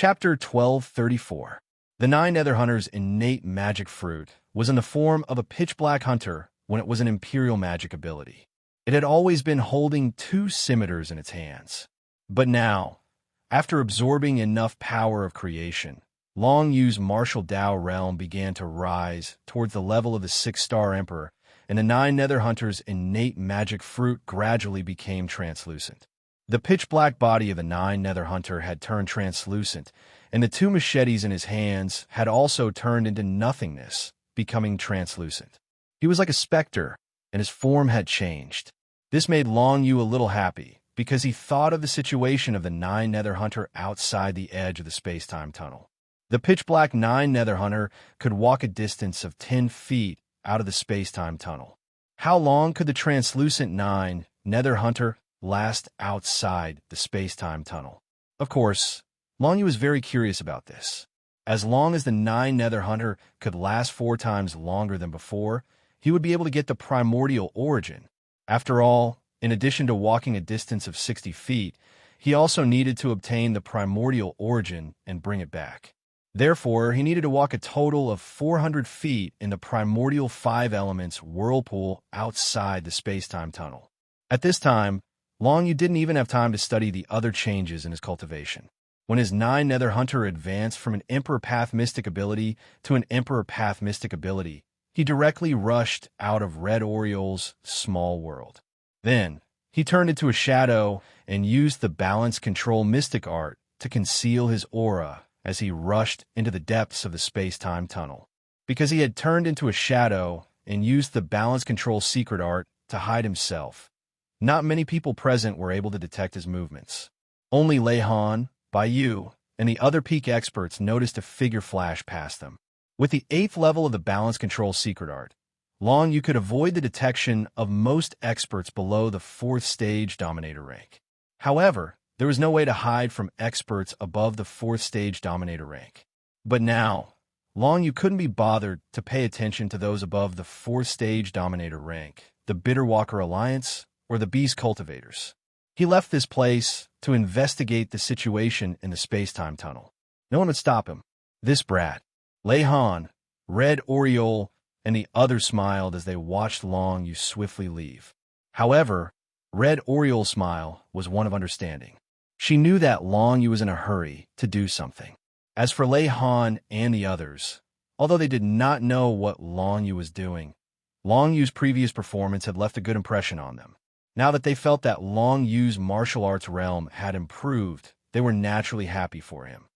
Chapter 1234. The Nine Nether Hunter's innate magic fruit was in the form of a pitch-black hunter when it was an imperial magic ability. It had always been holding two scimitars in its hands. But now, after absorbing enough power of creation, Long Yu's martial Dao realm began to rise towards the level of the six-star emperor, and the Nine Nether Hunter's innate magic fruit gradually became translucent. The pitch-black body of the Nine Nether Hunter had turned translucent, and the two machetes in his hands had also turned into nothingness, becoming translucent. He was like a specter, and his form had changed. This made Long Yu a little happy, because he thought of the situation of the Nine Nether Hunter outside the edge of the space-time tunnel. The pitch-black Nine Nether Hunter could walk a distance of 10 feet out of the space-time tunnel. How long could the translucent Nine Nether Hunter last outside the space-time tunnel? Of course, Long Yu was very curious about this. As long as the Nine Nether Hunter could last 4 times longer than before, he would be able to get the primordial origin. After all, in addition to walking a distance of 60 feet, he also needed to obtain the primordial origin and bring it back. Therefore, he needed to walk a total of 400 feet in the primordial 5 elements whirlpool outside the space-time tunnel. At this time, Long Yu didn't even have time to study the other changes in his cultivation. When his Nine Nether Hunter advanced from an Emperor Path Mystic ability to an Emperor Path Mystic ability, he directly rushed out of Red Oriole's small world. Then, he turned into a shadow and used the Balance Control Mystic Art to conceal his aura as he rushed into the depths of the space-time tunnel. Because he had turned into a shadow and used the Balance Control Secret Art to hide himself, not many people present were able to detect his movements. Only Lei Han, Bai Yu, and the other peak experts noticed a figure flash past them. With the 8th level of the Balance Control Secret Art, Long Yu could avoid the detection of most experts below the 4th stage Dominator rank. However, there was no way to hide from experts above the 4th stage Dominator rank. But now, Long Yu couldn't be bothered to pay attention to those above the 4th stage Dominator rank, the Bitterwalker Alliance, or the Beast Cultivators. He left this place to investigate the situation in the space-time tunnel. No one would stop him. This brat, Lei Han, Red Oriole, and the others smiled as they watched Long Yu swiftly leave. However, Red Oriole's smile was one of understanding. She knew that Long Yu was in a hurry to do something. As for Lei Han and the others, although they did not know what Long Yu was doing, Long Yu's previous performance had left a good impression on them. Now that they felt that Long Yu's martial arts realm had improved, they were naturally happy for him.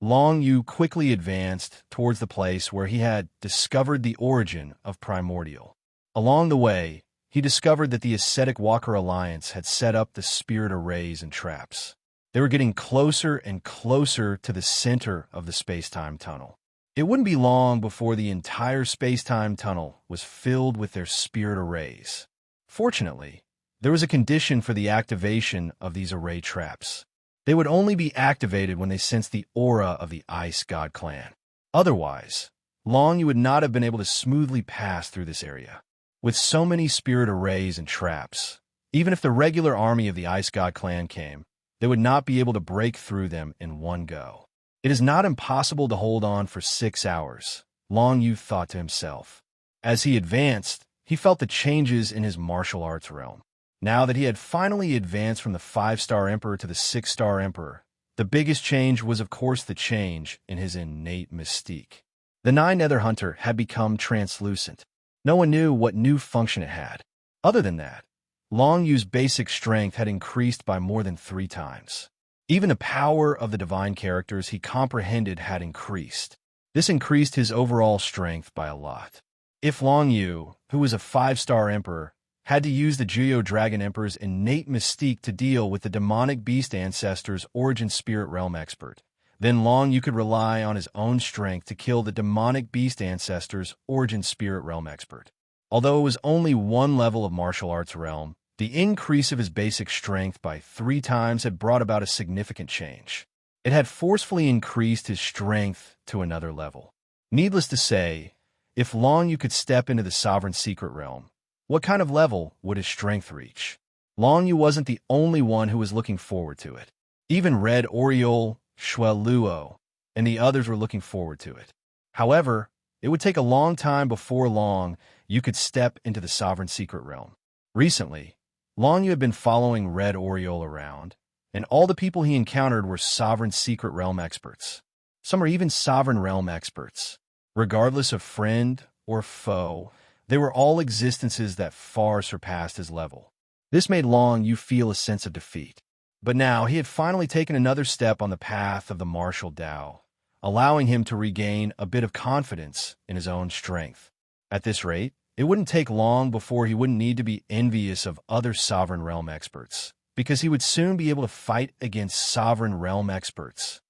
Long Yu quickly advanced towards the place where he had discovered the origin of Primordial. Along the way, he discovered that the Ascetic Walker Alliance had set up the spirit arrays and traps. They were getting closer and closer to the center of the space-time tunnel. It wouldn't be long before the entire space-time tunnel was filled with their spirit arrays. Fortunately, there was a condition for the activation of these array traps. They would only be activated when they sensed the aura of the Ice God clan. Otherwise, Long Yu would not have been able to smoothly pass through this area. With so many spirit arrays and traps, even if the regular army of the Ice God clan came, they would not be able to break through them in one go. It is not impossible to hold on for 6 hours, Long Yu thought to himself. As he advanced, he felt the changes in his martial arts realm. Now that he had finally advanced from the 5-star Emperor to the 6-star Emperor, the biggest change was of course the change in his innate mystique. The Nine Nether Hunter had become translucent. No one knew what new function it had. Other than that, Long Yu's basic strength had increased by more than 3 times. Even the power of the divine characters he comprehended had increased. This increased his overall strength by a lot. If Long Yu, who was a 5-star Emperor, had to use the Geo Dragon Emperor's innate mystique to deal with the demonic beast ancestor's origin spirit realm expert, then Long Yu could rely on his own strength to kill the demonic beast ancestor's origin spirit realm expert. Although it was only 1 level of martial arts realm, the increase of his basic strength by 3 times had brought about a significant change. It had forcefully increased his strength to another level. Needless to say, if Long Yu could step into the Sovereign Secret Realm, what kind of level would his strength reach? Long Yu wasn't the only one who was looking forward to it. Even Red Oriole, Shweluo, and the others were looking forward to it. However, it would take a long time before long you could step into the Sovereign Secret Realm. Recently, Long Yu had been following Red Oriole around, and all the people he encountered were Sovereign Secret Realm experts. Some are even Sovereign Realm experts. Regardless of friend or foe, they were all existences that far surpassed his level. This made Long Yu feel a sense of defeat. But now he had finally taken another step on the path of the martial Tao, allowing him to regain a bit of confidence in his own strength. At this rate, it wouldn't take long before he wouldn't need to be envious of other Sovereign Realm experts, because he would soon be able to fight against Sovereign Realm experts.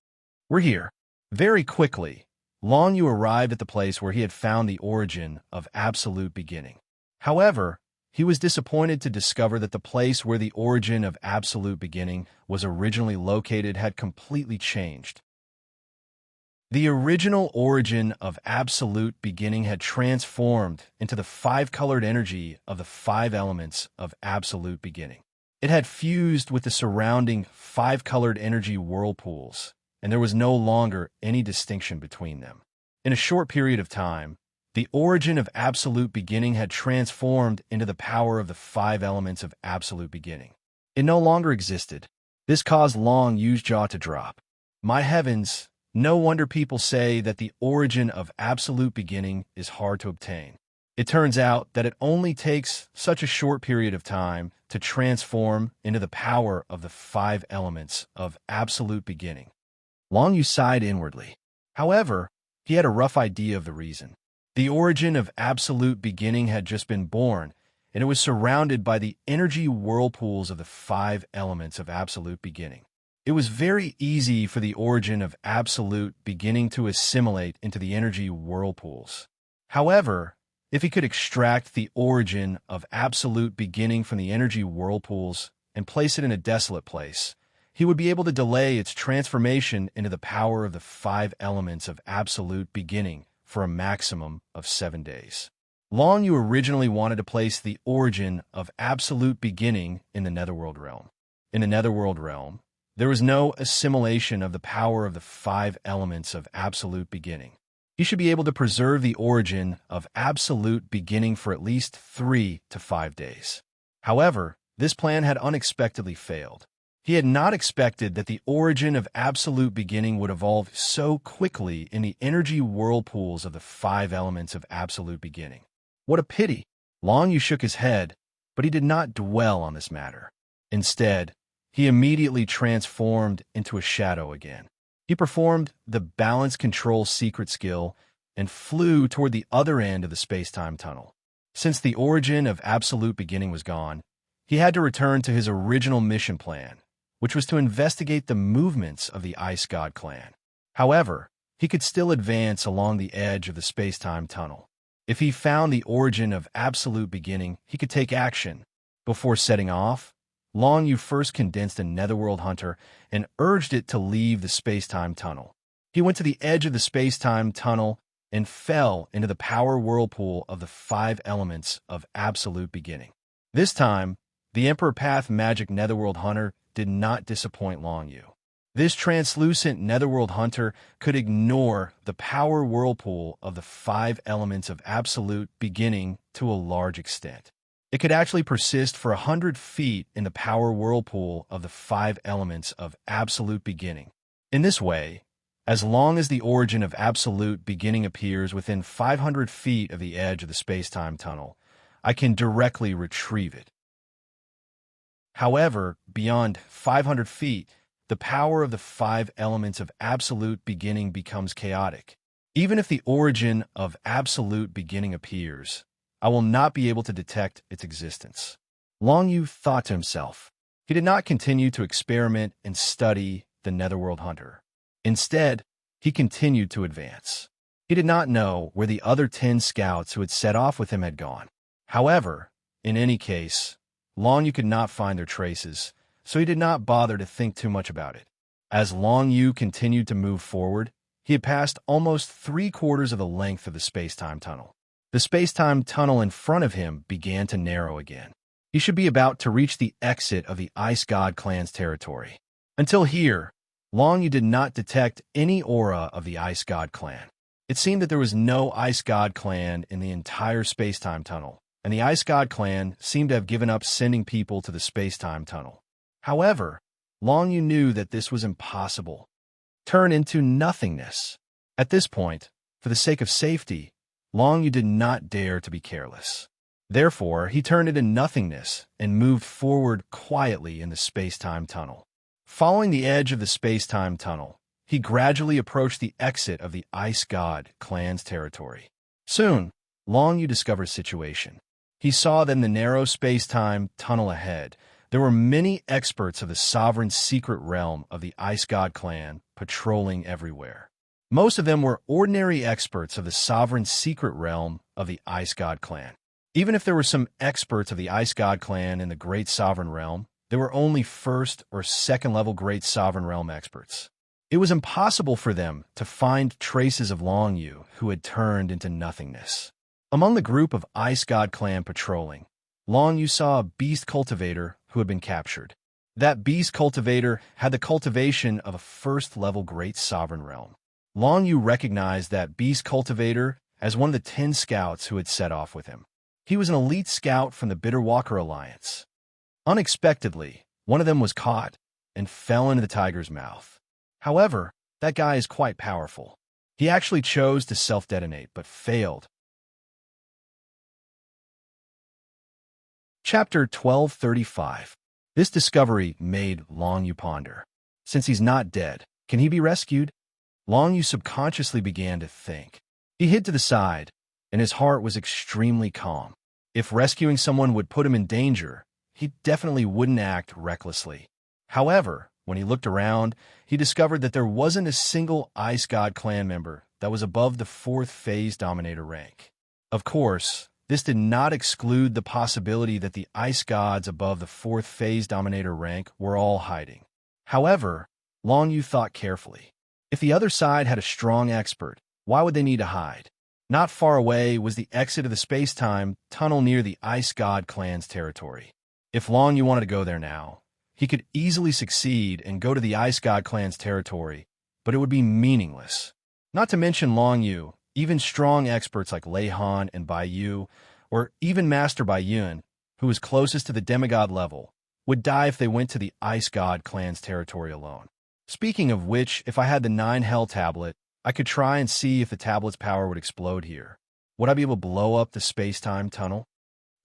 We're here. Very quickly, Long Yu arrived at the place where he had found the origin of absolute beginning. However, he was disappointed to discover that the place where the origin of absolute beginning was originally located had completely changed. The original origin of absolute beginning had transformed into the five-colored energy of the five elements of absolute beginning. It had fused with the surrounding five-colored energy whirlpools, and there was no longer any distinction between them. In a short period of time, the origin of absolute beginning had transformed into the power of the five elements of absolute beginning. It no longer existed. This caused Long Yu's jaw to drop. My heavens, no wonder people say that the origin of absolute beginning is hard to obtain. It turns out that it only takes such a short period of time to transform into the power of the five elements of absolute beginning. Long Yu sighed inwardly. However, he had a rough idea of the reason. The origin of absolute beginning had just been born, and it was surrounded by the energy whirlpools of the five elements of absolute beginning. It was very easy for the origin of absolute beginning to assimilate into the energy whirlpools. However, if he could extract the origin of absolute beginning from the energy whirlpools and place it in a desolate place, he would be able to delay its transformation into the power of the five elements of absolute beginning for a maximum of 7 days. Long Yu originally wanted to place the origin of absolute beginning in the Netherworld realm. In the Netherworld realm, there was no assimilation of the power of the five elements of absolute beginning. He should be able to preserve the origin of absolute beginning for at least 3 to 5 days. However, this plan had unexpectedly failed. He had not expected that the origin of absolute beginning would evolve so quickly in the energy whirlpools of the five elements of absolute beginning. What a pity! Long Yu shook his head, but he did not dwell on this matter. Instead, he immediately transformed into a shadow again. He performed the balance control secret skill and flew toward the other end of the space-time tunnel. Since the origin of absolute beginning was gone, he had to return to his original mission plan, which was to investigate the movements of the Ice God clan. However, he could still advance along the edge of the space-time tunnel. If he found the origin of absolute beginning, he could take action. Before setting off, Long Yu first condensed a Netherworld hunter and urged it to leave the space-time tunnel. He went to the edge of the space-time tunnel and fell into the power whirlpool of the five elements of absolute beginning. This time, the Emperor Path Magic Netherworld Hunter did not disappoint Long Yu. This translucent Netherworld Hunter could ignore the power whirlpool of the five elements of absolute beginning to a large extent. It could actually persist for 100 feet in the power whirlpool of the five elements of absolute beginning. In this way, as long as the origin of absolute beginning appears within 500 feet of the edge of the space-time tunnel, I can directly retrieve it. However, beyond 500 feet, the power of the five elements of absolute beginning becomes chaotic. Even if the origin of absolute beginning appears, I will not be able to detect its existence. Long Yu thought to himself. He did not continue to experiment and study the Netherworld Hunter. Instead, he continued to advance. He did not know where the other 10 scouts who had set off with him had gone. However, in any case, Long Yu could not find their traces, so he did not bother to think too much about it. As Long Yu continued to move forward, he had passed almost 3/4 of the length of the space-time tunnel. The space-time tunnel in front of him began to narrow again. He should be about to reach the exit of the Ice God clan's territory. Until here, Long Yu did not detect any aura of the Ice God clan. It seemed that there was no Ice God clan in the entire space-time tunnel, and the Ice God clan seemed to have given up sending people to the space-time tunnel. However, Long Yu knew that this was impossible. Turn into nothingness. At this point, for the sake of safety, Long Yu did not dare to be careless. Therefore, he turned into nothingness and moved forward quietly in the space-time tunnel. Following the edge of the space-time tunnel, he gradually approached the exit of the Ice God clan's territory. Soon, Long Yu discovered a situation. He saw that in the narrow space-time tunnel ahead, there were many experts of the sovereign secret realm of the Ice God clan patrolling everywhere. Most of them were ordinary experts of the sovereign secret realm of the Ice God clan. Even if there were some experts of the Ice God clan in the Great Sovereign Realm, there were only first or second level Great Sovereign Realm experts. It was impossible for them to find traces of Long Yu, who had turned into nothingness. Among the group of Ice God clan patrolling, Long Yu saw a beast cultivator who had been captured. That beast cultivator had the cultivation of a first-level Great Sovereign Realm. Long Yu recognized that beast cultivator as one of the 10 scouts who had set off with him. He was an elite scout from the Bitterwalker Alliance. Unexpectedly, one of them was caught and fell into the tiger's mouth. However, that guy is quite powerful. He actually chose to self-detonate, but failed. Chapter 1235. This discovery made Long Yu ponder. Since he's not dead, can he be rescued? Long Yu subconsciously began to think. He hid to the side, and his heart was extremely calm. If rescuing someone would put him in danger, he definitely wouldn't act recklessly. However, when he looked around, he discovered that there wasn't a single Ice God clan member that was above the 4th phase Dominator rank. Of course, this did not exclude the possibility that the Ice Gods above the 4th phase Dominator rank were all hiding. However, Long Yu thought carefully. If the other side had a strong expert, why would they need to hide? Not far away was the exit of the space-time tunnel near the Ice God clan's territory. If Long Yu wanted to go there now, he could easily succeed and go to the Ice God clan's territory, but it would be meaningless. Not to mention Long Yu, even strong experts like Lei Han and Bai Yu, or even Master Bai Yun, who was closest to the demigod level, would die if they went to the Ice God clan's territory alone. Speaking of which, if I had the 9 Hell tablet, I could try and see if the tablet's power would explode here. Would I be able to blow up the space-time tunnel?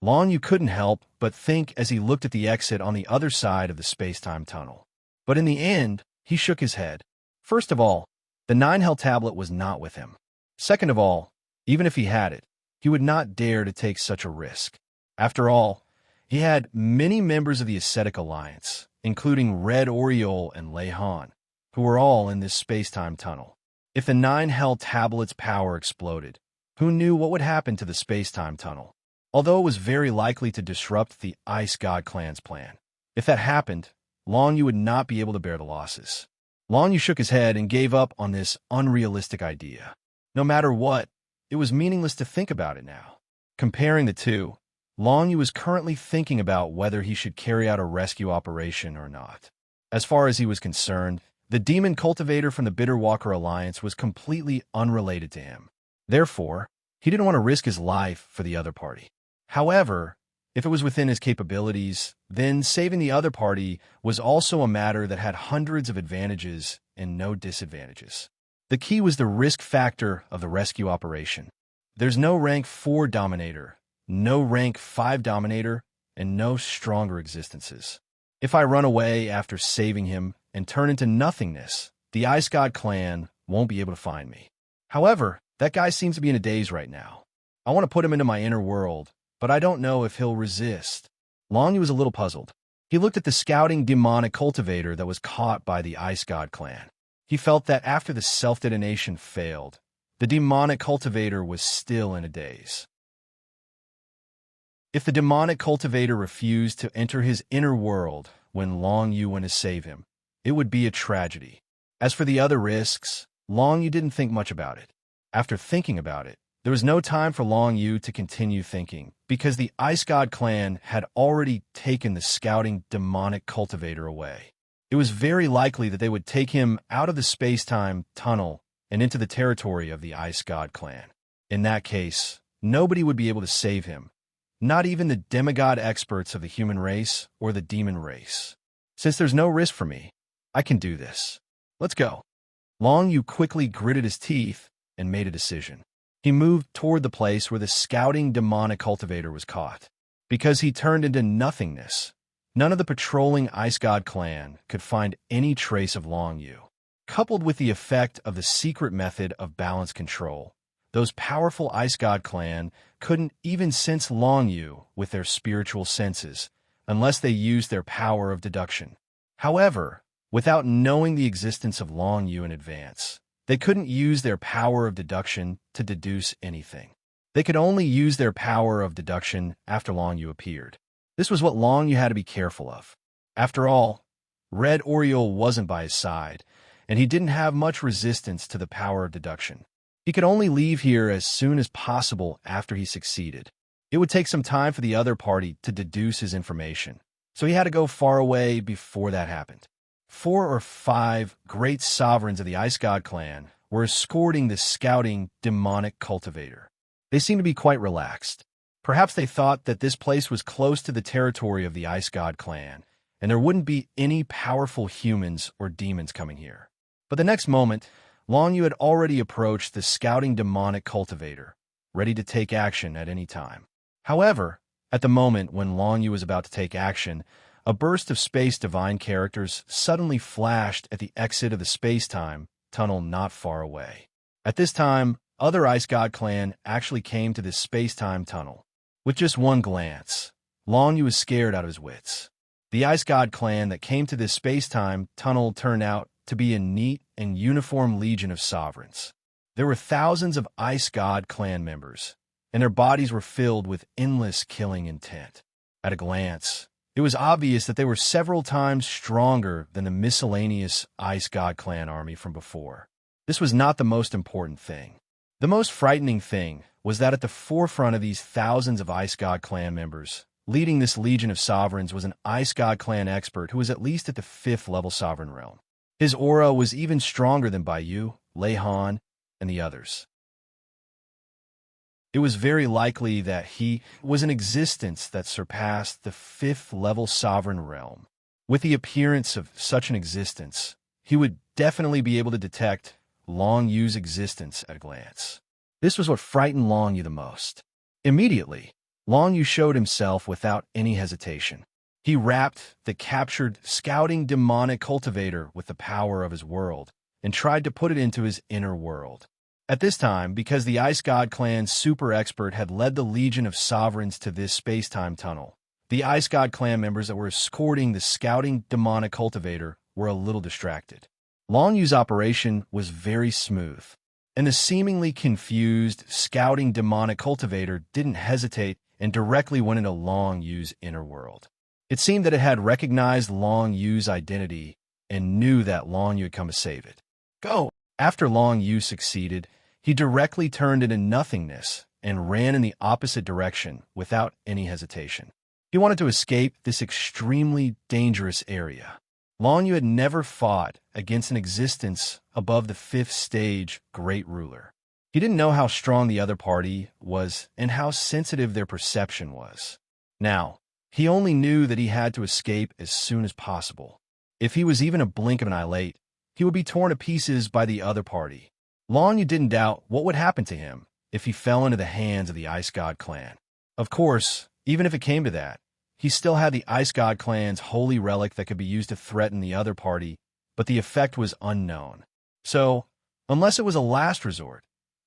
Long Yu couldn't help but think as he looked at the exit on the other side of the space-time tunnel. But in the end, he shook his head. First of all, the 9 Hell tablet was not with him. Second of all, even if he had it, he would not dare to take such a risk. After all, he had many members of the Ascetic Alliance, including Red Oriole and Lei Han, who were all in this space-time tunnel. If the 9 Hell tablet's power exploded, who knew what would happen to the space-time tunnel? Although it was very likely to disrupt the Ice God clan's plan. If that happened, Long Yu would not be able to bear the losses. Long Yu shook his head and gave up on this unrealistic idea. No matter what, it was meaningless to think about it now. Comparing the two, Long Yu was currently thinking about whether he should carry out a rescue operation or not. As far as he was concerned, the demon cultivator from the Bitterwalker Alliance was completely unrelated to him. Therefore, he didn't want to risk his life for the other party. However, if it was within his capabilities, then saving the other party was also a matter that had hundreds of advantages and no disadvantages. The key was the risk factor of the rescue operation. There's no rank 4 Dominator, no rank 5 Dominator, and no stronger existences. If I run away after saving him and turn into nothingness, the Ice God clan won't be able to find me. However, that guy seems to be in a daze right now. I want to put him into my inner world, but I don't know if he'll resist. Long Yu was a little puzzled. He looked at the scouting demonic cultivator that was caught by the Ice God clan. He felt that after the self-detonation failed, the demonic cultivator was still in a daze. If the demonic cultivator refused to enter his inner world when Long Yu went to save him, it would be a tragedy. As for the other risks, Long Yu didn't think much about it. After thinking about it, there was no time for Long Yu to continue thinking, because the Ice God clan had already taken the scouting demonic cultivator away. It was very likely that they would take him out of the space-time tunnel and into the territory of the Ice God clan. In that case, nobody would be able to save him, not even the demigod experts of the human race or the demon race. Since there's no risk for me, I can do this. Let's go. Long Yu quickly gritted his teeth and made a decision. He moved toward the place where the scouting demonic cultivator was caught. Because he turned into nothingness, none of the patrolling Ice God clan could find any trace of Long Yu. Coupled with the effect of the secret method of balance control, those powerful Ice God clan couldn't even sense Long Yu with their spiritual senses, unless they used their power of deduction. However, without knowing the existence of Long Yu in advance, they couldn't use their power of deduction to deduce anything. They could only use their power of deduction after Long Yu appeared. This was what Long Yu had to be careful of. After all, Red Oriole wasn't by his side, and he didn't have much resistance to the power of deduction. He could only leave here as soon as possible after he succeeded. It would take some time for the other party to deduce his information, so he had to go far away before that happened. 4 or 5 great sovereigns of the Ice God clan were escorting the scouting demonic cultivator. They seemed to be quite relaxed. Perhaps they thought that this place was close to the territory of the Ice God clan, and there wouldn't be any powerful humans or demons coming here. But the next moment, Long Yu had already approached the scouting demonic cultivator, ready to take action at any time. However, at the moment when Long Yu was about to take action, a burst of space divine characters suddenly flashed at the exit of the space-time tunnel not far away. At this time, other Ice God clan actually came to this space-time tunnel. With just one glance, Long Yu was scared out of his wits. The Ice God clan that came to this space-time tunnel turned out to be a neat and uniform legion of sovereigns. There were thousands of Ice God clan members, and their bodies were filled with endless killing intent. At a glance, it was obvious that they were several times stronger than the miscellaneous Ice God clan army from before. This was not the most important thing. The most frightening thing was that at the forefront of these thousands of Ice God clan members, leading this legion of sovereigns was an Ice God clan expert who was at least at the 5th level sovereign realm. His aura was even stronger than Baiyu, Lei Han, and the others. It was very likely that he was an existence that surpassed the 5th level sovereign realm. With the appearance of such an existence, he would definitely be able to detect Long Yu's existence at a glance. This was what frightened Long Yu the most. Immediately, Long Yu showed himself without any hesitation. He wrapped the captured scouting demonic cultivator with the power of his world and tried to put it into his inner world. At this time, because the Ice God clan's super expert had led the legion of sovereigns to this space-time tunnel, the Ice God clan members that were escorting the scouting demonic cultivator were a little distracted. Long Yu's operation was very smooth, and the seemingly confused scouting demonic cultivator didn't hesitate and directly went into Long Yu's inner world. It seemed that it had recognized Long Yu's identity and knew that Long Yu had come to save it. Go! After Long Yu succeeded, he directly turned into nothingness and ran in the opposite direction without any hesitation. He wanted to escape this extremely dangerous area. Long Yu had never fought against an existence above the 5th stage great ruler. He didn't know how strong the other party was and how sensitive their perception was. Now, he only knew that he had to escape as soon as possible. If he was even a blink of an eye late, he would be torn to pieces by the other party. Long Yu didn't doubt what would happen to him if he fell into the hands of the Ice God clan. Of course, even if it came to that, he still had the Ice God clan's holy relic that could be used to threaten the other party, but the effect was unknown. So, unless it was a last resort,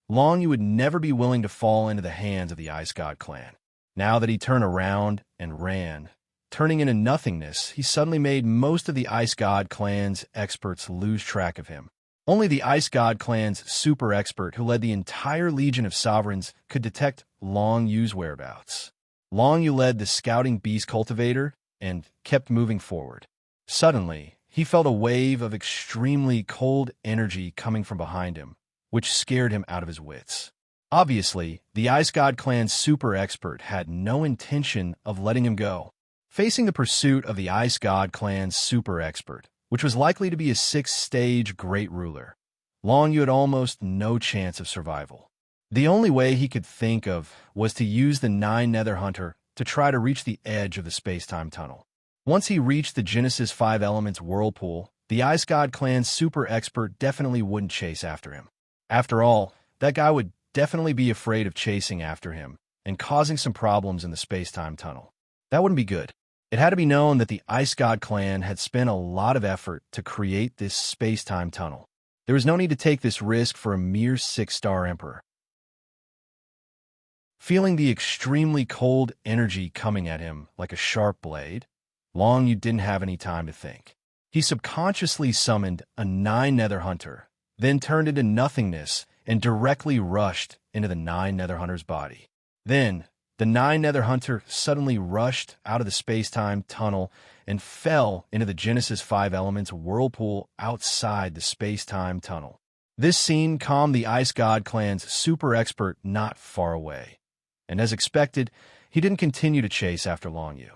Long Yu would never be willing to fall into the hands of the Ice God clan. Now that he turned around and ran, turning into nothingness, he suddenly made most of the Ice God clan's experts lose track of him. Only the Ice God clan's super expert, who led the entire legion of sovereigns, could detect Long Yu's whereabouts. Long Yu led the scouting beast cultivator and kept moving forward. Suddenly, he felt a wave of extremely cold energy coming from behind him, which scared him out of his wits. Obviously, the Ice God clan's super expert had no intention of letting him go. Facing the pursuit of the Ice God clan's super expert which was likely to be a sixth-stage great ruler. Long Yu had almost no chance of survival. The only way he could think of was to use the Nine Nether Hunter to try to reach the edge of the space-time tunnel. Once he reached the Genesis 5 Elements whirlpool, the Ice God Clan's super expert definitely wouldn't chase after him. After all, that guy would definitely be afraid of chasing after him and causing some problems in the space-time tunnel. That wouldn't be good. It had to be known that the Ice God Clan had spent a lot of effort to create this space-time tunnel. There was no need to take this risk for a mere 6-star emperor. Feeling the extremely cold energy coming at him like a sharp blade, Long Yu didn't have any time to think. He subconsciously summoned a 9 Nether Hunter, then turned into nothingness and directly rushed into the 9 Nether Hunter's body. Then, the 9 Nether Hunter suddenly rushed out of the space-time tunnel and fell into the Genesis 5 Elements whirlpool outside the space-time tunnel. This scene calmed the Ice God Clan's super expert not far away, and as expected, he didn't continue to chase after Long Yu.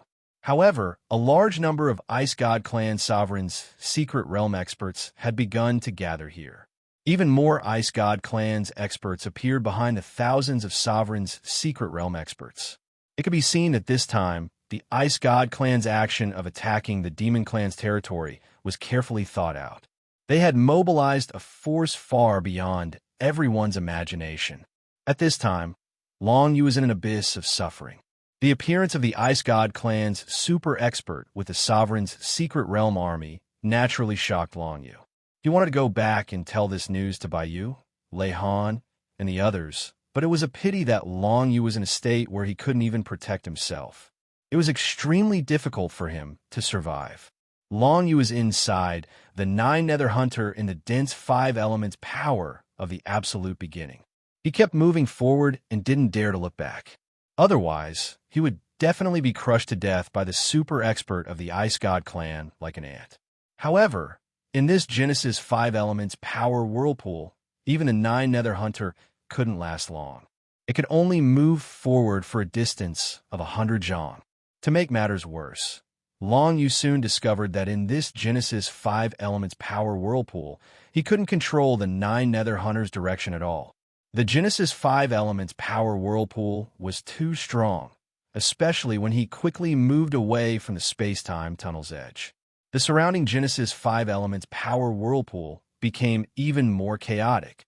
However, a large number of Ice God Clan Sovereign's secret realm experts had begun to gather here. Even more Ice God Clan's experts appeared behind the thousands of Sovereign's secret realm experts. It could be seen that this time, the Ice God Clan's action of attacking the Demon Clan's territory was carefully thought out. They had mobilized a force far beyond everyone's imagination. At this time, Long Yu was in an abyss of suffering. The appearance of the Ice God Clan's super expert with the Sovereign's secret realm army naturally shocked Long Yu. He wanted to go back and tell this news to Baiyu, Lei Han, and the others, but it was a pity that Long Yu was in a state where he couldn't even protect himself. It was extremely difficult for him to survive. Long Yu was inside the 9 Nether Hunter in the dense 5 elements power of the absolute beginning. He kept moving forward and didn't dare to look back. Otherwise, he would definitely be crushed to death by the super expert of the Ice God Clan like an ant. However, in this Genesis 5 Elements power whirlpool, even the 9 Nether Hunter couldn't last long. It could only move forward for a distance of 100 zhang. To make matters worse, Long Yu soon discovered that in this Genesis 5 Elements power whirlpool, he couldn't control the 9 Nether Hunter's direction at all. The Genesis 5 Elements power whirlpool was too strong, especially when he quickly moved away from the space-time tunnel's edge. The surrounding Genesis 5 Elements power whirlpool became even more chaotic.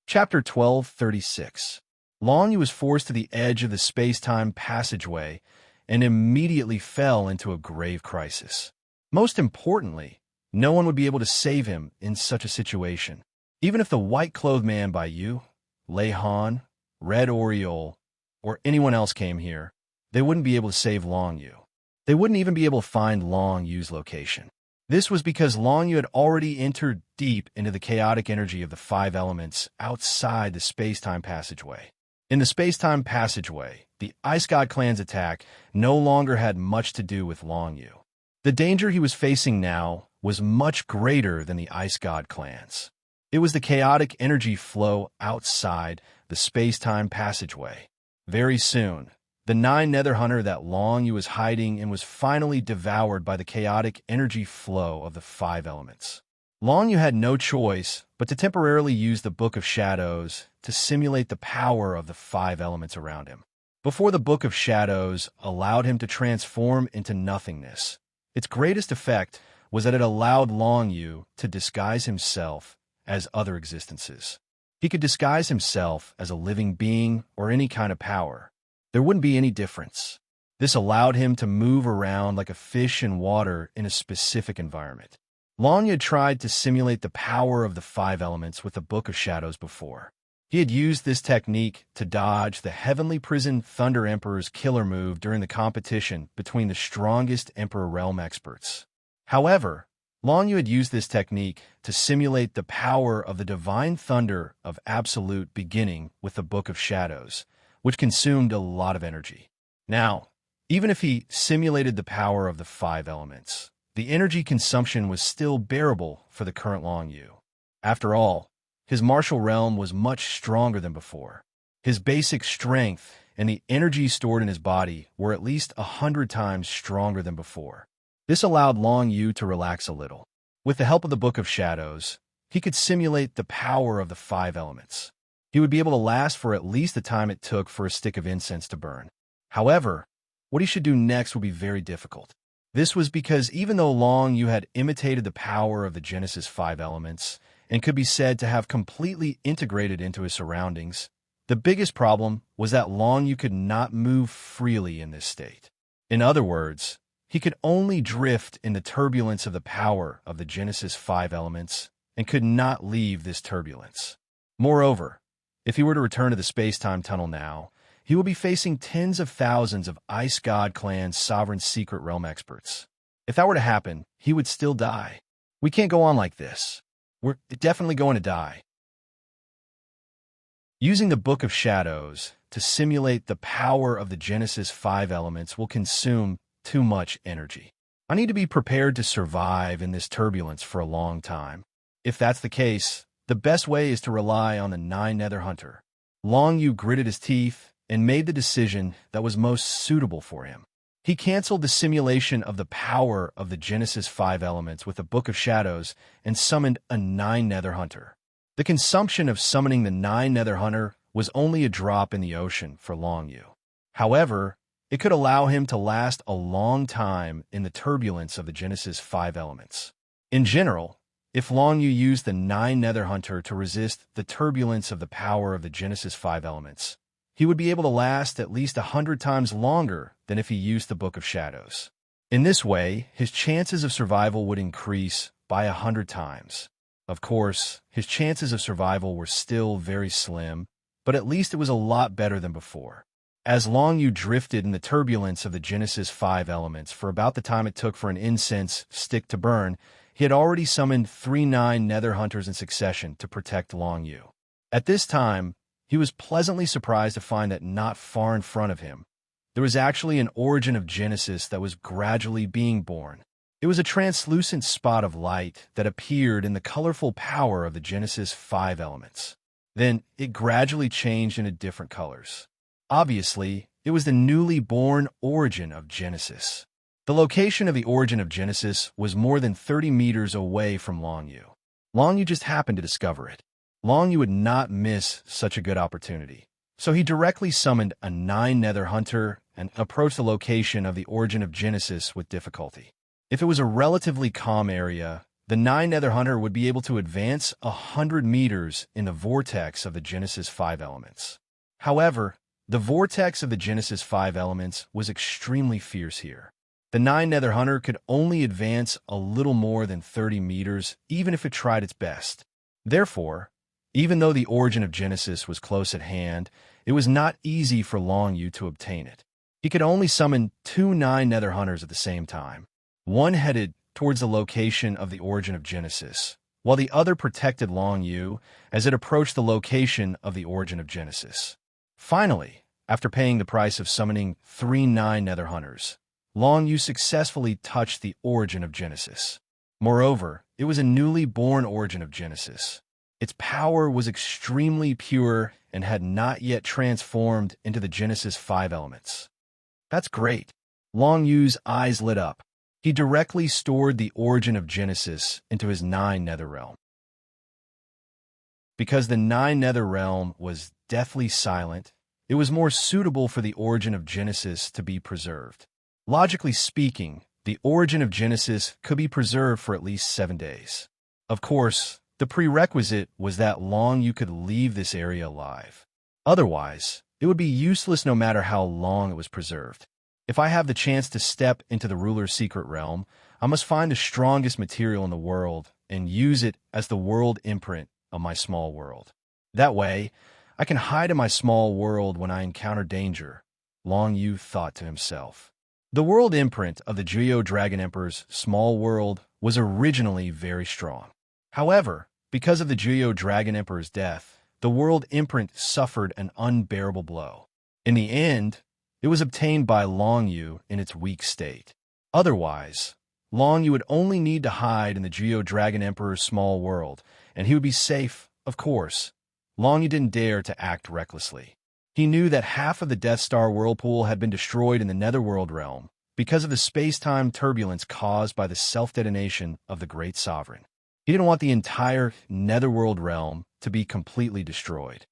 Chapter 12:36. Long Yu was forced to the edge of the space-time passageway and immediately fell into a grave crisis. Most importantly, no one would be able to save him in such a situation. Even if the white-clothed man Baiyu, Lei Han, Red Oriole, or anyone else came here, they wouldn't be able to save Long Yu. They wouldn't even be able to find Long Yu's location. This was because Long Yu had already entered deep into the chaotic energy of the 5 elements outside the space-time passageway. In the space-time passageway, the Ice God Clan's attack no longer had much to do with Long Yu. The danger he was facing now was much greater than the Ice God Clan's. It was the chaotic energy flow outside the space-time passageway. Very soon, the 9 Nether Hunter that Long Yu was hiding in was finally devoured by the chaotic energy flow of the 5 elements. Long Yu had no choice but to temporarily use the Book of Shadows to simulate the power of the 5 elements around him. Before the Book of Shadows allowed him to transform into nothingness, its greatest effect was that it allowed Long Yu to disguise himself as other existences. He could disguise himself as a living being or any kind of power. There wouldn't be any difference. This allowed him to move around like a fish in water in a specific environment. Long Yu had tried to simulate the power of the 5 elements with the Book of Shadows before. He had used this technique to dodge the Heavenly Prison Thunder Emperor's killer move during the competition between the strongest Emperor Realm experts. However, Long Yu had used this technique to simulate the power of the Divine Thunder of Absolute beginning with the Book of Shadows, which consumed a lot of energy. Now, even if he simulated the power of the 5 elements, the energy consumption was still bearable for the current Long Yu. After all, his martial realm was much stronger than before. His basic strength and the energy stored in his body were at least 100 times stronger than before. This allowed Long Yu to relax a little. With the help of the Book of Shadows, he could simulate the power of the 5 elements. He would be able to last for at least the time it took for a stick of incense to burn. However, what he should do next would be very difficult. This was because even though Long Yu had imitated the power of the Genesis 5 elements and could be said to have completely integrated into his surroundings, the biggest problem was that Long Yu could not move freely in this state. In other words, he could only drift in the turbulence of the power of the Genesis 5 elements and could not leave this turbulence. Moreover, if he were to return to the space-time tunnel now, he will be facing tens of thousands of Ice God Clan's sovereign secret realm experts. If that were to happen, he would still die. We can't go on like this. We're definitely going to die. Using the Book of Shadows to simulate the power of the Genesis 5 elements will consume too much energy. I need to be prepared to survive in this turbulence for a long time. If that's the case, the best way is to rely on the 9 Nether Hunter. Long Yu gritted his teeth and made the decision that was most suitable for him. He canceled the simulation of the power of the Genesis 5 elements with the Book of Shadows and summoned a 9 Nether Hunter. The consumption of summoning the 9 Nether Hunter was only a drop in the ocean for Long Yu. However, it could allow him to last a long time in the turbulence of the Genesis 5 elements. In general, if Long Yu used the 9 Nether Hunter to resist the turbulence of the power of the Genesis 5 elements, he would be able to last at least 100 times longer than if he used the Book of Shadows. In this way, his chances of survival would increase by 100 times. Of course, his chances of survival were still very slim, but at least it was a lot better than before. As Long Yu drifted in the turbulence of the Genesis 5 elements for about the time it took for an incense stick to burn, he had already summoned 3 9 Nether Hunters in succession to protect Long Yu. At this time, he was pleasantly surprised to find that not far in front of him, there was actually an origin of Genesis that was gradually being born. It was a translucent spot of light that appeared in the colorful power of the Genesis 5 elements. Then it gradually changed into different colors. Obviously, it was the newly born origin of Genesis. The location of the origin of Genesis was more than 30 meters away from Long Yu. Long Yu just happened to discover it. Long Yu would not miss such a good opportunity, so he directly summoned a 9 Nether Hunter and approached the location of the origin of Genesis with difficulty. If it was a relatively calm area, the 9 Nether Hunter would be able to advance 100 meters in the vortex of the Genesis 5 elements. However, the vortex of the Genesis 5 elements was extremely fierce here. The 9 Nether Hunter could only advance a little more than 30 meters, even if it tried its best. Therefore, even though the origin of Genesis was close at hand, it was not easy for Long Yu to obtain it. He could only summon 2 9 Nether Hunters at the same time. One headed towards the location of the origin of Genesis, while the other protected Long Yu as it approached the location of the origin of Genesis. Finally, after paying the price of summoning 3 9 Nether Hunters, Long Yu successfully touched the origin of Genesis. Moreover, it was a newly born origin of Genesis. Its power was extremely pure and had not yet transformed into the Genesis 5 elements. That's great. Long Yu's eyes lit up. He directly stored the origin of Genesis into his 9 Nether Realm. Because the 9 Nether Realm was deathly silent, it was more suitable for the origin of Genesis to be preserved. Logically speaking, the origin of Genesis could be preserved for at least 7 days. Of course, the prerequisite was that Long Yu could leave this area alive. Otherwise, it would be useless no matter how long it was preserved. If I have the chance to step into the ruler's secret realm, I must find the strongest material in the world and use it as the world imprint of my small world. That way, I can hide in my small world when I encounter danger, Long Yu thought to himself. The world imprint of the Geo Dragon Emperor's small world was originally very strong. However, because of the Geo Dragon Emperor's death, the world imprint suffered an unbearable blow. In the end, it was obtained by Long Yu in its weak state. Otherwise, Long Yu would only need to hide in the Geo Dragon Emperor's small world, and he would be safe, of course. Long Yu didn't dare to act recklessly. He knew that half of the Death Star whirlpool had been destroyed in the Netherworld realm because of the space-time turbulence caused by the self-detonation of the Great Sovereign. He didn't want the entire Netherworld realm to be completely destroyed.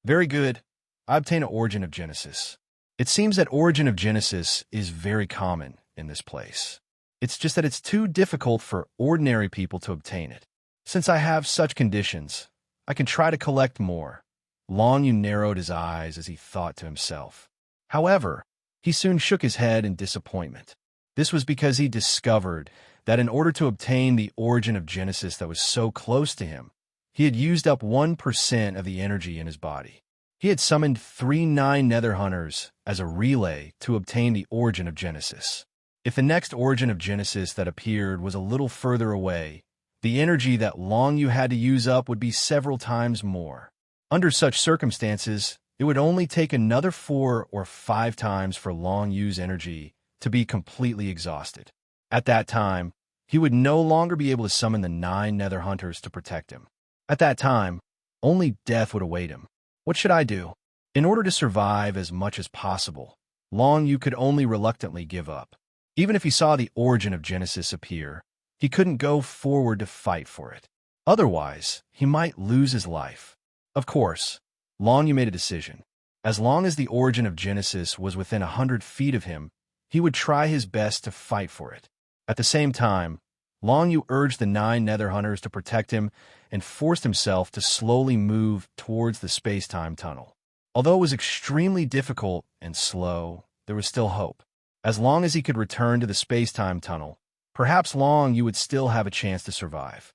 Very good. I obtain an Origin of Genesis. It seems that Origin of Genesis is very common in this place. It's just that it's too difficult for ordinary people to obtain it. Since I have such conditions, I can try to collect more. Long Yu narrowed his eyes as he thought to himself. However, he soon shook his head in disappointment. This was because he discovered that in order to obtain the Origin of Genesis that was so close to him, he had used up 1% of the energy in his body. He had summoned 3 Nether Hunters as a relay to obtain the Origin of Genesis. If the next Origin of Genesis that appeared was a little further away, the energy that Long Yu had to use up would be several times more. Under such circumstances, it would only take another 4 or 5 times for Long Yu's energy to be completely exhausted. At that time, he would no longer be able to summon the 9 Nether Hunters to protect him. At that time, only death would await him. What should I do? In order to survive as much as possible, Long Yu could only reluctantly give up. Even if he saw the Origin of Genesis appear, he couldn't go forward to fight for it. Otherwise, he might lose his life. Of course, Long Yu made a decision. As long as the Origin of Genesis was within 100 feet of him, he would try his best to fight for it. At the same time, Long Yu urged the 9 Nether Hunters to protect him and forced himself to slowly move towards the space-time tunnel. Although it was extremely difficult and slow, there was still hope. As long as he could return to the space-time tunnel, perhaps Long Yu would still have a chance to survive.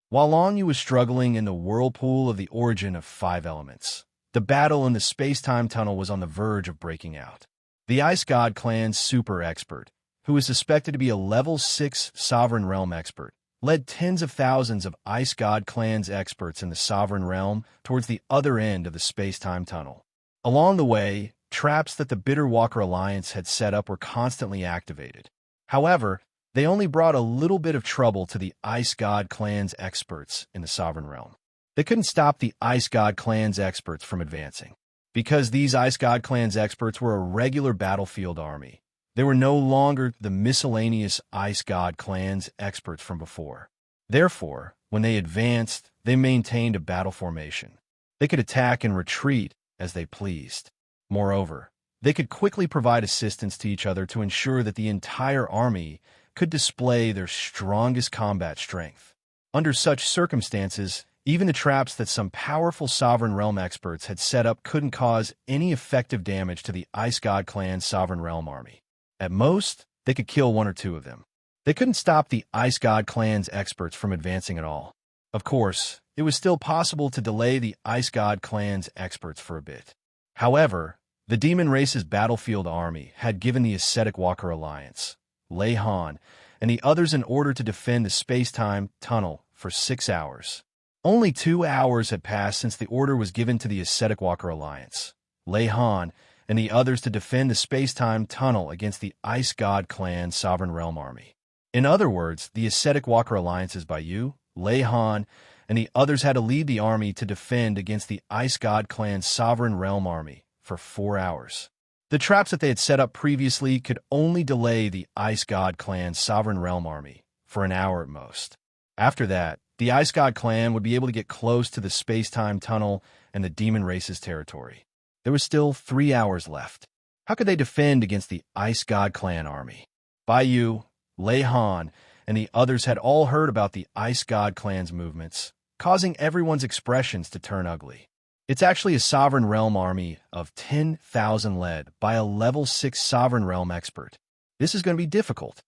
While Long Yu was struggling in the whirlpool of the origin of 5 elements, the battle in the space-time tunnel was on the verge of breaking out. The Ice God Clan's super expert, who was suspected to be a level 6 Sovereign Realm expert, led tens of thousands of Ice God Clan's experts in the Sovereign Realm towards the other end of the space-time tunnel. Along the way, traps that the Bitter Walker Alliance had set up were constantly activated. However, they only brought a little bit of trouble to the Ice God Clan's experts in the Sovereign Realm. They couldn't stop the Ice God Clan's experts from advancing. Because these Ice God Clan's experts were a regular battlefield army, they were no longer the miscellaneous Ice God Clan's experts from before. Therefore, when they advanced, they maintained a battle formation. They could attack and retreat as they pleased. Moreover, they could quickly provide assistance to each other to ensure that the entire army could display their strongest combat strength. Under such circumstances, even the traps that some powerful Sovereign Realm experts had set up couldn't cause any effective damage to the Ice God Clan's Sovereign Realm army. At most, they could kill 1 or 2 of them. They couldn't stop the Ice God Clan's experts from advancing at all. Of course, it was still possible to delay the Ice God Clan's experts for a bit. However, the Demon Race's battlefield army had given the Ascetic Walker Alliance, Lei Han, and the others an order to defend the space-time tunnel for 6 hours. Only 2 hours had passed since the order was given to the Ascetic Walker Alliance, Lei Han, and the others to defend the space-time tunnel against the Ice God Clan Sovereign Realm army. In other words, the Ascetic Walker Alliances by you, Lei Han, and the others had to lead the army to defend against the Ice God Clan Sovereign Realm army for 4 hours. The traps that they had set up previously could only delay the Ice God Clan Sovereign Realm army for an hour at most. After that, the Ice God Clan would be able to get close to the space-time tunnel and the Demon Race's territory. There was still 3 hours left. How could they defend against the Ice God Clan army? Bai Yu, Lei Han, and the others had all heard about the Ice God Clan's movements, causing everyone's expressions to turn ugly. It's actually a Sovereign Realm army of 10,000 led by a level 6 Sovereign Realm expert. This is going to be difficult.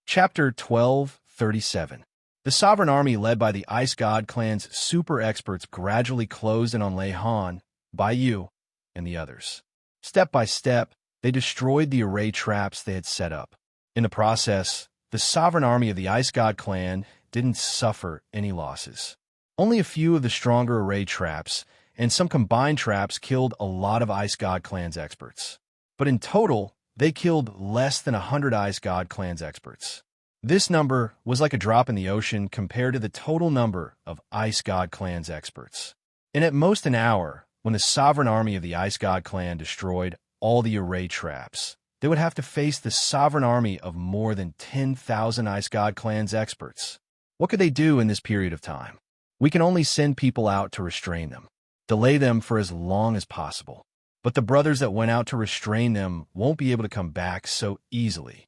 Chapter 1237. The Sovereign Army led by the Ice God Clan's super experts gradually closed in on Lei Han, Bai Yu, and the others. Step by step, they destroyed the array traps they had set up. In the process, the Sovereign Army of the Ice God Clan didn't suffer any losses. Only a few of the stronger array traps and some combined traps killed a lot of Ice God Clan's experts. But in total, they killed less than 100 Ice God Clan's experts. This number was like a drop in the ocean compared to the total number of Ice God Clan's experts. And at most an hour, when the sovereign army of the Ice God Clan destroyed all the array traps, they would have to face the sovereign army of more than 10,000 Ice God Clan's experts. What could they do in this period of time? We can only send people out to restrain them, delay them for as long as possible. But the brothers that went out to restrain them won't be able to come back so easily.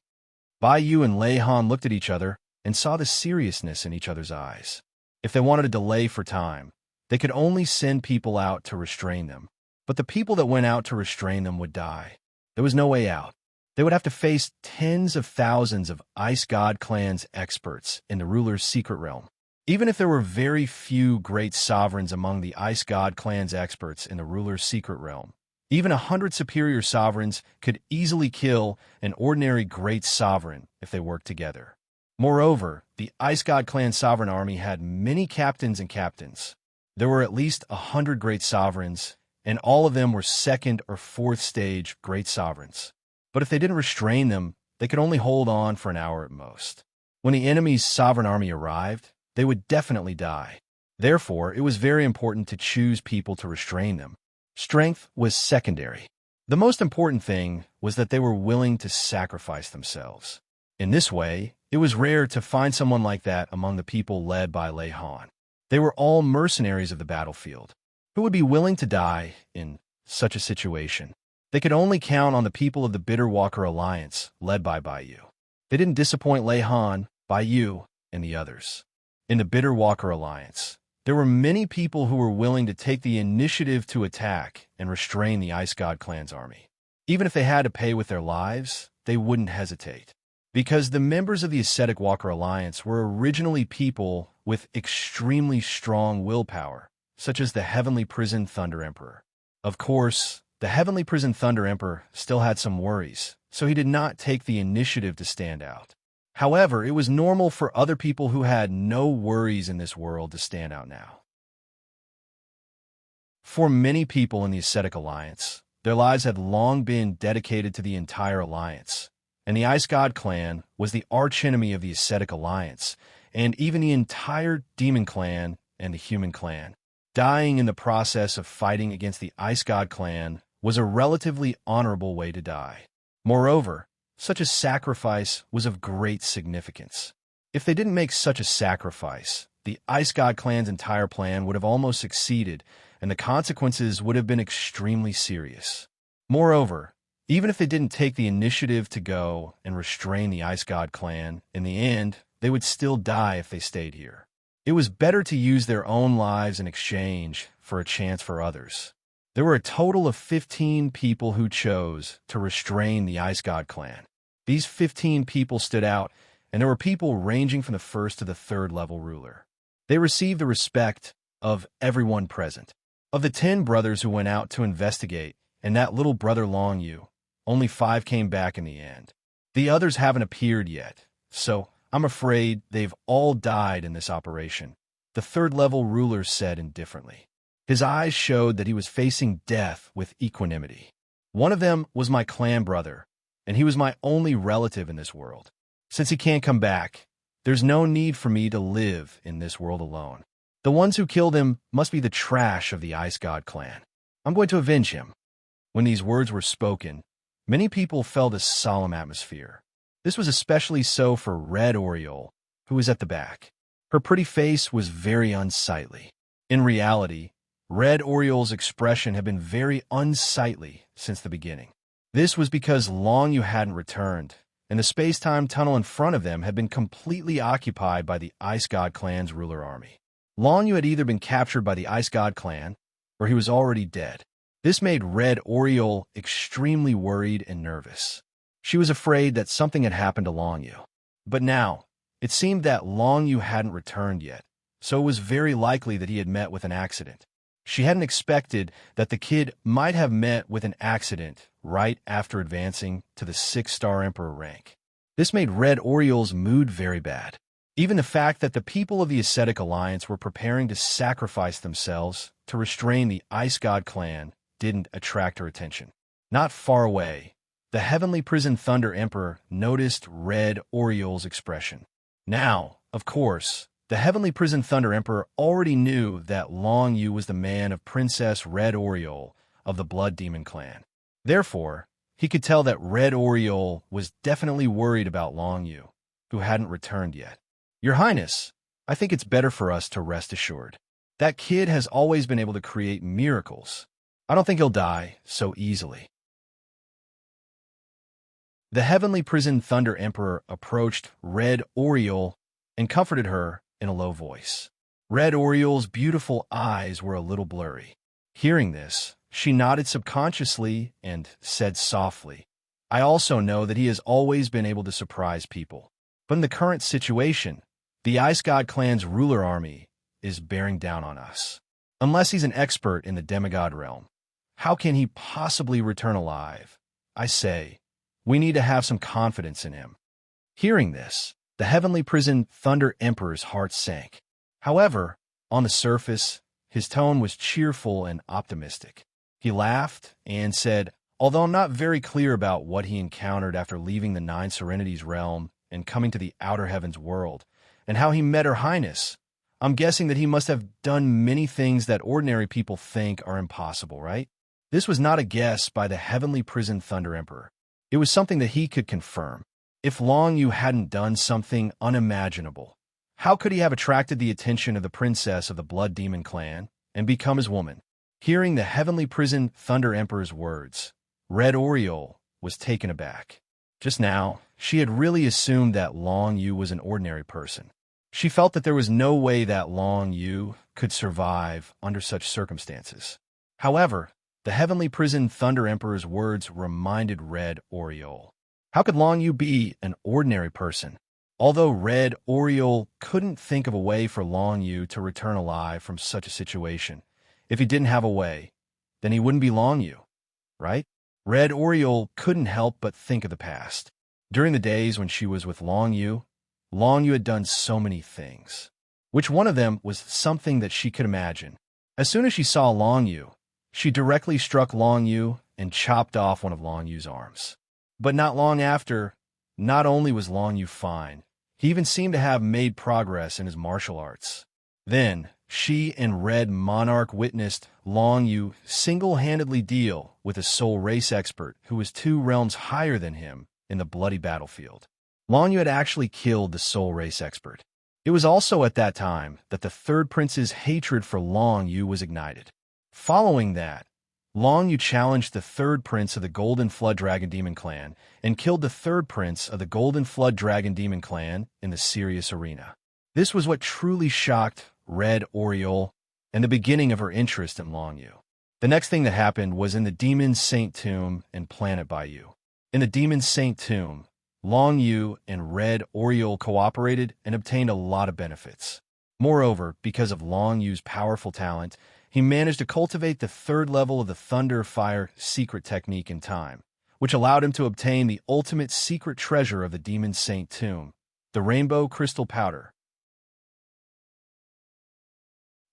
Bai Yu and Lei Han looked at each other and saw the seriousness in each other's eyes. If they wanted to delay for time, they could only send people out to restrain them. But the people that went out to restrain them would die. There was no way out. They would have to face tens of thousands of Ice God Clan's experts in the ruler's secret realm. Even if there were very few great sovereigns among the Ice God Clan's experts in the ruler's secret realm, even 100 superior sovereigns could easily kill an ordinary great sovereign if they worked together. Moreover, the Ice God Clan sovereign army had many captains and captains. There were at least 100 great sovereigns, and all of them were second or fourth stage great sovereigns. But if they didn't restrain them, they could only hold on for an hour at most. When the enemy's sovereign army arrived, they would definitely die. Therefore, it was very important to choose people to restrain them. Strength was secondary. The most important thing was that they were willing to sacrifice themselves. In this way, it was rare to find someone like that among the people led by Lei Han. They were all mercenaries of the battlefield, who would be willing to die in such a situation. They could only count on the people of the Bitter Walker Alliance, led by Bai Yu. They didn't disappoint Lei Han, Bai Yu, and the others. In the Bitter Walker Alliance, there were many people who were willing to take the initiative to attack and restrain the Ice God Clan's army. Even if they had to pay with their lives, they wouldn't hesitate. Because the members of the Ascetic Walker Alliance were originally people with extremely strong willpower, such as the Heavenly Prison Thunder Emperor. Of course, the Heavenly Prison Thunder Emperor still had some worries, so he did not take the initiative to stand out. However, it was normal for other people who had no worries in this world to stand out now. For many people in the Ascetic Alliance, their lives had long been dedicated to the entire alliance, and the Ice God Clan was the archenemy of the Ascetic Alliance, and even the entire Demon Clan and the Human Clan. Dying in the process of fighting against the Ice God Clan was a relatively honorable way to die. Moreover, such a sacrifice was of great significance. If they didn't make such a sacrifice, the Ice God Clan's entire plan would have almost succeeded, and the consequences would have been extremely serious. Moreover, even if they didn't take the initiative to go and restrain the Ice God Clan, in the end, they would still die if they stayed here. It was better to use their own lives in exchange for a chance for others. There were a total of 15 people who chose to restrain the Ice God Clan. These 15 people stood out, and there were people ranging from the first to the third level ruler. They received the respect of everyone present. Of the 10 brothers who went out to investigate, and that little brother Long Yu, only 5 came back in the end. The others haven't appeared yet, so I'm afraid they've all died in this operation, the third level ruler said indifferently. His eyes showed that he was facing death with equanimity. One of them was my clan brother, and he was my only relative in this world. Since he can't come back, there's no need for me to live in this world alone. The ones who killed him must be the trash of the Ice God Clan. I'm going to avenge him. When these words were spoken, many people felt a solemn atmosphere. This was especially so for Red Oriole, who was at the back. Her pretty face was very unsightly. In reality, Red Oriole's expression had been very unsightly since the beginning. This was because Long Yu hadn't returned, and the space-time tunnel in front of them had been completely occupied by the Ice God Clan's ruler army. Long Yu had either been captured by the Ice God Clan, or he was already dead. This made Red Oriole extremely worried and nervous. She was afraid that something had happened to Long Yu. But now, it seemed that Long Yu hadn't returned yet, so it was very likely that he had met with an accident. She hadn't expected that the kid might have met with an accident right after advancing to the 6-star Emperor rank. This made Red Oriole's mood very bad. Even the fact that the people of the Ascetic Alliance were preparing to sacrifice themselves to restrain the Ice God Clan didn't attract her attention. Not far away, the heavenly prison Thunder Emperor noticed Red Oriole's expression. Now, of course, the heavenly prison Thunder Emperor already knew that Long Yu was the man of Princess Red Oriole of the Blood Demon clan. Therefore, he could tell that Red Oriole was definitely worried about Long Yu, who hadn't returned yet. Your Highness, I think it's better for us to rest assured. That kid has always been able to create miracles. I don't think he'll die so easily. The heavenly prison Thunder Emperor approached Red Oriole and comforted her in a low voice. Red Oriole's beautiful eyes were a little blurry. Hearing this, she nodded subconsciously and said softly, I also know that he has always been able to surprise people. But in the current situation, the Ice God clan's ruler army is bearing down on us. Unless he's an expert in the demigod realm, how can he possibly return alive? I say, we need to have some confidence in him. Hearing this, the heavenly prison Thunder Emperor's heart sank. However, on the surface, his tone was cheerful and optimistic. He laughed and said, although I'm not very clear about what he encountered after leaving the Nine Serenities realm and coming to the Outer Heavens world, and how he met Her Highness, I'm guessing that he must have done many things that ordinary people think are impossible, right? This was not a guess by the heavenly prison Thunder Emperor. It was something that he could confirm. If Long Yu hadn't done something unimaginable, how could he have attracted the attention of the princess of the Blood Demon clan and become his woman? Hearing the heavenly prison Thunder Emperor's words, Red Oriole was taken aback. Just now, she had really assumed that Long Yu was an ordinary person. She felt that there was no way that Long Yu could survive under such circumstances. However, the heavenly prison Thunder Emperor's words reminded Red Oriole. How could Long Yu be an ordinary person? Although Red Oriole couldn't think of a way for Long Yu to return alive from such a situation, if he didn't have a way, then he wouldn't be Long Yu, right? Red Oriole couldn't help but think of the past. During the days when she was with Long Yu had done so many things. Which one of them was something that she could imagine? As soon as she saw Long Yu, she directly struck Long Yu and chopped off one of Long Yu's arms. But not long after, not only was Long Yu fine, he even seemed to have made progress in his martial arts. Then, she and Red Monarch witnessed Long Yu single-handedly deal with a soul race expert who was 2 realms higher than him in the bloody battlefield. Long Yu had actually killed the soul race expert. It was also at that time that the third prince's hatred for Long Yu was ignited. Following that, Long Yu challenged the third prince of the Golden Flood Dragon Demon clan and killed the third prince of the Golden Flood Dragon Demon clan in the Sirius arena. This was what truly shocked Red Oriole and the beginning of her interest in Long Yu. The next thing that happened was in the Demon Saint Tomb and Planet Bayou. In the Demon Saint Tomb, Long Yu and Red Oriole cooperated and obtained a lot of benefits. Moreover, because of Long Yu's powerful talent, he managed to cultivate the 3rd level of the Thunder Fire secret technique in time, which allowed him to obtain the ultimate secret treasure of the Demon Saint Tomb, the Rainbow Crystal Powder.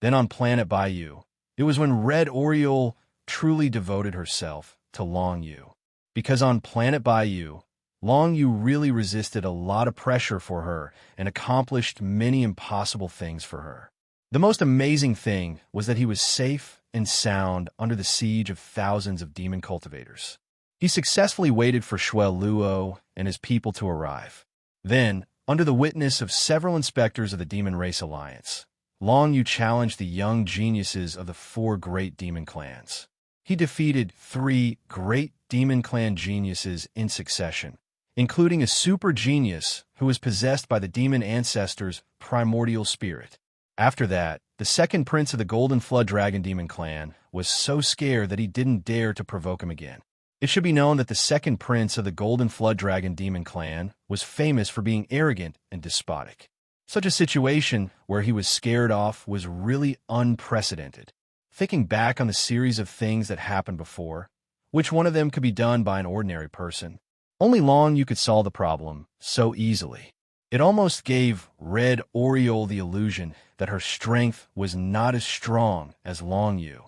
Then on Planet Bayou, it was when Red Oriole truly devoted herself to Long Yu. Because on Planet Bayou, Long Yu really resisted a lot of pressure for her and accomplished many impossible things for her. The most amazing thing was that he was safe and sound under the siege of thousands of demon cultivators. He successfully waited for Shuel Luo and his people to arrive. Then, under the witness of several inspectors of the Demon Race Alliance, Long Yu challenged the young geniuses of the 4 great demon clans. He defeated 3 great demon clan geniuses in succession, including a super genius who was possessed by the demon ancestor's primordial spirit. After that, the second prince of the Golden Flood Dragon Demon clan was so scared that he didn't dare to provoke him again. It should be known that the second prince of the Golden Flood Dragon Demon clan was famous for being arrogant and despotic. Such a situation where he was scared off was really unprecedented. Thinking back on the series of things that happened before, which one of them could be done by an ordinary person? Only Long Yu could solve the problem so easily. It almost gave Red Oriole the illusion that her strength was not as strong as Long Yu.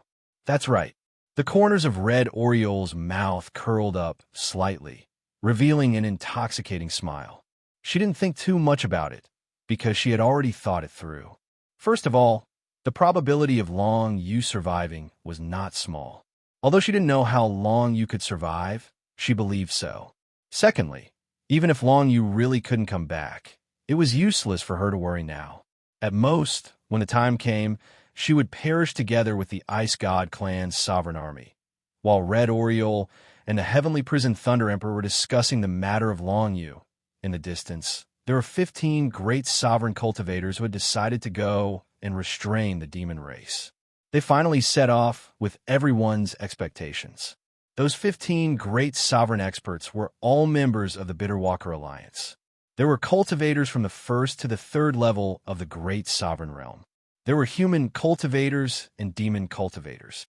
That's right. The corners of Red Oriole's mouth curled up slightly, revealing an intoxicating smile. She didn't think too much about it, because she had already thought it through. First of all, the probability of Long Yu surviving was not small. Although she didn't know how Long Yu could survive, she believed so. Secondly, even if Long Yu really couldn't come back, it was useless for her to worry now. At most, when the time came, she would perish together with the Ice God clan's sovereign army. While Red Oriole and the Heavenly Prison Thunder Emperor were discussing the matter of Long Yu, in the distance, there were 15 great sovereign cultivators who had decided to go and restrain the demon race. They finally set off with everyone's expectations. Those 15 great sovereign experts were all members of the Bitterwalker Alliance. There were cultivators from the first to the third level of the great sovereign realm. There were human cultivators and demon cultivators.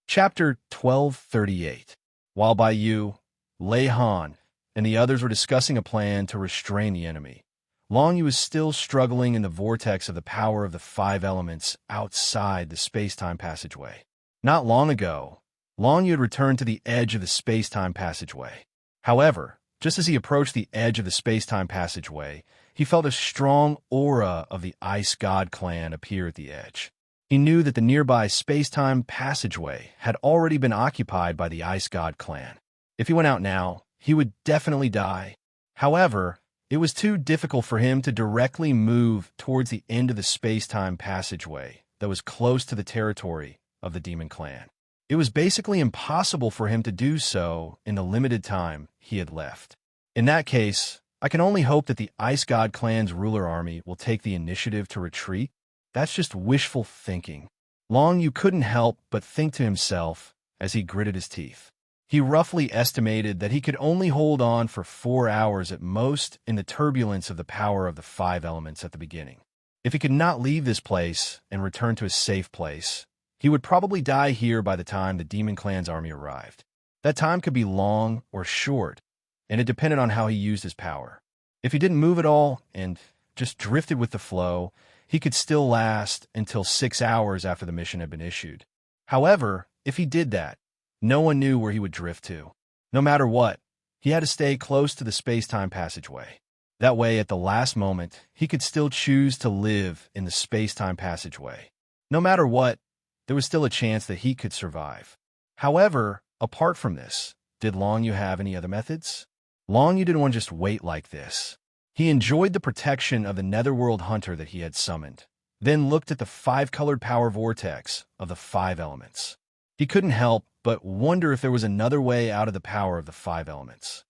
Chapter 1238. While Bai Yu, Lei Han, and the others were discussing a plan to restrain the enemy, Long Yu was still struggling in the vortex of the power of the five elements outside the space-time passageway. Not long ago, Long Yu had returned to the edge of the space-time passageway. However, just as he approached the edge of the space-time passageway, he felt a strong aura of the Ice God clan appear at the edge. He knew that the nearby space-time passageway had already been occupied by the Ice God clan. If he went out now, he would definitely die. However, it was too difficult for him to directly move towards the end of the space-time passageway that was close to the territory of the Demon Clan. It was basically impossible for him to do so in the limited time he had left. In that case, I can only hope that the Ice God clan's ruler army will take the initiative to retreat. That's just wishful thinking. Long Yu couldn't help but think to himself as he gritted his teeth. He roughly estimated that he could only hold on for 4 hours at most in the turbulence of the power of the five elements at the beginning. If he could not leave this place and return to a safe place, he would probably die here by the time the Demon Clan's army arrived. That time could be long or short, and it depended on how he used his power. If he didn't move at all and just drifted with the flow, he could still last until 6 hours after the mission had been issued. However, if he did that, no one knew where he would drift to. No matter what, he had to stay close to the space-time passageway. That way, at the last moment, he could still choose to live in the space-time passageway. No matter what, there was still a chance that he could survive. However, apart from this, did Long Yu have any other methods? Long Yu didn't want to just wait like this. He enjoyed the protection of the Netherworld Hunter that he had summoned, then looked at the five-colored power vortex of the five elements. He couldn't help but wonder if there was another way out of the power of the five elements.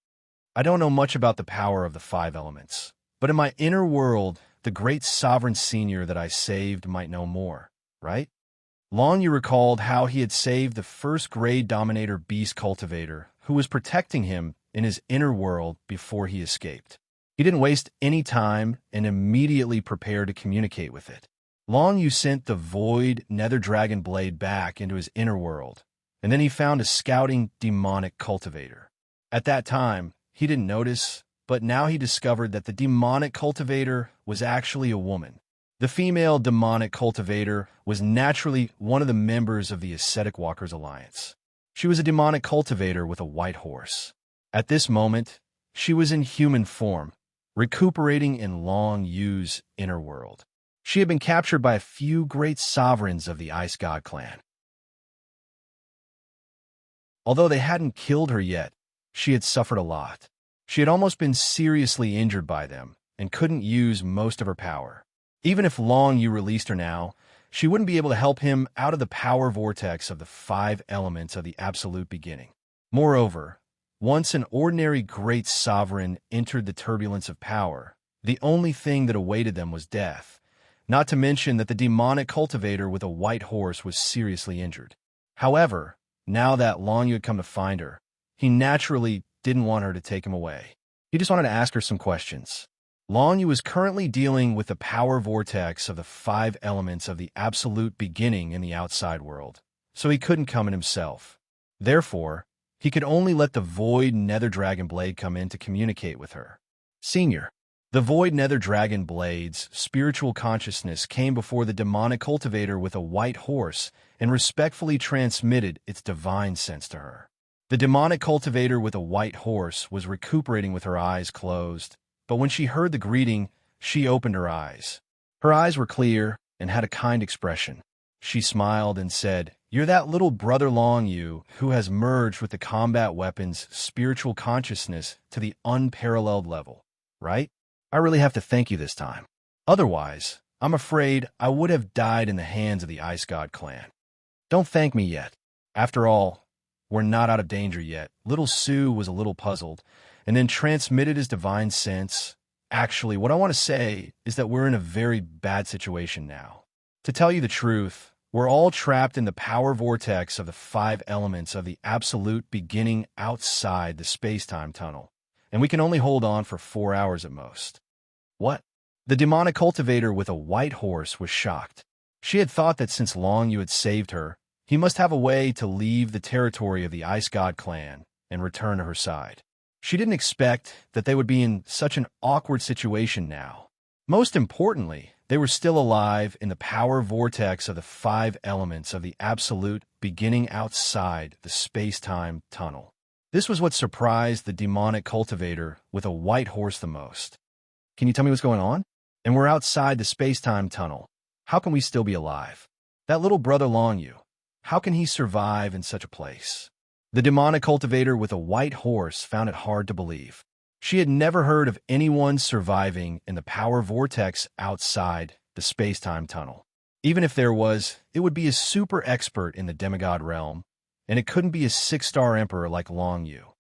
I don't know much about the power of the five elements, but in my inner world, the great sovereign senior that I saved might know more, right? Long Yu recalled how he had saved the first-grade Dominator Beast Cultivator who was protecting him in his inner world before he escaped. He didn't waste any time and immediately prepared to communicate with it. Long Yu sent the Void Nether Dragon Blade back into his inner world, and then he found a scouting demonic cultivator. At that time, he didn't notice, but now he discovered that the demonic cultivator was actually a woman. The female demonic cultivator was naturally one of the members of the Ascetic Walkers Alliance. She was a demonic cultivator with a white horse. At this moment, she was in human form, recuperating in Long Yu's inner world. She had been captured by a few great sovereigns of the Ice God clan. Although they hadn't killed her yet, she had suffered a lot. She had almost been seriously injured by them and couldn't use most of her power. Even if Long Yu released her now, she wouldn't be able to help him out of the power vortex of the five elements of the absolute beginning. Moreover, once an ordinary great sovereign entered the turbulence of power, the only thing that awaited them was death, not to mention that the demonic cultivator with a white horse was seriously injured. However, now that Long Yu had come to find her, he naturally didn't want her to take him away. He just wanted to ask her some questions. Long Yu was currently dealing with the power vortex of the five elements of the absolute beginning in the outside world, so he couldn't come in himself. Therefore, he could only let the Void Nether Dragon Blade come in to communicate with her. Senior. The void nether dragon blade's spiritual consciousness came before the demonic cultivator with a white horse and respectfully transmitted its divine sense to her. The demonic cultivator with a white horse was recuperating with her eyes closed, but when she heard the greeting, she opened her eyes. Her eyes were clear and had a kind expression. She smiled and said, "You're that little brother Long Yu who has merged with the combat weapon's spiritual consciousness to the unparalleled level, right? I really have to thank you this time. Otherwise, I'm afraid I would have died in the hands of the Ice God clan. Don't thank me yet. After all, we're not out of danger yet." Little Sue was a little puzzled, and then transmitted his divine sense. "Actually, what I want to say is that we're in a very bad situation now. To tell you the truth, we're all trapped in the power vortex of the 5 elements of the absolute beginning outside the space-time tunnel, and we can only hold on for 4 hours at most." "What?" The demonic cultivator with a white horse was shocked. She had thought that since Long Yu had saved her, he must have a way to leave the territory of the Ice God clan and return to her side. She didn't expect that they would be in such an awkward situation now. Most importantly, they were still alive in the power vortex of the 5 elements of the absolute beginning outside the space-time tunnel. This was what surprised the demonic cultivator with a white horse the most. "Can you tell me what's going on? And we're outside the space-time tunnel. How can we still be alive? That little brother Long Yu, how can he survive in such a place?" The demonic cultivator with a white horse found it hard to believe. She had never heard of anyone surviving in the power vortex outside the space-time tunnel. Even if there was, it would be a super expert in the demigod realm, and it couldn't be a 6-star emperor like Long Yu.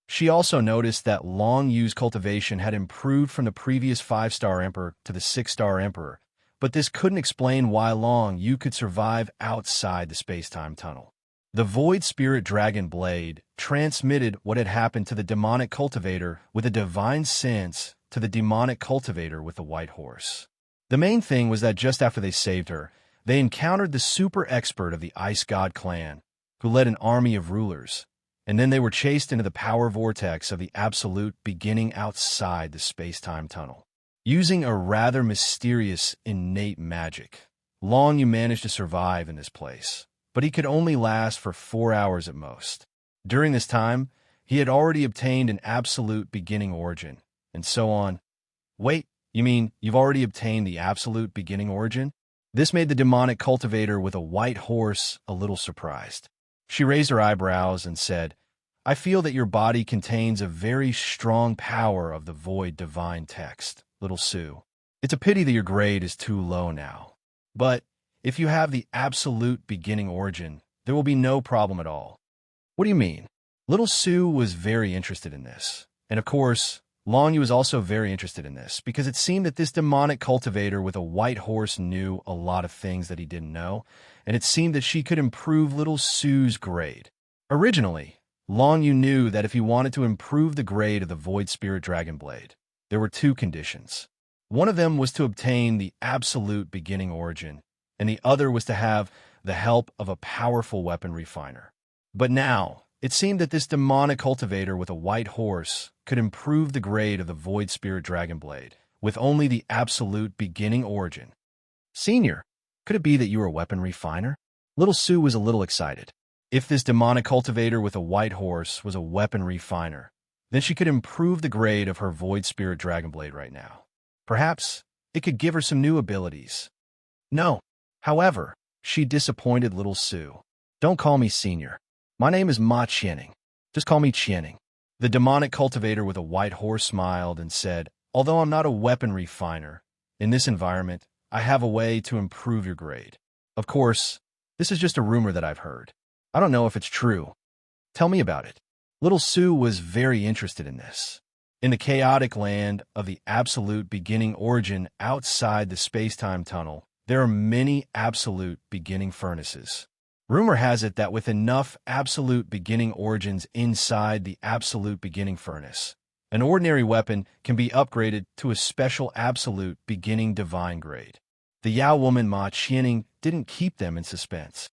She also noticed that Long Yu's cultivation had improved from the previous 5-star emperor to the 6-star emperor, but this couldn't explain why Long Yu could survive outside the space-time tunnel. The Void Spirit Dragon Blade transmitted what had happened to the demonic cultivator with a divine sense to the demonic cultivator with the white horse. The main thing was that just after they saved her, they encountered the super expert of the Ice God clan, who led an army of rulers, and then they were chased into the power vortex of the absolute beginning outside the space-time tunnel. Using a rather mysterious innate magic, Long Yu managed to survive in this place, but he could only last for 4 hours at most. During this time, he had already obtained an absolute beginning origin, and so on. "Wait, you mean you've already obtained the absolute beginning origin?" This made the demonic cultivator with a white horse a little surprised. She raised her eyebrows and said, "I feel that your body contains a very strong power of the void divine text, Little Sue. It's a pity that your grade is too low now. But if you have the absolute beginning origin, there will be no problem at all." "What do you mean?" Little Sue was very interested in this. And of course, Long Yu was also very interested in this, because it seemed that this demonic cultivator with a white horse knew a lot of things that he didn't know, and it seemed that she could improve Little Sue's grade. Originally, Long Yu knew that if he wanted to improve the grade of the Void Spirit Dragon Blade, there were 2 conditions. One of them was to obtain the absolute beginning origin, and the other was to have the help of a powerful weapon refiner. But now, it seemed that this demonic cultivator with a white horse could improve the grade of the Void Spirit Dragon Blade with only the absolute beginning origin. "Senior, could it be that you are a weapon refiner?" Little Sue was a little excited. If this demonic cultivator with a white horse was a weapon refiner, then she could improve the grade of her Void Spirit Dragon Blade right now. Perhaps it could give her some new abilities. No. However, she disappointed Little Sue. "Don't call me Senior. My name is Ma Qianing. Just call me Qianing." The demonic cultivator with a white horse smiled and said, "Although I'm not a weapon refiner, in this environment, I have a way to improve your grade. Of course, this is just a rumor that I've heard. I don't know if it's true. Tell me about it." Little Sue was very interested in this. In the chaotic land of the absolute beginning origin outside the space-time tunnel, there are many absolute beginning furnaces. Rumor has it that with enough absolute beginning origins inside the absolute beginning furnace, an ordinary weapon can be upgraded to a special absolute beginning divine grade. The Yao woman Ma Qianing didn't keep them in suspense.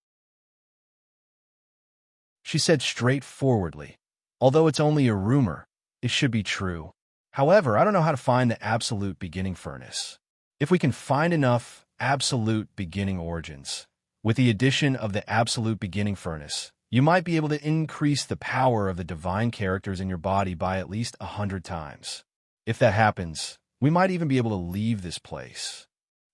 She said straightforwardly, "Although it's only a rumor, it should be true. However, I don't know how to find the absolute beginning furnace. If we can find enough absolute beginning origins, with the addition of the absolute beginning furnace, you might be able to increase the power of the divine characters in your body by at least 100 times. If that happens, we might even be able to leave this place.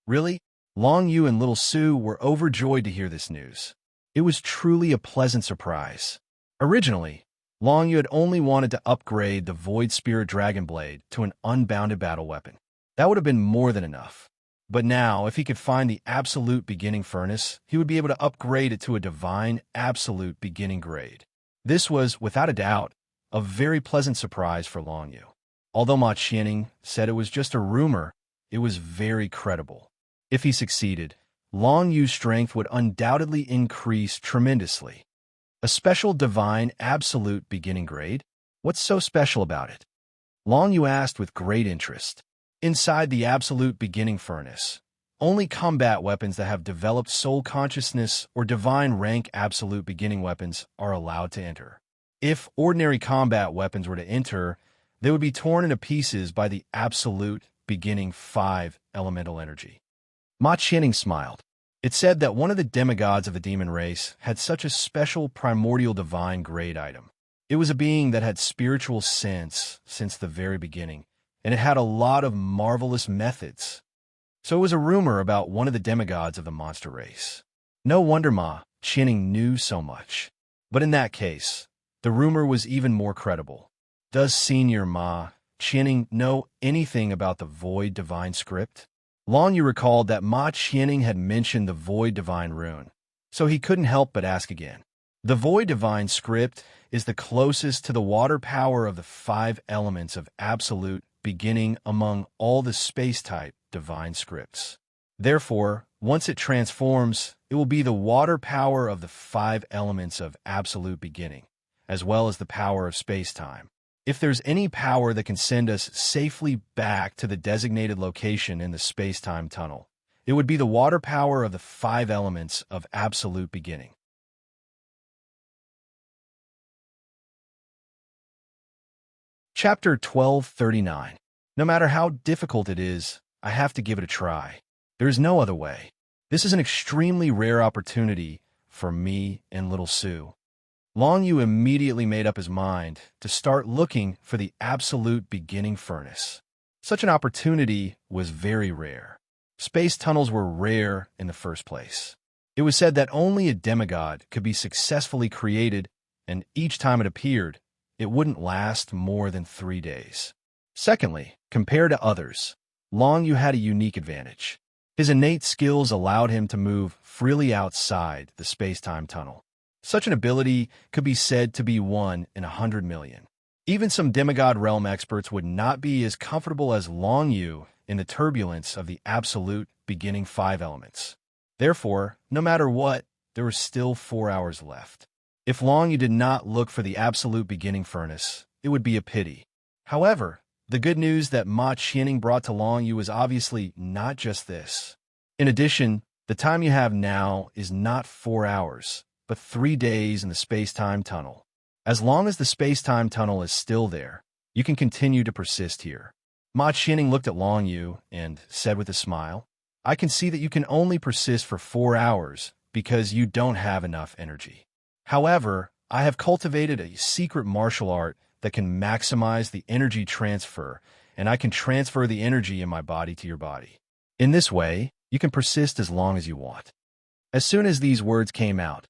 Really? Long Yu and Little Sue were overjoyed to hear this news. It was truly a pleasant surprise. Originally, Long Yu had only wanted to upgrade the Void Spirit Dragon Blade to an unbounded battle weapon. That would have been more than enough. But now, if he could find the absolute beginning furnace, he would be able to upgrade it to a divine absolute beginning grade. This was, without a doubt, a very pleasant surprise for Long Yu. Although Ma Qianning said it was just a rumor, it was very credible. If he succeeded, Long Yu's strength would undoubtedly increase tremendously. A special divine absolute beginning grade? What's so special about it? Long Yu asked with great interest. Inside the absolute beginning furnace, only combat weapons that have developed soul consciousness or divine rank absolute beginning weapons are allowed to enter. If ordinary combat weapons were to enter, they would be torn into pieces by the absolute beginning 5 elemental energy. Ma Qianning smiled. It said that one of the demigods of the demon race had such a special primordial divine grade item. It was a being that had spiritual sense since the very beginning, and it had a lot of marvelous methods. So it was a rumor about one of the demigods of the monster race. No wonder Ma Qianning knew so much. But in that case, the rumor was even more credible. Does Senior Ma Qianning know anything about the Void Divine Script? Long Yu recalled that Ma Qianning had mentioned the Void Divine Rune, so he couldn't help but ask again. The Void Divine Script is the closest to the water power of the 5 elements of absolute beginning among all the space-type divine scripts. Therefore, once it transforms, it will be the water power of the 5 elements of absolute beginning, as well as the power of space-time. If there's any power that can send us safely back to the designated location in the space-time tunnel, it would be the water power of the 5 elements of absolute beginning. Chapter 1239. No matter how difficult it is, I have to give it a try. There is no other way. This is an extremely rare opportunity for me and Little Sue. Long Yu immediately made up his mind to start looking for the absolute beginning furnace. Such an opportunity was very rare. Space tunnels were rare in the first place. It was said that only a demigod could be successfully created, and each time it appeared, it wouldn't last more than 3 days. Secondly, compared to others, Long Yu had a unique advantage. His innate skills allowed him to move freely outside the space-time tunnel. Such an ability could be said to be 1 in 100 million. Even some demigod realm experts would not be as comfortable as Long Yu in the turbulence of the absolute beginning 5 elements. Therefore, no matter what, there were still 4 hours left. If Long Yu did not look for the absolute beginning furnace, it would be a pity. However, the good news that Ma Qianning brought to Long Yu is obviously not just this. In addition, the time you have now is not 4 hours, but 3 days in the space-time tunnel. As long as the space-time tunnel is still there, you can continue to persist here. Ma Qianning looked at Long Yu and said with a smile, I can see that you can only persist for 4 hours because you don't have enough energy. However, I have cultivated a secret martial art that can maximize the energy transfer, and I can transfer the energy in my body to your body. In this way, you can persist as long as you want. As soon as these words came out,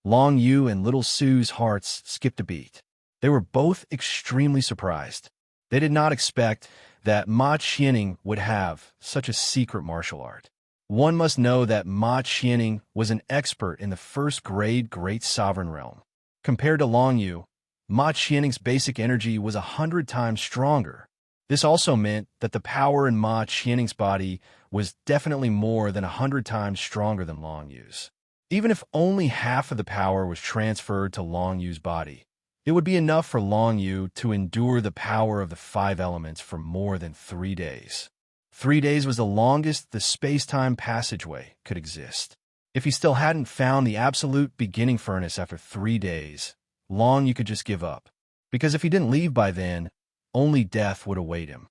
Long Yu and Little Sue's hearts skipped a beat. They were both extremely surprised. They did not expect that Ma Qianning would have such a secret martial art. One must know that Ma Qianning was an expert in the first-grade Great Sovereign Realm. Compared to Long Yu, Ma Qianning's basic energy was 100 times stronger. This also meant that the power in Ma Qianning's body was definitely more than 100 times stronger than Long Yu's. Even if only half of the power was transferred to Long Yu's body, it would be enough for Long Yu to endure the power of the 5 elements for more than 3 days. 3 days was the longest the space-time passageway could exist. If he still hadn't found the absolute beginning furnace after 3 days, Long Yu could just give up. Because if he didn't leave by then, only death would await him.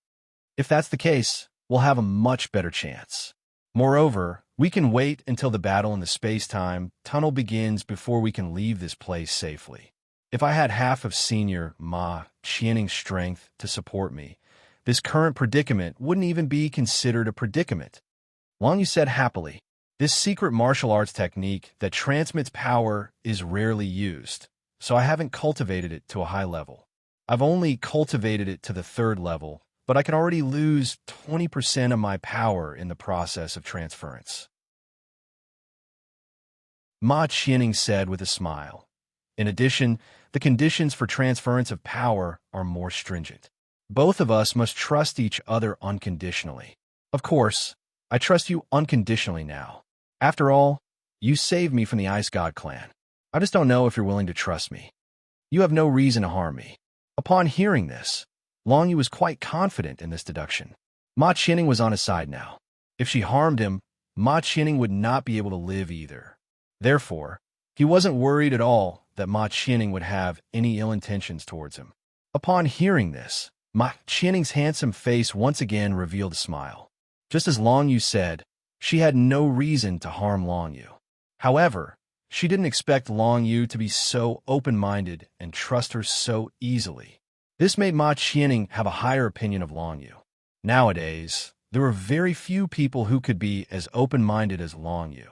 If that's the case, we'll have a much better chance. Moreover, we can wait until the battle in the space-time tunnel begins before we can leave this place safely. If I had half of Senior Ma Qianing's strength to support me, this current predicament wouldn't even be considered a predicament. Long Yu said happily, this secret martial arts technique that transmits power is rarely used, so I haven't cultivated it to a high level. I've only cultivated it to the 3rd level, but I can already lose 20% of my power in the process of transference. Ma Qianing said with a smile. In addition, the conditions for transference of power are more stringent. Both of us must trust each other unconditionally. Of course, I trust you unconditionally now. After all, you saved me from the Ice God clan. I just don't know if you're willing to trust me. You have no reason to harm me. Upon hearing this, Long Yu was quite confident in this deduction. Ma Qianing was on his side now. If she harmed him, Ma Qianing would not be able to live either. Therefore, he wasn't worried at all that Ma Qianing would have any ill intentions towards him. Upon hearing this, Ma Qianing's handsome face once again revealed a smile. Just as Long Yu said, she had no reason to harm Long Yu. However, she didn't expect Long Yu to be so open-minded and trust her so easily. This made Ma Qianing have a higher opinion of Long Yu. Nowadays, there were very few people who could be as open-minded as Long Yu.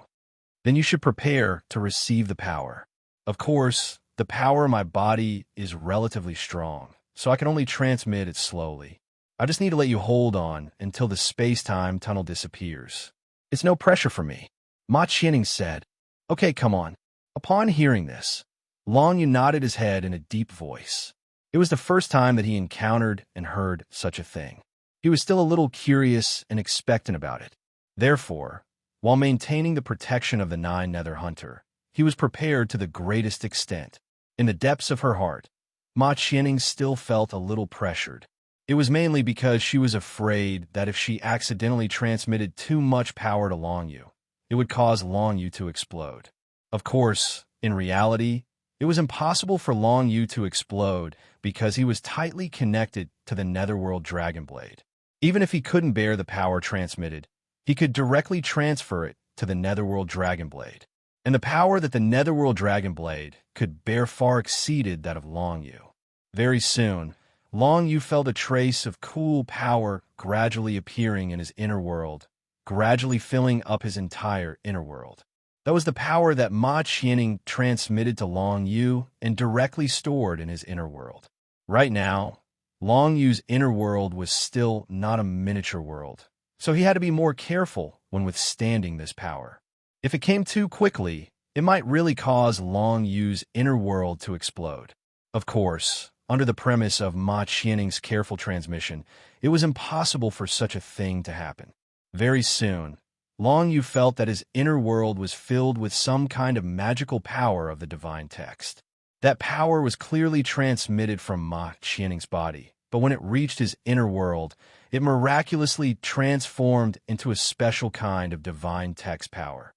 Then you should prepare to receive the power. Of course, the power in my body is relatively strong, so I can only transmit it slowly. I just need to let you hold on until the space-time tunnel disappears. It's no pressure for me. Ma Qianing said, Okay, come on. Upon hearing this, Long Yu nodded his head in a deep voice. It was the first time that he encountered and heard such a thing. He was still a little curious and expectant about it. Therefore, while maintaining the protection of the 9 Nether Hunter, he was prepared to the greatest extent. In the depths of her heart, Ma Qianing still felt a little pressured. It was mainly because she was afraid that if she accidentally transmitted too much power to Long Yu, it would cause Long Yu to explode. Of course, in reality, it was impossible for Long Yu to explode because he was tightly connected to the Netherworld Dragon Blade. Even if he couldn't bear the power transmitted, he could directly transfer it to the Netherworld Dragon Blade. And the power that the Netherworld Dragon Blade could bear far exceeded that of Long Yu. Very soon, Long Yu felt a trace of cool power gradually appearing in his inner world, gradually filling up his entire inner world. That was the power that Ma Qianing transmitted to Long Yu and directly stored in his inner world. Right now, Long Yu's inner world was still not a miniature world, so he had to be more careful when withstanding this power. If it came too quickly, it might really cause Long Yu's inner world to explode. Of course, under the premise of Ma Qianing's careful transmission, it was impossible for such a thing to happen. Very soon, Long Yu felt that his inner world was filled with some kind of magical power of the divine text. That power was clearly transmitted from Ma Qianing's body, but when it reached his inner world, it miraculously transformed into a special kind of divine text power.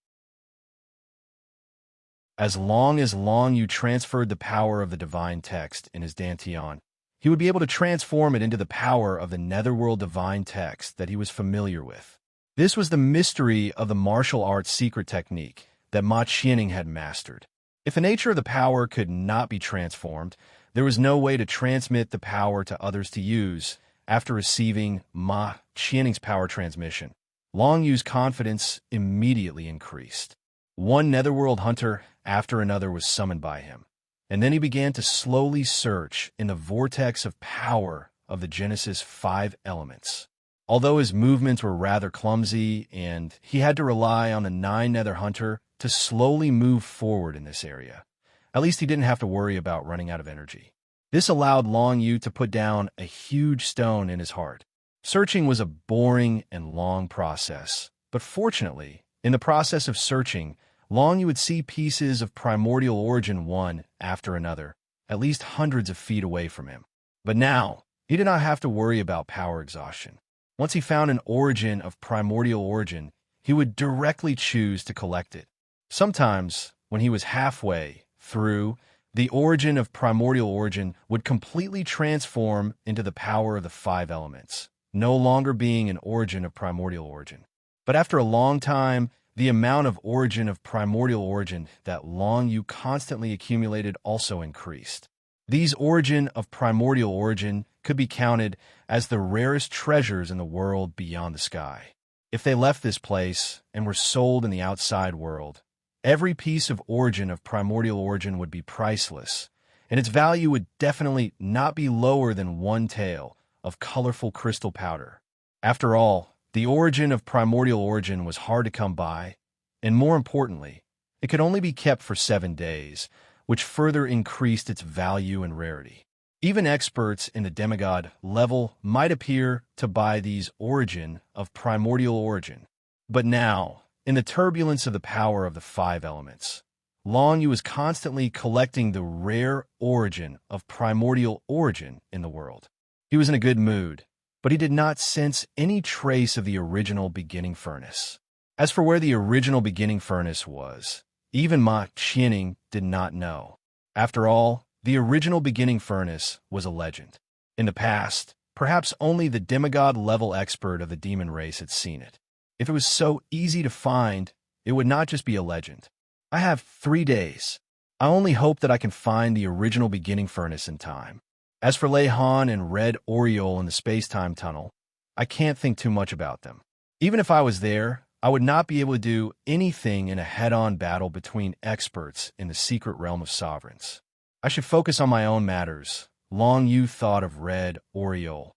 As long as Long Yu transferred the power of the divine text in his dantian, he would be able to transform it into the power of the Netherworld divine text that he was familiar with. This was the mystery of the martial arts secret technique that Ma Qianing had mastered. If the nature of the power could not be transformed, there was no way to transmit the power to others to use after receiving Ma Qianing's power transmission. Long Yu's confidence immediately increased. One Netherworld hunter after another was summoned by him, and then he began to slowly search in the vortex of power of the Genesis 5 elements. Although his movements were rather clumsy and he had to rely on the 9 Nether Hunter to slowly move forward in this area, at least he didn't have to worry about running out of energy. This allowed Long Yu to put down a huge stone in his heart. Searching was a boring and long process, but fortunately, in the process of searching, Long Yu would see pieces of primordial origin one after another, at least hundreds of feet away from him. But now, he did not have to worry about power exhaustion. Once he found an origin of primordial origin, he would directly choose to collect it. Sometimes, when he was halfway through, the origin of primordial origin would completely transform into the power of the five elements, no longer being an origin of primordial origin. But after a long time, the amount of origin of primordial origin that Long Yu constantly accumulated also increased. These origin of primordial origin could be counted as the rarest treasures in the world beyond the sky. If they left this place and were sold in the outside world, every piece of origin of primordial origin would be priceless, and its value would definitely not be lower than one tael of colorful crystal powder. After all, the origin of primordial origin was hard to come by, and more importantly, it could only be kept for 7 days, which further increased its value and rarity. Even experts in the demigod level might appear to buy these origin of primordial origin. But now, in the turbulence of the power of the five elements, Long Yu was constantly collecting the rare origin of primordial origin in the world. He was in a good mood, but he did not sense any trace of the original beginning furnace. As for where the original beginning furnace was, even Ma Qianing did not know. After all, the original beginning furnace was a legend. In the past, perhaps only the demigod-level expert of the demon race had seen it. If it was so easy to find, it would not just be a legend. I have 3 days. I only hope that I can find the original beginning furnace in time. As for Lei Han and Red Oriole in the space-time tunnel, I can't think too much about them. Even if I was there, I would not be able to do anything in a head-on battle between experts in the secret realm of sovereigns. I should focus on my own matters. Long Yu thought of Red Oriole.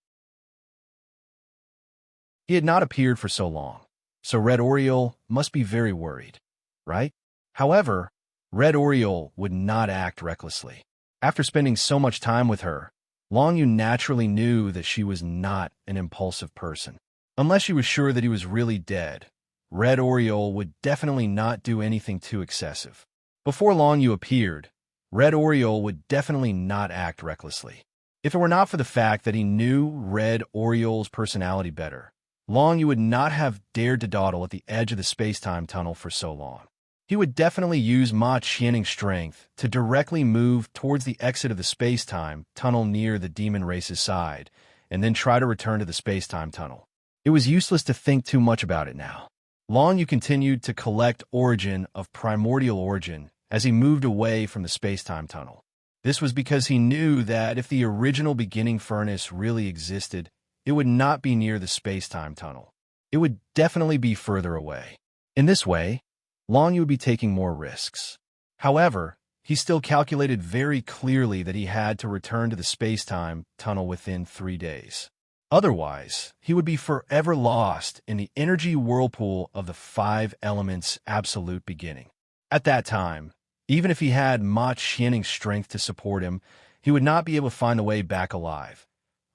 He had not appeared for so long, so Red Oriole must be very worried, right? However, Red Oriole would not act recklessly. After spending so much time with her, Long Yu naturally knew that she was not an impulsive person. Unless she was sure that he was really dead, Red Oriole would definitely not do anything too excessive. Before Long Yu appeared, Red Oriole would definitely not act recklessly. If it were not for the fact that he knew Red Oriole's personality better, Long Yu would not have dared to dawdle at the edge of the space-time tunnel for so long. He would definitely use Ma Qianing's strength to directly move towards the exit of the space-time tunnel near the demon race's side, and then try to return to the space-time tunnel. It was useless to think too much about it now. Long Yu continued to collect origin of primordial origin as he moved away from the space-time tunnel. This was because he knew that if the original beginning furnace really existed, it would not be near the space-time tunnel. It would definitely be further away. In this way, Long Yu would be taking more risks. However, he still calculated very clearly that he had to return to the space-time tunnel within 3 days. Otherwise, he would be forever lost in the energy whirlpool of the five elements' absolute beginning. At that time, even if he had Ma Qianing's strength to support him, he would not be able to find the way back alive.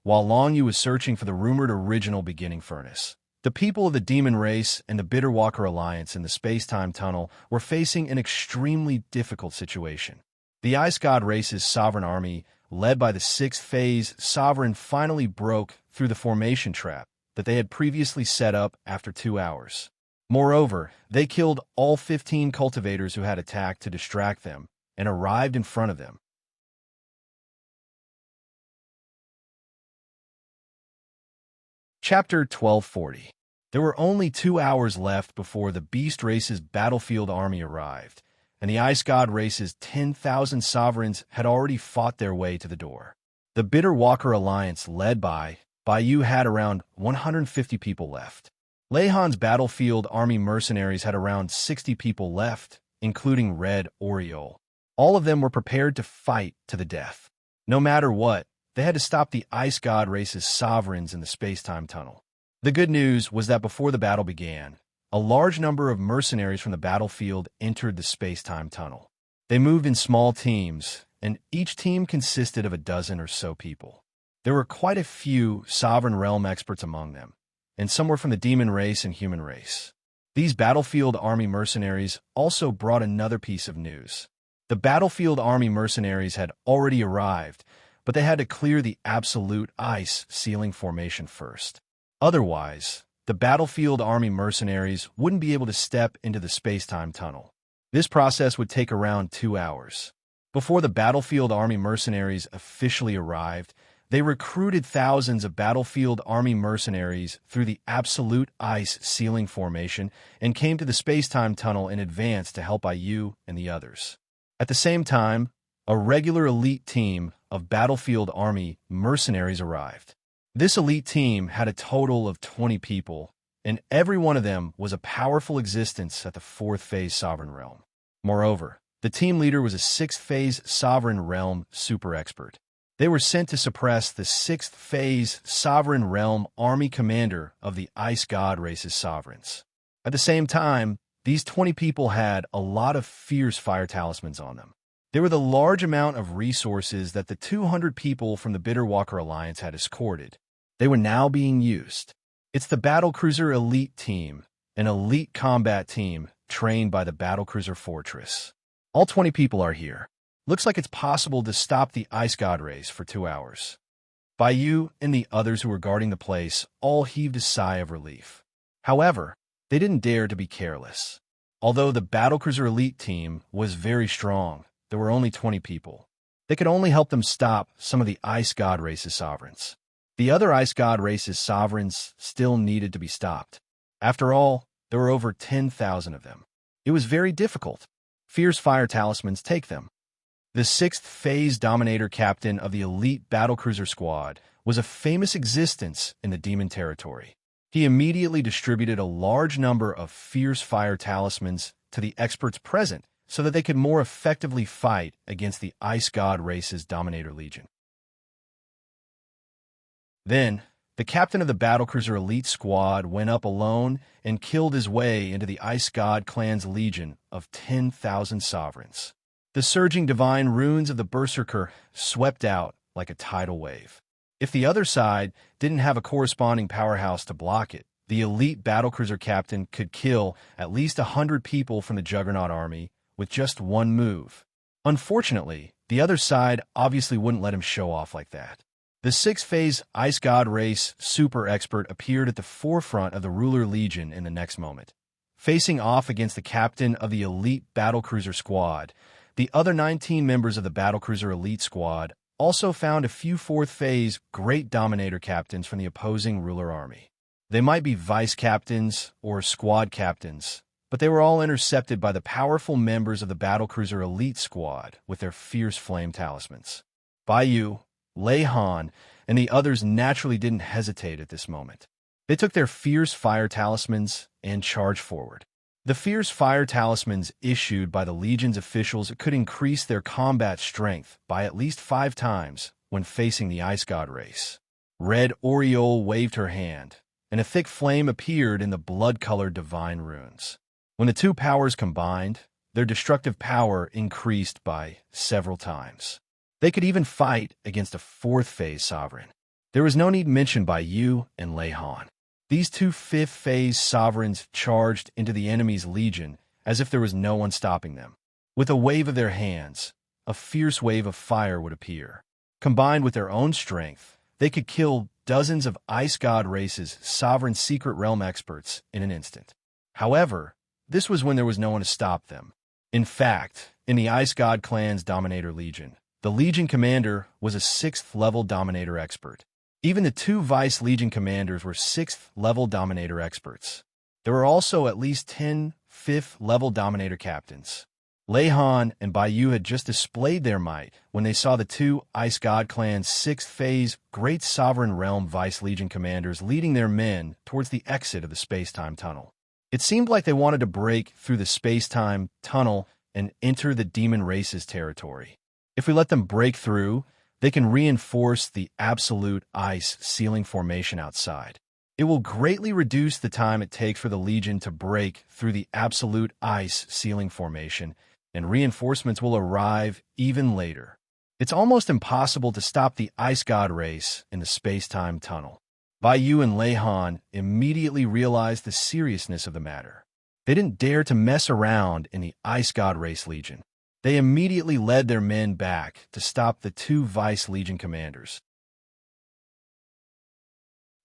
While Long Yu was searching for the rumored original beginning furnace, the people of the Demon Race and the Bitterwalker Alliance in the space-time tunnel were facing an extremely difficult situation. The Ice God Race's sovereign army, led by the sixth phase sovereign, finally broke through the formation trap that they had previously set up after 2 hours. Moreover, they killed all 15 cultivators who had attacked to distract them and arrived in front of them. Chapter 1240. There were only 2 hours left before the Beast Race's battlefield army arrived, and the Ice God Race's 10,000 sovereigns had already fought their way to the door. The Bitterwalker Alliance, led by Yu, had around 150 people left. Lei Han's battlefield army mercenaries had around 60 people left, including Red Oriole. All of them were prepared to fight to the death. No matter what, they had to stop the Ice God Race's sovereigns in the space-time tunnel. The good news was that before the battle began, a large number of mercenaries from the battlefield entered the space-time tunnel. They moved in small teams, and each team consisted of a dozen or so people. There were quite a few Sovereign Realm experts among them, and some were from the Demon Race and Human Race. These battlefield army mercenaries also brought another piece of news. The battlefield army mercenaries had already arrived, but they had to clear the absolute ice ceiling formation first. Otherwise, the battlefield army mercenaries wouldn't be able to step into the space-time tunnel. This process would take around 2 hours. Before the battlefield army mercenaries officially arrived, they recruited thousands of battlefield army mercenaries through the absolute ice ceiling formation and came to the space-time tunnel in advance to help IU and the others. At the same time, a regular elite team of battlefield army mercenaries arrived. This elite team had a total of 20 people, and every one of them was a powerful existence at the 4th phase sovereign realm. Moreover, the team leader was a 6th phase sovereign realm super expert. They were sent to suppress the 6th phase sovereign realm army commander of the ice god race's sovereigns. At the same time, these 20 people had a lot of fierce fire talismans on them. They were the large amount of resources that the 200 people from the Bitterwalker Alliance had escorted. They were now being used. It's the Battlecruiser Elite Team, an elite combat team trained by the Battlecruiser Fortress. All 20 people are here. Looks like it's possible to stop the Ice God race for 2 hours. Bayou and the others who were guarding the place all heaved a sigh of relief. However, they didn't dare to be careless. Although the Battlecruiser Elite Team was very strong, there were only 20 people. They could only help them stop some of the Ice God race's sovereigns. The other Ice God race's sovereigns still needed to be stopped. After all, there were over 10,000 of them. It was very difficult. Fierce fire talismans take them. The 6th phase Dominator captain of the elite battlecruiser squad was a famous existence in the demon territory. He immediately distributed a large number of fierce fire talismans to the experts present so that they could more effectively fight against the Ice God race's Dominator Legion. Then, the captain of the Battlecruiser Elite Squad went up alone and killed his way into the Ice God clan's legion of 10,000 sovereigns. The surging divine runes of the Berserker swept out like a tidal wave. If the other side didn't have a corresponding powerhouse to block it, the elite battlecruiser captain could kill at least 100 people from the Juggernaut army with just one move. Unfortunately, the other side obviously wouldn't let him show off like that. The 6th phase Ice God race super expert appeared at the forefront of the Ruler Legion in the next moment. Facing off against the captain of the elite battlecruiser squad, the other 19 members of the Battlecruiser Elite Squad also found a few 4th phase Great Dominator captains from the opposing ruler army. They might be vice captains or squad captains, but they were all intercepted by the powerful members of the Battlecruiser Elite Squad with their fierce flame talismans. Bayou, Lei Han, and the others naturally didn't hesitate at this moment. They took their fierce fire talismans and charged forward. The fierce fire talismans issued by the Legion's officials could increase their combat strength by at least 5 times when facing the Ice God race. Red Oriole waved her hand, and a thick flame appeared in the blood-colored divine runes. When the two powers combined, their destructive power increased by several times. They could even fight against a 4th phase sovereign. There was no need mentioned by Yu and Lei Han. These two 5th phase sovereigns charged into the enemy's legion as if there was no one stopping them. With a wave of their hands, a fierce wave of fire would appear. Combined with their own strength, they could kill dozens of Ice God race's sovereign secret realm experts in an instant. However, this was when there was no one to stop them. In fact, in the Ice God clan's Dominator Legion, the Legion commander was a 6th level Dominator expert. Even the 2 Vice Legion commanders were 6th level Dominator experts. There were also at least 10 5th level Dominator captains. Lei Han and Bayou had just displayed their might when they saw the 2 Ice God clan's 6th phase Great Sovereign Realm Vice Legion commanders leading their men towards the exit of the space-time tunnel. It seemed like they wanted to break through the space-time tunnel and enter the demon race's territory. If we let them break through, they can reinforce the absolute ice ceiling formation outside. It will greatly reduce the time it takes for the Legion to break through the absolute ice ceiling formation, and reinforcements will arrive even later. It's almost impossible to stop the Ice God race in the space-time tunnel. Bayou and Lei Han immediately realized the seriousness of the matter. They didn't dare to mess around in the Ice God race Legion. They immediately led their men back to stop the 2 Vice Legion commanders.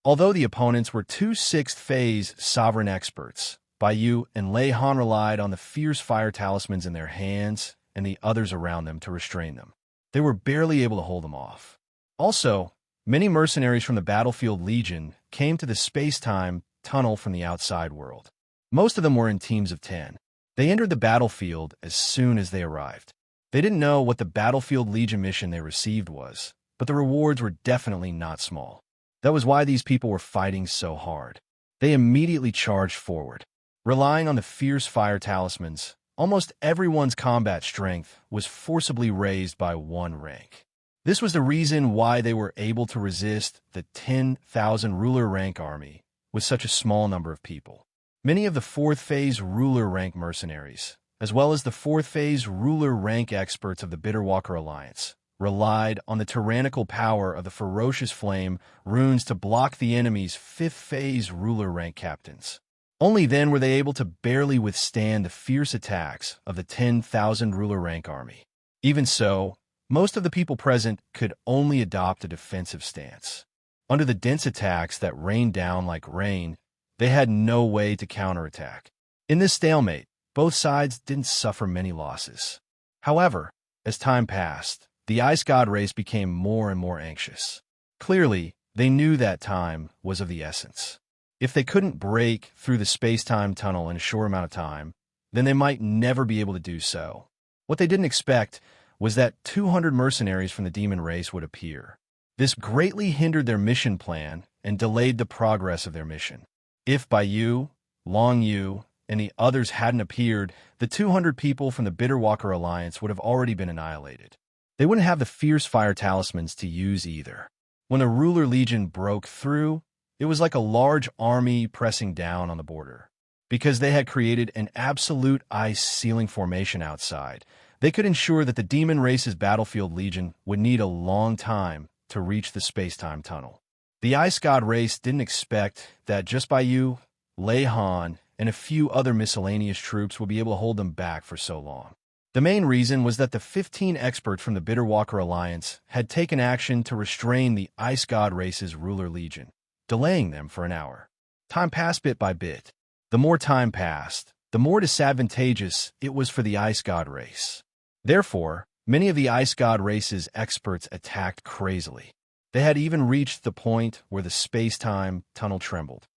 Although the opponents were 2 6th phase sovereign experts, Bayou and Lei Han relied on the fierce fire talismans in their hands and the others around them to restrain them. They were barely able to hold them off. Also, many mercenaries from the Battlefield Legion came to the space-time tunnel from the outside world. Most of them were in teams of 10. They entered the battlefield as soon as they arrived. They didn't know what the Battlefield Legion mission they received was, but the rewards were definitely not small. That was why these people were fighting so hard. They immediately charged forward. Relying on the fierce fire talismans, almost everyone's combat strength was forcibly raised by 1 rank. This was the reason why they were able to resist the 10,000 ruler rank army with such a small number of people. Many of the 4th phase ruler rank mercenaries, as well as the 4th phase ruler rank experts of the Bitterwalker Alliance, relied on the tyrannical power of the ferocious flame runes to block the enemy's 5th phase ruler rank captains. Only then were they able to barely withstand the fierce attacks of the 10,000 ruler rank army. Even so, most of the people present could only adopt a defensive stance. Under the dense attacks that rained down like rain, they had no way to counterattack. In this stalemate, both sides didn't suffer many losses. However, as time passed, the Ice God race became more and more anxious. Clearly, they knew that time was of the essence. If they couldn't break through the space-time tunnel in a short amount of time, then they might never be able to do so. What they didn't expect was that 200 mercenaries from the demon race would appear. This greatly hindered their mission plan and delayed the progress of their mission. If Bai Yu, Long Yu, and the others hadn't appeared, the 200 people from the Bitterwalker Alliance would have already been annihilated. They wouldn't have the fierce fire talismans to use either. When the Ruler Legion broke through, it was like a large army pressing down on the border. Because they had created an absolute ice ceiling formation outside, they could ensure that the demon race's Battlefield Legion would need a long time to reach the space-time tunnel. The Ice God race didn't expect that just Bai Yu, Lei Han, and a few other miscellaneous troops would be able to hold them back for so long. The main reason was that the 15 experts from the Bitterwalker Alliance had taken action to restrain the Ice God race's Ruler Legion, delaying them for an hour. Time passed bit by bit. The more time passed, the more disadvantageous it was for the Ice God race. Therefore, many of the Ice God race's experts attacked crazily. They had even reached the point where the space-time tunnel trembled.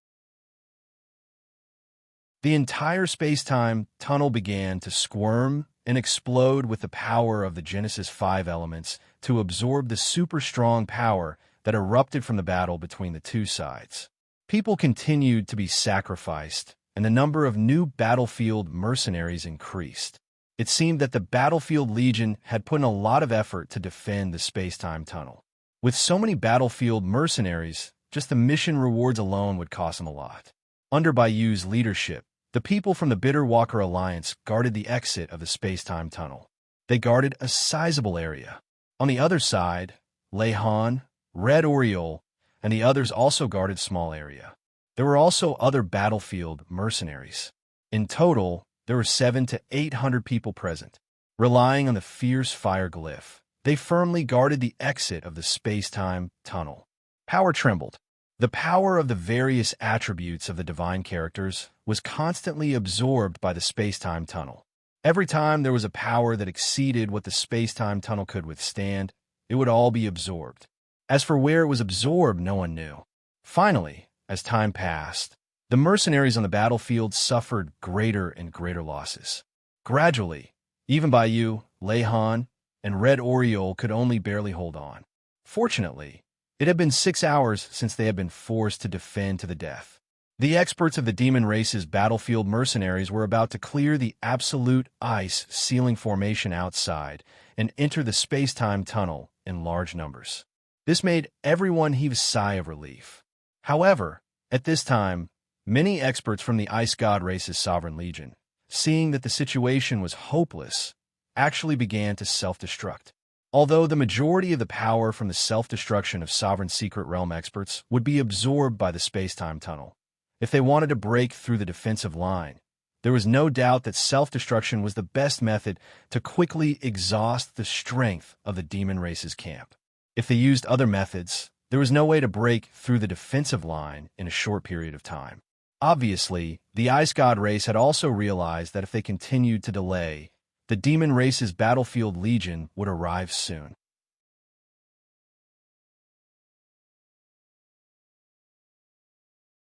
The entire space-time tunnel began to squirm and explode with the power of the Genesis 5 elements to absorb the super-strong power that erupted from the battle between the two sides. People continued to be sacrificed, and the number of new battlefield mercenaries increased. It seemed that the Battlefield Legion had put in a lot of effort to defend the space-time tunnel. With so many battlefield mercenaries, just the mission rewards alone would cost them a lot. Under Bai Yu's leadership, the people from the Bitterwalker Alliance guarded the exit of the space-time tunnel. They guarded a sizable area. On the other side, Lei Han, Red Oriole, and the others also guarded a small area. There were also other battlefield mercenaries. In total, there were 700 to 800 people present. Relying on the fierce fire glyph, they firmly guarded the exit of the space-time tunnel. Power trembled. The power of the various attributes of the divine characters was constantly absorbed by the space-time tunnel. Every time there was a power that exceeded what the space-time tunnel could withstand, it would all be absorbed. As for where it was absorbed, no one knew. Finally, as time passed, the mercenaries on the battlefield suffered greater and greater losses. Gradually, even Bai Yu, Lei Han, and Red Oriole could only barely hold on. Fortunately, it had been 6 hours since they had been forced to defend to the death. The experts of the demon race's battlefield mercenaries were about to clear the absolute ice ceiling formation outside and enter the space-time tunnel in large numbers. This made everyone heave a sigh of relief. However, at this time, many experts from the Ice God race's Sovereign Legion, seeing that the situation was hopeless, actually began to self-destruct. Although the majority of the power from the self-destruction of Sovereign Secret Realm experts would be absorbed by the space-time tunnel, if they wanted to break through the defensive line, there was no doubt that self-destruction was the best method to quickly exhaust the strength of the demon race's camp. If they used other methods, there was no way to break through the defensive line in a short period of time. Obviously, the Ice God race had also realized that if they continued to delay, the demon race's battlefield legion would arrive soon.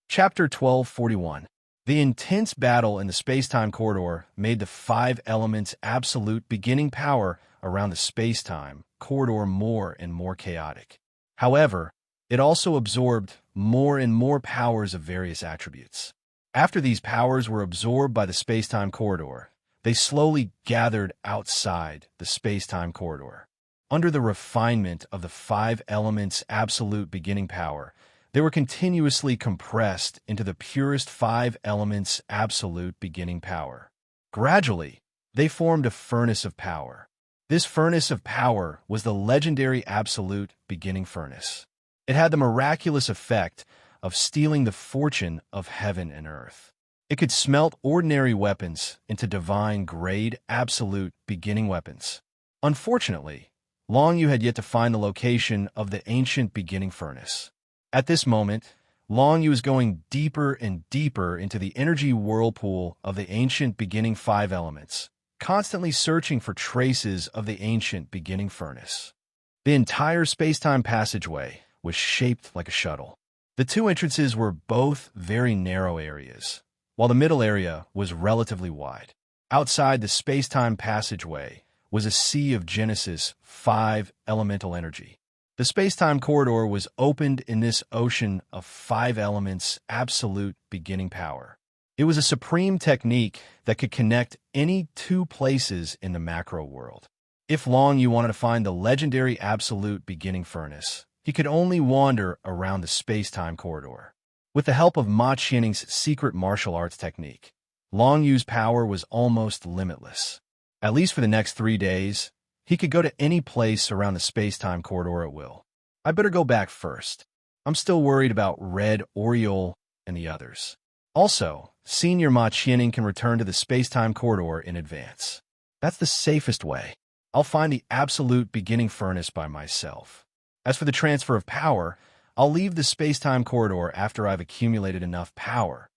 Chapter 1241. The intense battle in the space-time corridor made the five elements' absolute beginning power around the space-time corridor more and more chaotic. However, it also absorbed more and more powers of various attributes. After these powers were absorbed by the space-time corridor, they slowly gathered outside the space-time corridor. Under the refinement of the five elements' absolute beginning power, they were continuously compressed into the purest five elements' absolute beginning power. Gradually, they formed a furnace of power. This furnace of power was the legendary absolute beginning furnace. It had the miraculous effect of stealing the fortune of heaven and earth. It could smelt ordinary weapons into divine-grade absolute beginning weapons. Unfortunately, Long Yu had yet to find the location of the ancient beginning furnace. At this moment, Long Yu was going deeper and deeper into the energy whirlpool of the ancient beginning five elements, constantly searching for traces of the ancient beginning furnace. The entire space-time passageway was shaped like a shuttle. The two entrances were both very narrow areas, while the middle area was relatively wide. Outside the space-time passageway was a sea of Genesis 5 elemental energy. The space-time corridor was opened in this ocean of five elements' absolute beginning power. It was a supreme technique that could connect any two places in the macro world. If Long Yu wanted to find the legendary absolute beginning furnace, he could only wander around the space-time corridor. With the help of Ma Qianning's secret martial arts technique, Long Yu's power was almost limitless. At least for the next 3 days, he could go to any place around the space-time corridor at will. I better go back first. I'm still worried about Red, Oriole, and the others. Also, Senior Ma Qianning can return to the space-time corridor in advance. That's the safest way. I'll find the absolute beginning furnace by myself. As for the transfer of power, I'll leave the space-time corridor after I've accumulated enough power.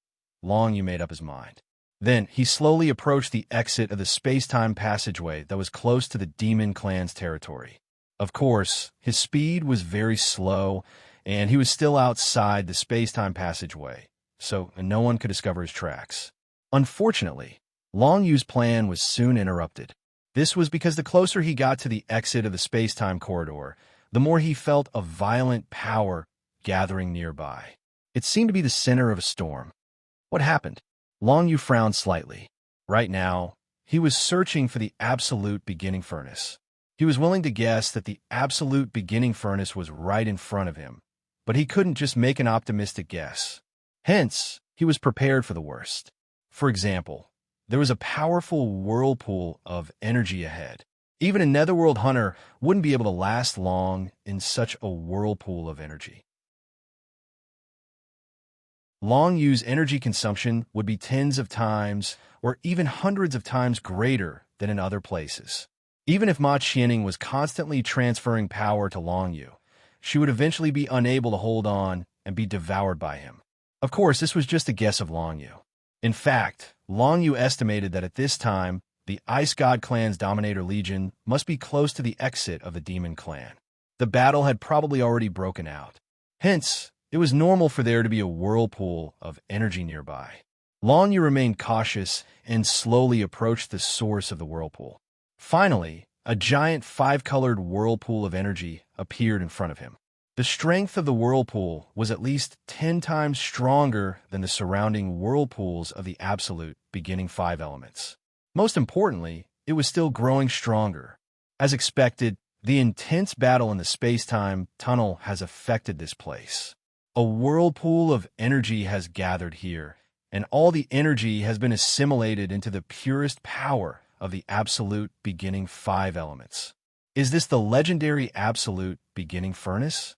Long Yu made up his mind. Then, he slowly approached the exit of the space-time passageway that was close to the Demon Clan's territory. Of course, his speed was very slow, and he was still outside the space-time passageway, so no one could discover his tracks. Unfortunately, Long Yu's plan was soon interrupted. This was because the closer he got to the exit of the space-time corridor, the more he felt a violent power gathering nearby. It seemed to be the center of a storm. What happened? Long Yu frowned slightly. Right now, he was searching for the absolute beginning furnace. He was willing to guess that the absolute beginning furnace was right in front of him, but he couldn't just make an optimistic guess. Hence, he was prepared for the worst. For example, there was a powerful whirlpool of energy ahead. Even a netherworld hunter wouldn't be able to last long in such a whirlpool of energy. Long Yu's energy consumption would be tens of times or even hundreds of times greater than in other places. Even if Ma Qianning was constantly transferring power to Long Yu, she would eventually be unable to hold on and be devoured by him. Of course, this was just a guess of Long Yu. In fact, Long Yu estimated that at this time, the Ice God Clan's Dominator Legion must be close to the exit of the Demon Clan. The battle had probably already broken out. Hence, it was normal for there to be a whirlpool of energy nearby. Long Yu remained cautious and slowly approached the source of the whirlpool. Finally, a giant five-colored whirlpool of energy appeared in front of him. The strength of the whirlpool was at least 10 times stronger than the surrounding whirlpools of the absolute beginning five elements. Most importantly, it was still growing stronger. As expected, the intense battle in the space-time tunnel has affected this place. A whirlpool of energy has gathered here, and all the energy has been assimilated into the purest power of the absolute beginning five elements. Is this the legendary absolute beginning furnace?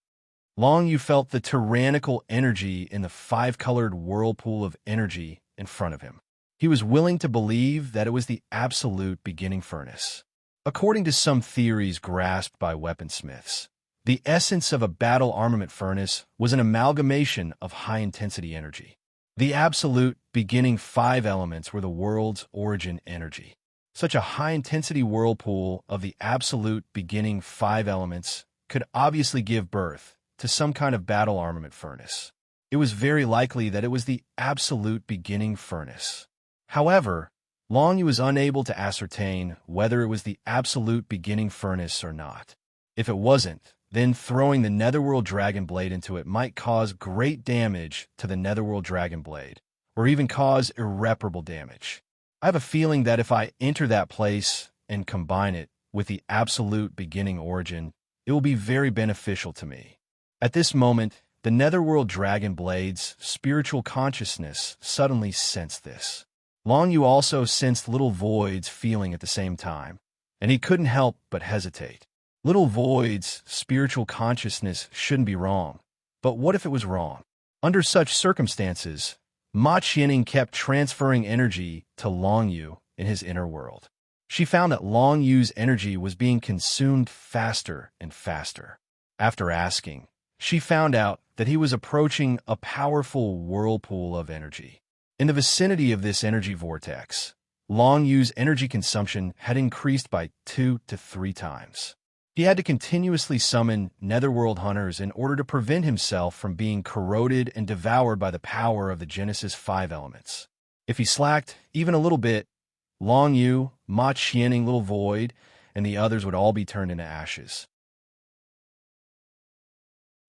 Long Yu felt the tyrannical energy in the five-colored whirlpool of energy in front of him. He was willing to believe that it was the absolute beginning furnace. According to some theories grasped by weaponsmiths, the essence of a battle armament furnace was an amalgamation of high-intensity energy. The absolute beginning five elements were the world's origin energy. Such a high-intensity whirlpool of the absolute beginning 5 elements could obviously give birth to some kind of battle armament furnace. It was very likely that it was the absolute beginning furnace. However, Long Yu was unable to ascertain whether it was the absolute beginning furnace or not. If it wasn't, then throwing the Netherworld Dragon Blade into it might cause great damage to the Netherworld Dragon Blade, or even cause irreparable damage. I have a feeling that if I enter that place and combine it with the absolute beginning origin, it will be very beneficial to me. At this moment, the Netherworld Dragon Blade's spiritual consciousness suddenly sensed this. Long Yu also sensed Little Void's feeling at the same time, and he couldn't help but hesitate. Little Void's spiritual consciousness shouldn't be wrong, but what if it was wrong? Under such circumstances, Ma Qianning kept transferring energy to Long Yu in his inner world. She found that Long Yu's energy was being consumed faster and faster. After asking, she found out that he was approaching a powerful whirlpool of energy. In the vicinity of this energy vortex, Long Yu's energy consumption had increased by 2 to 3 times. He had to continuously summon Netherworld Hunters in order to prevent himself from being corroded and devoured by the power of the Genesis 5 elements. If he slacked even a little bit, Long Yu, Ma Qianning, Little Void, and the others would all be turned into ashes.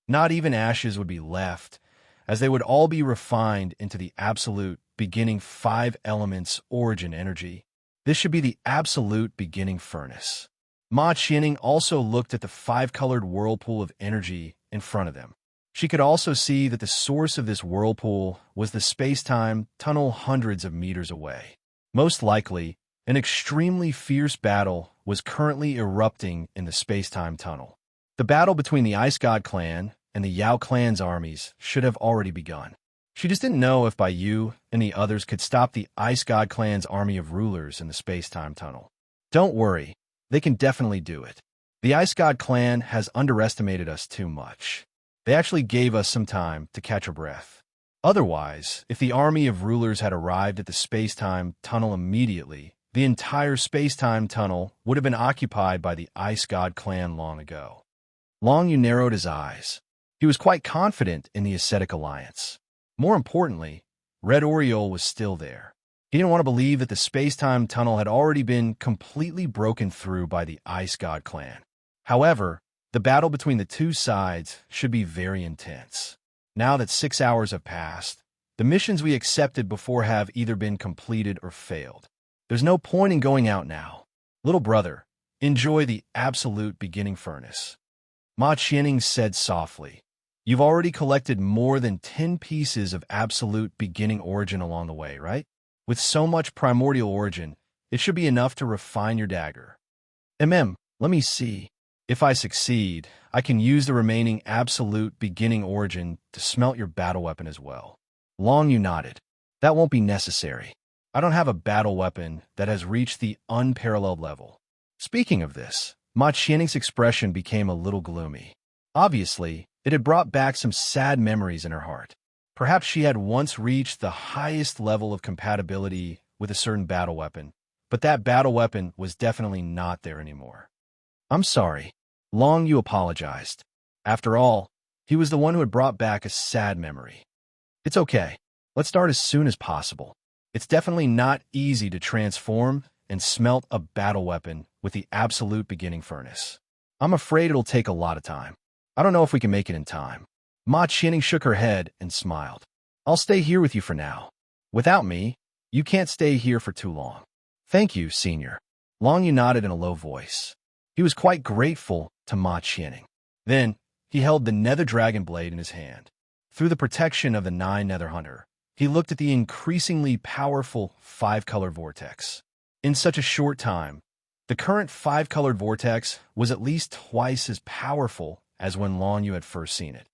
Not even ashes would be left, as they would all be refined into the absolute beginning 5 elements origin energy. This should be the absolute beginning furnace. Ma Qianning also looked at the 5-colored whirlpool of energy in front of them. She could also see that the source of this whirlpool was the space-time tunnel hundreds of meters away. Most likely, an extremely fierce battle was currently erupting in the space-time tunnel. The battle between the Ice God clan and the Yao clan's armies should have already begun. She just didn't know if Yu and the others could stop the Ice God clan's army of rulers in the space-time tunnel. Don't worry. They can definitely do it. The Ice God clan has underestimated us too much. They actually gave us some time to catch our breath. Otherwise, if the army of rulers had arrived at the space-time tunnel immediately, the entire space-time tunnel would have been occupied by the Ice God clan long ago. Long Yu narrowed his eyes. He was quite confident in the ascetic alliance. More importantly, Red Oriole was still there. He didn't want to believe that the space-time tunnel had already been completely broken through by the Ice God clan. However, the battle between the two sides should be very intense. Now that 6 hours have passed, the missions we accepted before have either been completed or failed. There's no point in going out now. Little brother, enjoy the absolute beginning furnace. Ma Qianning said softly. You've already collected more than 10 pieces of absolute beginning origin along the way, right? With so much primordial origin, it should be enough to refine your dagger. Let me see. If I succeed, I can use the remaining absolute beginning origin to smelt your battle weapon as well. Long Yu nodded. That won't be necessary. I don't have a battle weapon that has reached the unparalleled level. Speaking of this, Ma Qianning's expression became a little gloomy. Obviously, it had brought back some sad memories in her heart. Perhaps she had once reached the highest level of compatibility with a certain battle weapon, but that battle weapon was definitely not there anymore. I'm sorry. Long Yu apologized. After all, he was the one who had brought back a sad memory. It's okay. Let's start as soon as possible. It's definitely not easy to transform and smelt a battle weapon with the absolute beginning furnace. I'm afraid it'll take a lot of time. I don't know if we can make it in time. Ma Qianning shook her head and smiled. I'll stay here with you for now. Without me, you can't stay here for too long. Thank you, Senior. Long Yu nodded in a low voice. He was quite grateful to Ma Qianning. Then, he held the Nether Dragon Blade in his hand. Through the protection of the 9 Nether Hunter, he looked at the increasingly powerful 5-color vortex. In such a short time, the current 5-colored vortex was at least twice as powerful as when Long Yu had first seen it.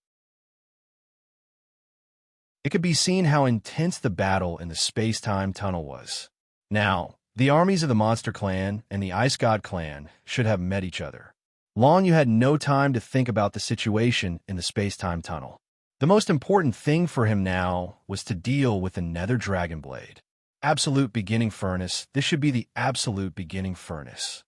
It could be seen how intense the battle in the space-time tunnel was. Now, the armies of the Monster Clan and the Ice God Clan should have met each other. Long Yu had no time to think about the situation in the space-time tunnel. The most important thing for him now was to deal with the Nether Dragon Blade. Absolute beginning furnace. This should be the absolute beginning furnace.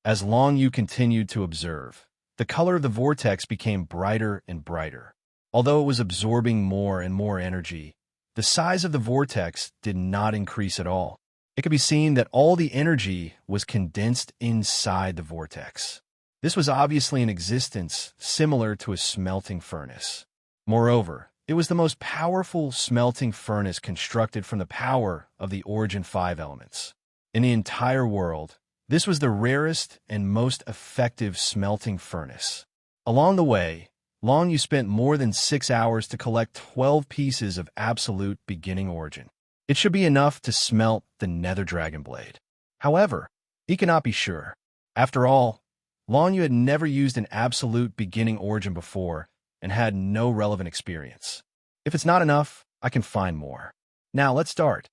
As Long Yu continued to observe, the color of the vortex became brighter and brighter. Although it was absorbing more and more energy, the size of the vortex did not increase at all. It could be seen that all the energy was condensed inside the vortex. This was obviously an existence similar to a smelting furnace. Moreover, it was the most powerful smelting furnace constructed from the power of the origin 5 elements. In the entire world, this was the rarest and most effective smelting furnace. Along the way, Long Yu spent more than 6 hours to collect 12 pieces of absolute beginning origin. It should be enough to smelt the Nether Dragon Blade. However, he cannot be sure. After all, Long Yu had never used an absolute beginning origin before and had no relevant experience. If it's not enough, I can find more. Now let's start.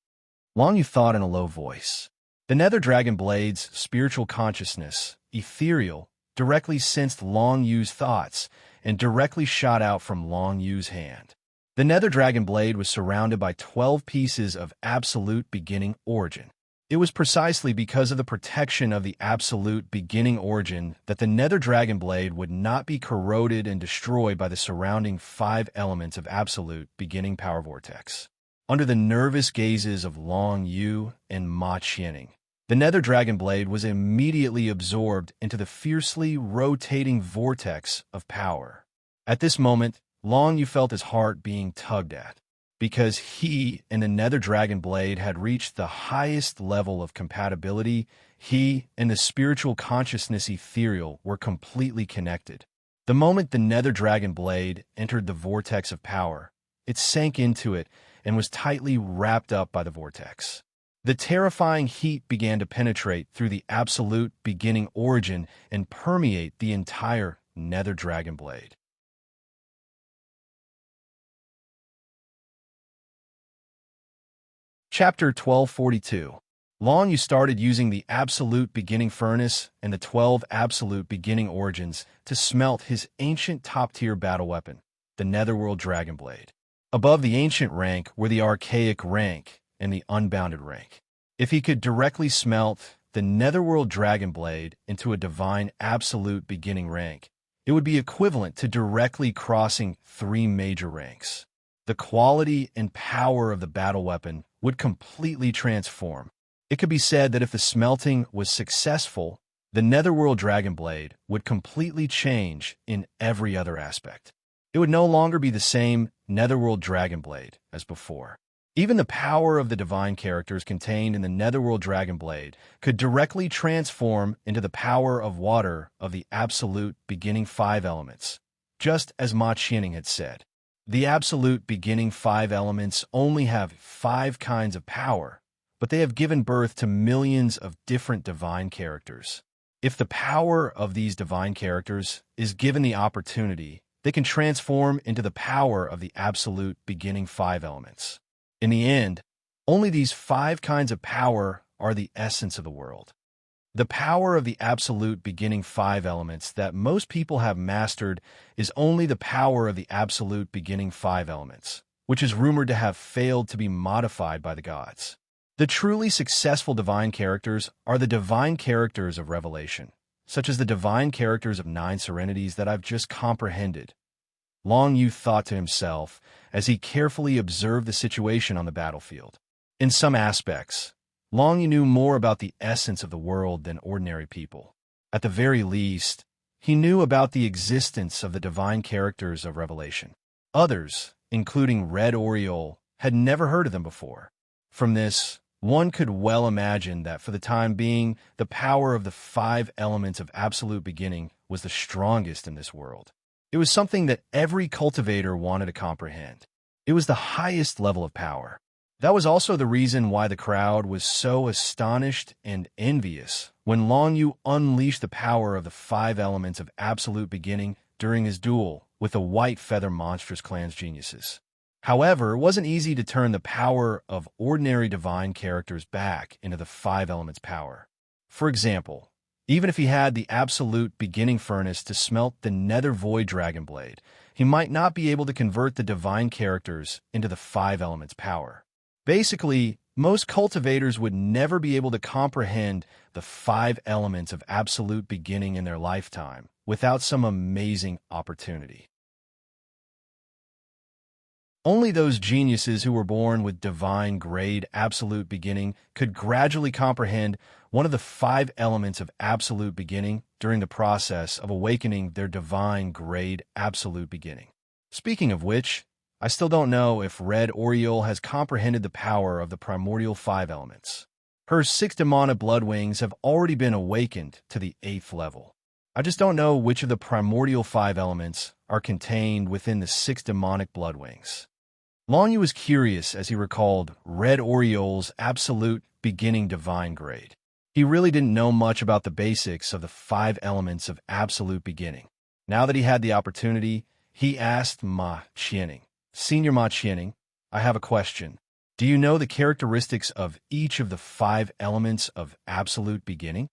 Long Yu thought in a low voice. The Nether Dragon Blade's spiritual consciousness, ethereal, directly sensed Long Yu's thoughts and directly shot out from Long Yu's hand. The Nether Dragon Blade was surrounded by 12 pieces of absolute beginning origin. It was precisely because of the protection of the absolute beginning origin that the Nether Dragon Blade would not be corroded and destroyed by the surrounding 5 elements of absolute beginning power vortex. Under the nervous gazes of Long Yu and Ma Qianing, the Nether Dragon Blade was immediately absorbed into the fiercely rotating vortex of power. At this moment, Long Yu felt his heart being tugged at. Because he and the Nether Dragon Blade had reached the highest level of compatibility, he and the spiritual consciousness ethereal were completely connected. The moment the Nether Dragon Blade entered the vortex of power, it sank into it and was tightly wrapped up by the vortex. The terrifying heat began to penetrate through the absolute beginning origin and permeate the entire Nether Dragon Blade. Chapter 1242. Long Yu started using the absolute beginning furnace and the 12 absolute beginning origins to smelt his ancient top-tier battle weapon, the Netherworld Dragon Blade. Above the ancient rank were the archaic rank and the unbounded rank. If he could directly smelt the Netherworld Dragon Blade into a divine absolute beginning rank, it would be equivalent to directly crossing 3 major ranks. The quality and power of the battle weapon would completely transform. It could be said that if the smelting was successful, the Netherworld Dragon Blade would completely change in every other aspect. It would no longer be the same Netherworld Dragon Blade as before. Even the power of the divine characters contained in the Netherworld Dragon Blade could directly transform into the power of water of the absolute beginning 5 elements, just as Ma Qianing had said. The absolute beginning 5 elements only have 5 kinds of power, but they have given birth to millions of different divine characters. If the power of these divine characters is given the opportunity, they can transform into the power of the absolute beginning 5 elements. In the end, only these 5 kinds of power are the essence of the world. The power of the absolute beginning 5 elements that most people have mastered is only the power of the absolute beginning 5 elements, which is rumored to have failed to be modified by the gods. The truly successful divine characters are the divine characters of revelation, such as the divine characters of 9 serenities that I've just comprehended. Long Yu thought to himself as he carefully observed the situation on the battlefield. In some aspects, Long Yu knew more about the essence of the world than ordinary people. At the very least, he knew about the existence of the divine characters of revelation. Others, including Red Oriole, had never heard of them before. From this, one could well imagine that for the time being, the power of the 5 elements of absolute beginning was the strongest in this world. It was something that every cultivator wanted to comprehend. It was the highest level of power. That was also the reason why the crowd was so astonished and envious when Long Yu unleashed the power of the 5 elements of absolute beginning during his duel with the White Feather Monstrous Clan's geniuses. However, it wasn't easy to turn the power of ordinary divine characters back into the 5 elements power. For example, even if he had the absolute beginning furnace to smelt the Nether Void Dragon Blade, he might not be able to convert the divine characters into the 5 elements power. Basically, Most cultivators would never be able to comprehend the 5 elements of absolute beginning in their lifetime without some amazing opportunity. Only those geniuses who were born with divine grade absolute beginning could gradually comprehend one of the 5 elements of absolute beginning during the process of awakening their divine grade absolute beginning. Speaking of which, I still don't know if Red Oriole has comprehended the power of the primordial 5 elements. Her 6 demonic blood wings have already been awakened to the 8th level. I just don't know which of the primordial 5 elements are contained within the 6 demonic blood wings. Long Yu was curious as he recalled Red Oriole's absolute beginning divine grade. He really didn't know much about the basics of the 5 elements of absolute beginning. Now that he had the opportunity, he asked Ma Qianing, Senior Ma Qianing, I have a question. Do you know the characteristics of each of the 5 elements of absolute beginning?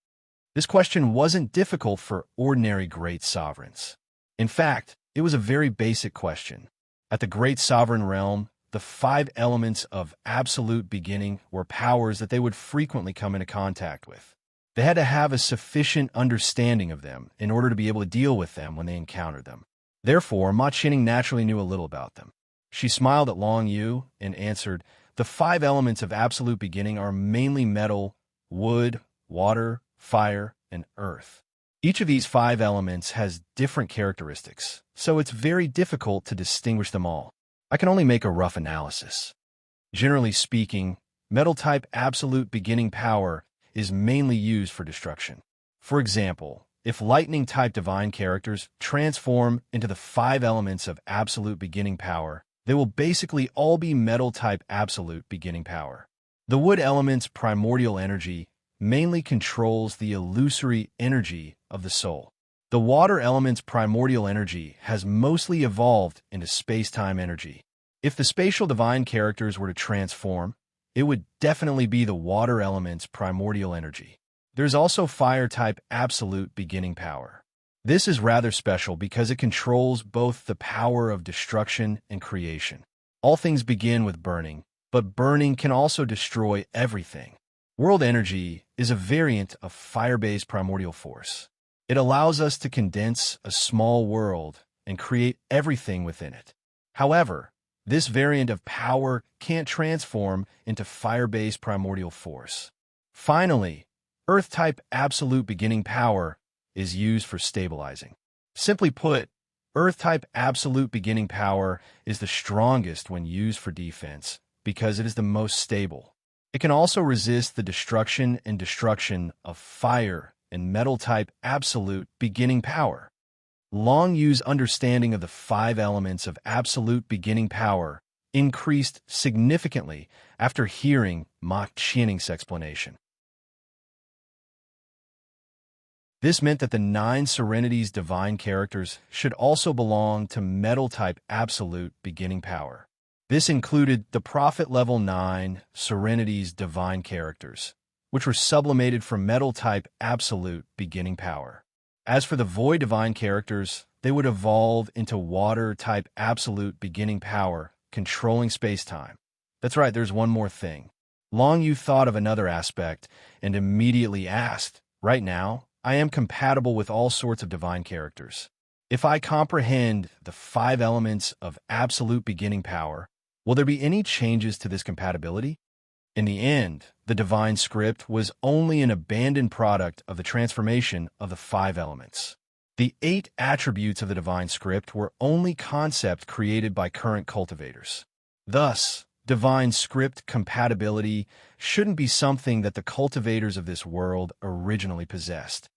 This question wasn't difficult for ordinary great sovereigns. In fact, it was a very basic question. At the Great Sovereign Realm, the 5 elements of absolute beginning were powers that they would frequently come into contact with. They had to have a sufficient understanding of them in order to be able to deal with them when they encountered them. Therefore, Ma Qianing naturally knew a little about them. She smiled at Long Yu and answered, the 5 elements of absolute beginning are mainly metal, wood, water, fire, and earth. Each of these 5 elements has different characteristics, so it's very difficult to distinguish them all. I can only make a rough analysis. Generally speaking, metal-type absolute beginning power is mainly used for destruction. For example, if lightning-type divine characters transform into the 5 elements of absolute beginning power, they will basically all be metal-type absolute beginning power. The wood element's primordial energy mainly controls the illusory energy of the soul. The water element's primordial energy has mostly evolved into space-time energy. If the spatial divine characters were to transform, it would definitely be the water element's primordial energy. There's also fire-type absolute beginning power. This is rather special because it controls both the power of destruction and creation. All things begin with burning, but burning can also destroy everything. World energy is a variant of fire-based primordial force. It allows us to condense a small world and create everything within it. However, this variant of power can't transform into fire-based primordial force. Finally, Earth-type absolute beginning power is used for stabilizing. Simply put, Earth-type absolute beginning power is the strongest when used for defense because it is the most stable. It can also resist the destruction of fire and metal-type absolute beginning power. Long Yu's understanding of the 5 elements of absolute beginning power increased significantly after hearing Ma Qianing's explanation. This meant that the 9 Serenity's divine characters should also belong to metal-type absolute beginning power. This included the Prophet Level 9 Serenity's divine characters, which were sublimated from metal-type absolute beginning power. As for the Void divine characters, they would evolve into water-type absolute beginning power, controlling space-time. That's right, there's one more thing. Long Yu thought of another aspect and immediately asked, right now, I am compatible with all sorts of divine characters. If I comprehend the 5 elements of absolute beginning power, will there be any changes to this compatibility? In the end, the divine script was only an abandoned product of the transformation of the 5 elements. The 8 attributes of the divine script were only concept created by current cultivators. Thus, divine script compatibility shouldn't be something that the cultivators of this world originally possessed.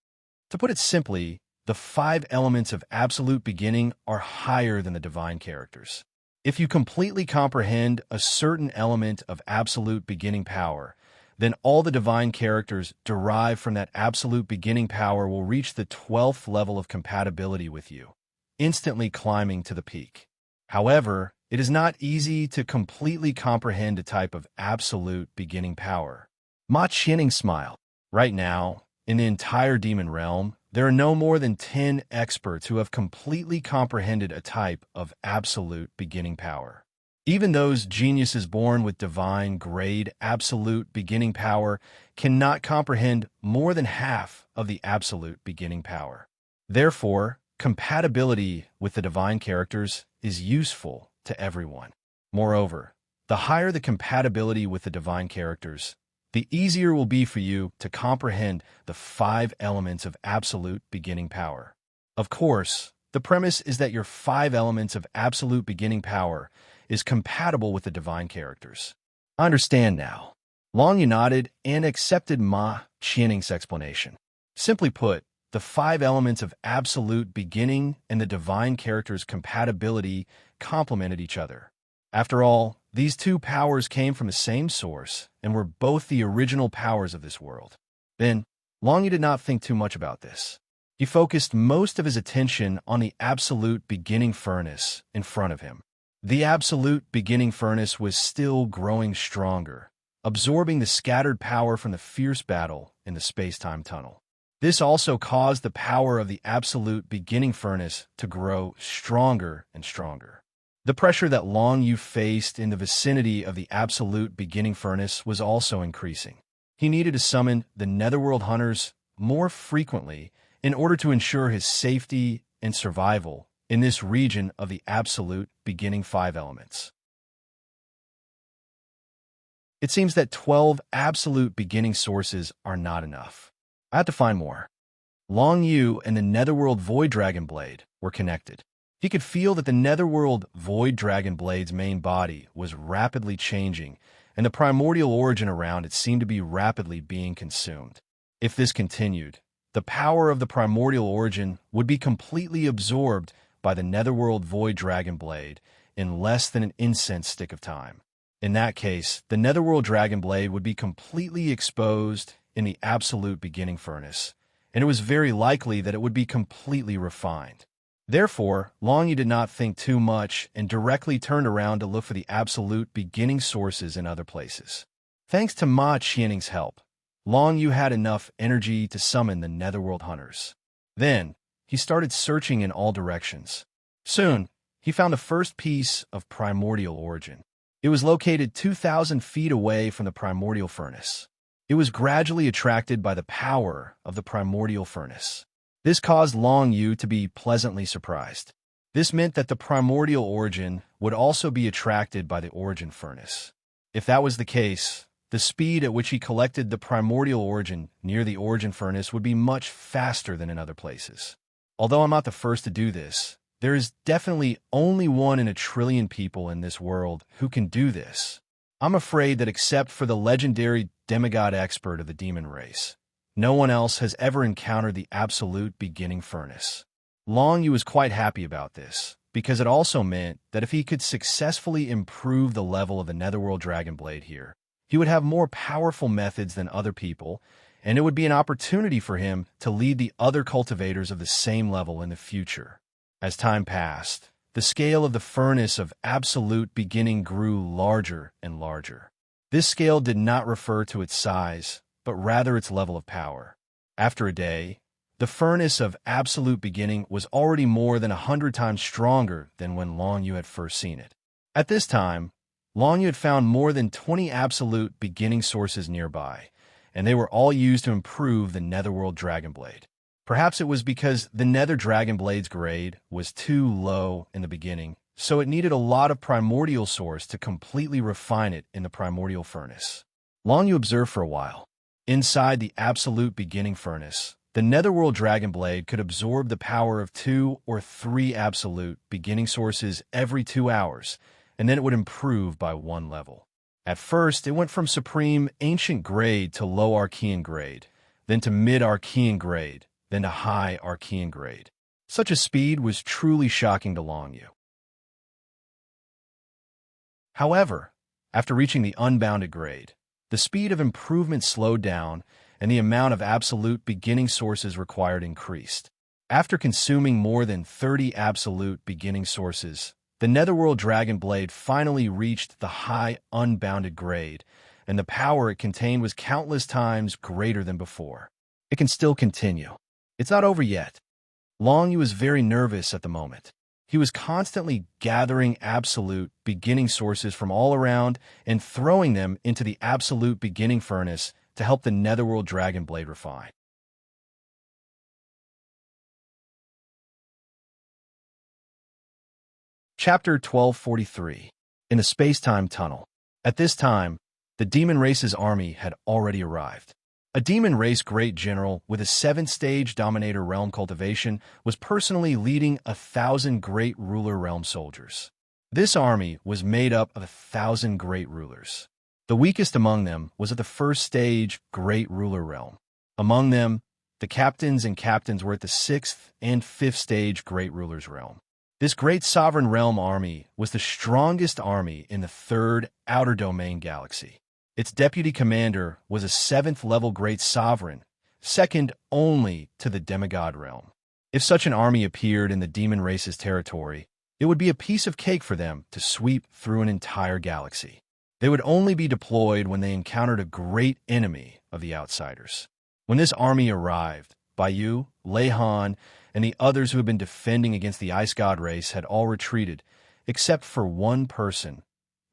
To put it simply, the 5 elements of absolute beginning are higher than the divine characters. If you completely comprehend a certain element of absolute beginning power, then all the divine characters derived from that absolute beginning power will reach the 12th level of compatibility with you, instantly climbing to the peak. However, it is not easy to completely comprehend a type of absolute beginning power. Ma Qianing smiled. Right now, in the entire demon realm, there are no more than 10 experts who have completely comprehended a type of absolute beginning power. Even those geniuses born with divine grade absolute beginning power cannot comprehend more than half of the absolute beginning power. Therefore, compatibility with the divine characters is useful to everyone. Moreover, the higher the compatibility with the divine characters, the easier it will be for you to comprehend the 5 elements of absolute beginning power. Of course, the premise is that your 5 elements of absolute beginning power is compatible with the divine characters. I understand now. Long Yu nodded and accepted Ma Qianning's explanation. Simply put, the 5 elements of absolute beginning and the divine characters' compatibility complemented each other. After all, these 2 powers came from the same source and were both the original powers of this world. Then, Long Yu did not think too much about this. He focused most of his attention on the absolute beginning furnace in front of him. The absolute beginning furnace was still growing stronger, absorbing the scattered power from the fierce battle in the space-time tunnel. This also caused the power of the absolute beginning furnace to grow stronger and stronger. The pressure that Long Yu faced in the vicinity of the absolute beginning furnace was also increasing. He needed to summon the Netherworld Hunters more frequently in order to ensure his safety and survival in this region of the absolute beginning 5 elements. It seems that 12 absolute beginning sources are not enough. I had to find more. Long Yu and the Netherworld Void Dragon Blade were connected. He could feel that the Netherworld Void Dragon Blade's main body was rapidly changing, and the primordial origin around it seemed to be rapidly being consumed. If this continued, the power of the primordial origin would be completely absorbed by the Netherworld Void Dragon Blade in less than an incense stick of time. In that case, the Netherworld Dragon Blade would be completely exposed in the absolute beginning furnace, and it was very likely that it would be completely refined. Therefore, Long Yu did not think too much and directly turned around to look for the absolute beginning sources in other places. Thanks to Ma Qianning's help, Long Yu had enough energy to summon the Netherworld Hunters. Then, he started searching in all directions. Soon, he found the first piece of primordial origin. It was located 2,000 feet away from the primordial furnace. It was gradually attracted by the power of the primordial furnace. This caused Long Yu to be pleasantly surprised. This meant that the primordial origin would also be attracted by the origin furnace. If that was the case, the speed at which he collected the primordial origin near the origin furnace would be much faster than in other places. Although I'm not the first to do this, there is definitely only 1 in a trillion people in this world who can do this. I'm afraid that except for the legendary demigod expert of the demon race, no one else has ever encountered the absolute beginning furnace. Long Yu was quite happy about this, because it also meant that if he could successfully improve the level of the Netherworld Dragon Blade here, he would have more powerful methods than other people, and it would be an opportunity for him to lead the other cultivators of the same level in the future. As time passed, the scale of the furnace of absolute beginning grew larger and larger. This scale did not refer to its size, but rather its level of power. After a day, the furnace of absolute beginning was already more than 100 times stronger than when Long Yu had first seen it. At this time, Long Yu had found more than 20 absolute beginning sources nearby, and they were all used to improve the Netherworld Dragon Blade. Perhaps it was because the Nether Dragon Blade's grade was too low in the beginning, so it needed a lot of primordial source to completely refine it in the primordial furnace. Long Yu observed for a while. Inside the absolute beginning furnace, the Netherworld Dragon Blade could absorb the power of 2 or 3 absolute beginning sources every 2 hours, and then it would improve by 1 level. At first, it went from Supreme Ancient Grade to Low Archean Grade, then to Mid Archean Grade, then to High Archean Grade. Such a speed was truly shocking to Long Yu. However, after reaching the Unbounded Grade, the speed of improvement slowed down, and the amount of absolute beginning sources required increased. After consuming more than 30 absolute beginning sources, the Netherworld Dragon Blade finally reached the High Unbounded Grade, and the power it contained was countless times greater than before. It can still continue. It's not over yet. Long Yu was very nervous at the moment. He was constantly gathering absolute beginning sources from all around and throwing them into the absolute beginning furnace to help the Netherworld Dragon Blade refine. Chapter 1243. In the Space-Time Tunnel. At this time, the Demon Race's army had already arrived. A Demon Race Great General with a 7th-stage Dominator Realm cultivation was personally leading 1,000 Great Ruler Realm soldiers. This army was made up of 1,000 Great Rulers. The weakest among them was at the 1st stage Great Ruler Realm. Among them, the captains were at the 6th and 5th stage Great Rulers Realm. This Great Sovereign Realm army was the strongest army in the 3rd Outer Domain Galaxy. Its deputy commander was a 7th-level Great Sovereign, second only to the Demigod Realm. If such an army appeared in the Demon Race's territory, it would be a piece of cake for them to sweep through an entire galaxy. They would only be deployed when they encountered a great enemy of the Outsiders. When this army arrived, Bayu, Leihan, and the others who had been defending against the Ice God race had all retreated, except for one person,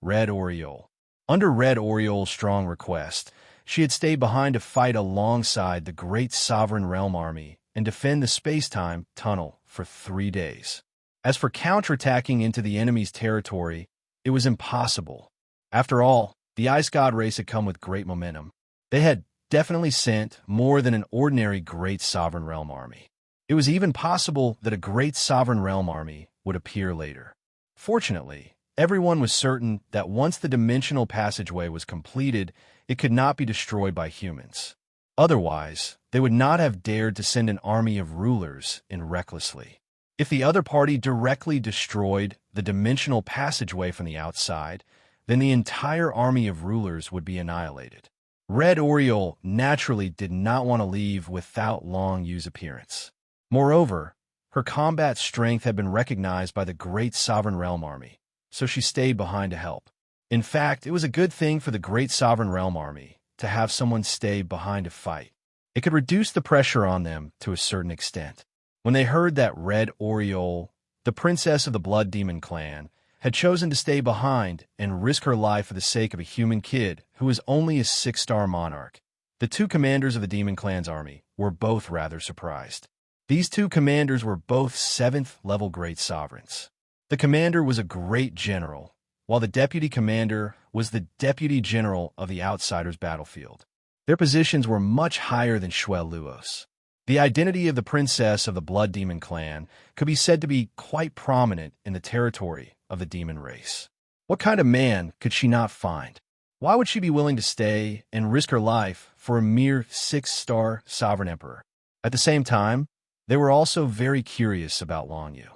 Red Oriole. Under Red Oriole's strong request, she had stayed behind to fight alongside the Great Sovereign Realm army and defend the space-time tunnel for 3 days. As for counterattacking into the enemy's territory, it was impossible. After all, the Ice God race had come with great momentum. They had definitely sent more than an ordinary Great Sovereign Realm army. It was even possible that a Great Sovereign Realm army would appear later. Fortunately, everyone was certain that once the dimensional passageway was completed, it could not be destroyed by humans. Otherwise, they would not have dared to send an army of rulers in recklessly. If the other party directly destroyed the dimensional passageway from the outside, then the entire army of rulers would be annihilated. Red Oriole naturally did not want to leave without Long Yu's appearance. Moreover, her combat strength had been recognized by the Great Sovereign Realm army, so she stayed behind to help. In fact, it was a good thing for the Great Sovereign Realm army to have someone stay behind to fight. It could reduce the pressure on them to a certain extent. When they heard that Red Oriole, the princess of the Blood Demon clan, had chosen to stay behind and risk her life for the sake of a human kid who was only a 6-star monarch, the two commanders of the Demon clan's army were both rather surprised. These two commanders were both 7th-level Great Sovereigns. The commander was a Great General, while the deputy commander was the Deputy General of the Outsiders' battlefield. Their positions were much higher than Shuel Luos. The identity of the princess of the Blood Demon clan could be said to be quite prominent in the territory of the Demon race. What kind of man could she not find? Why would she be willing to stay and risk her life for a mere 6-star sovereign emperor? At the same time, they were also very curious about Long Yu.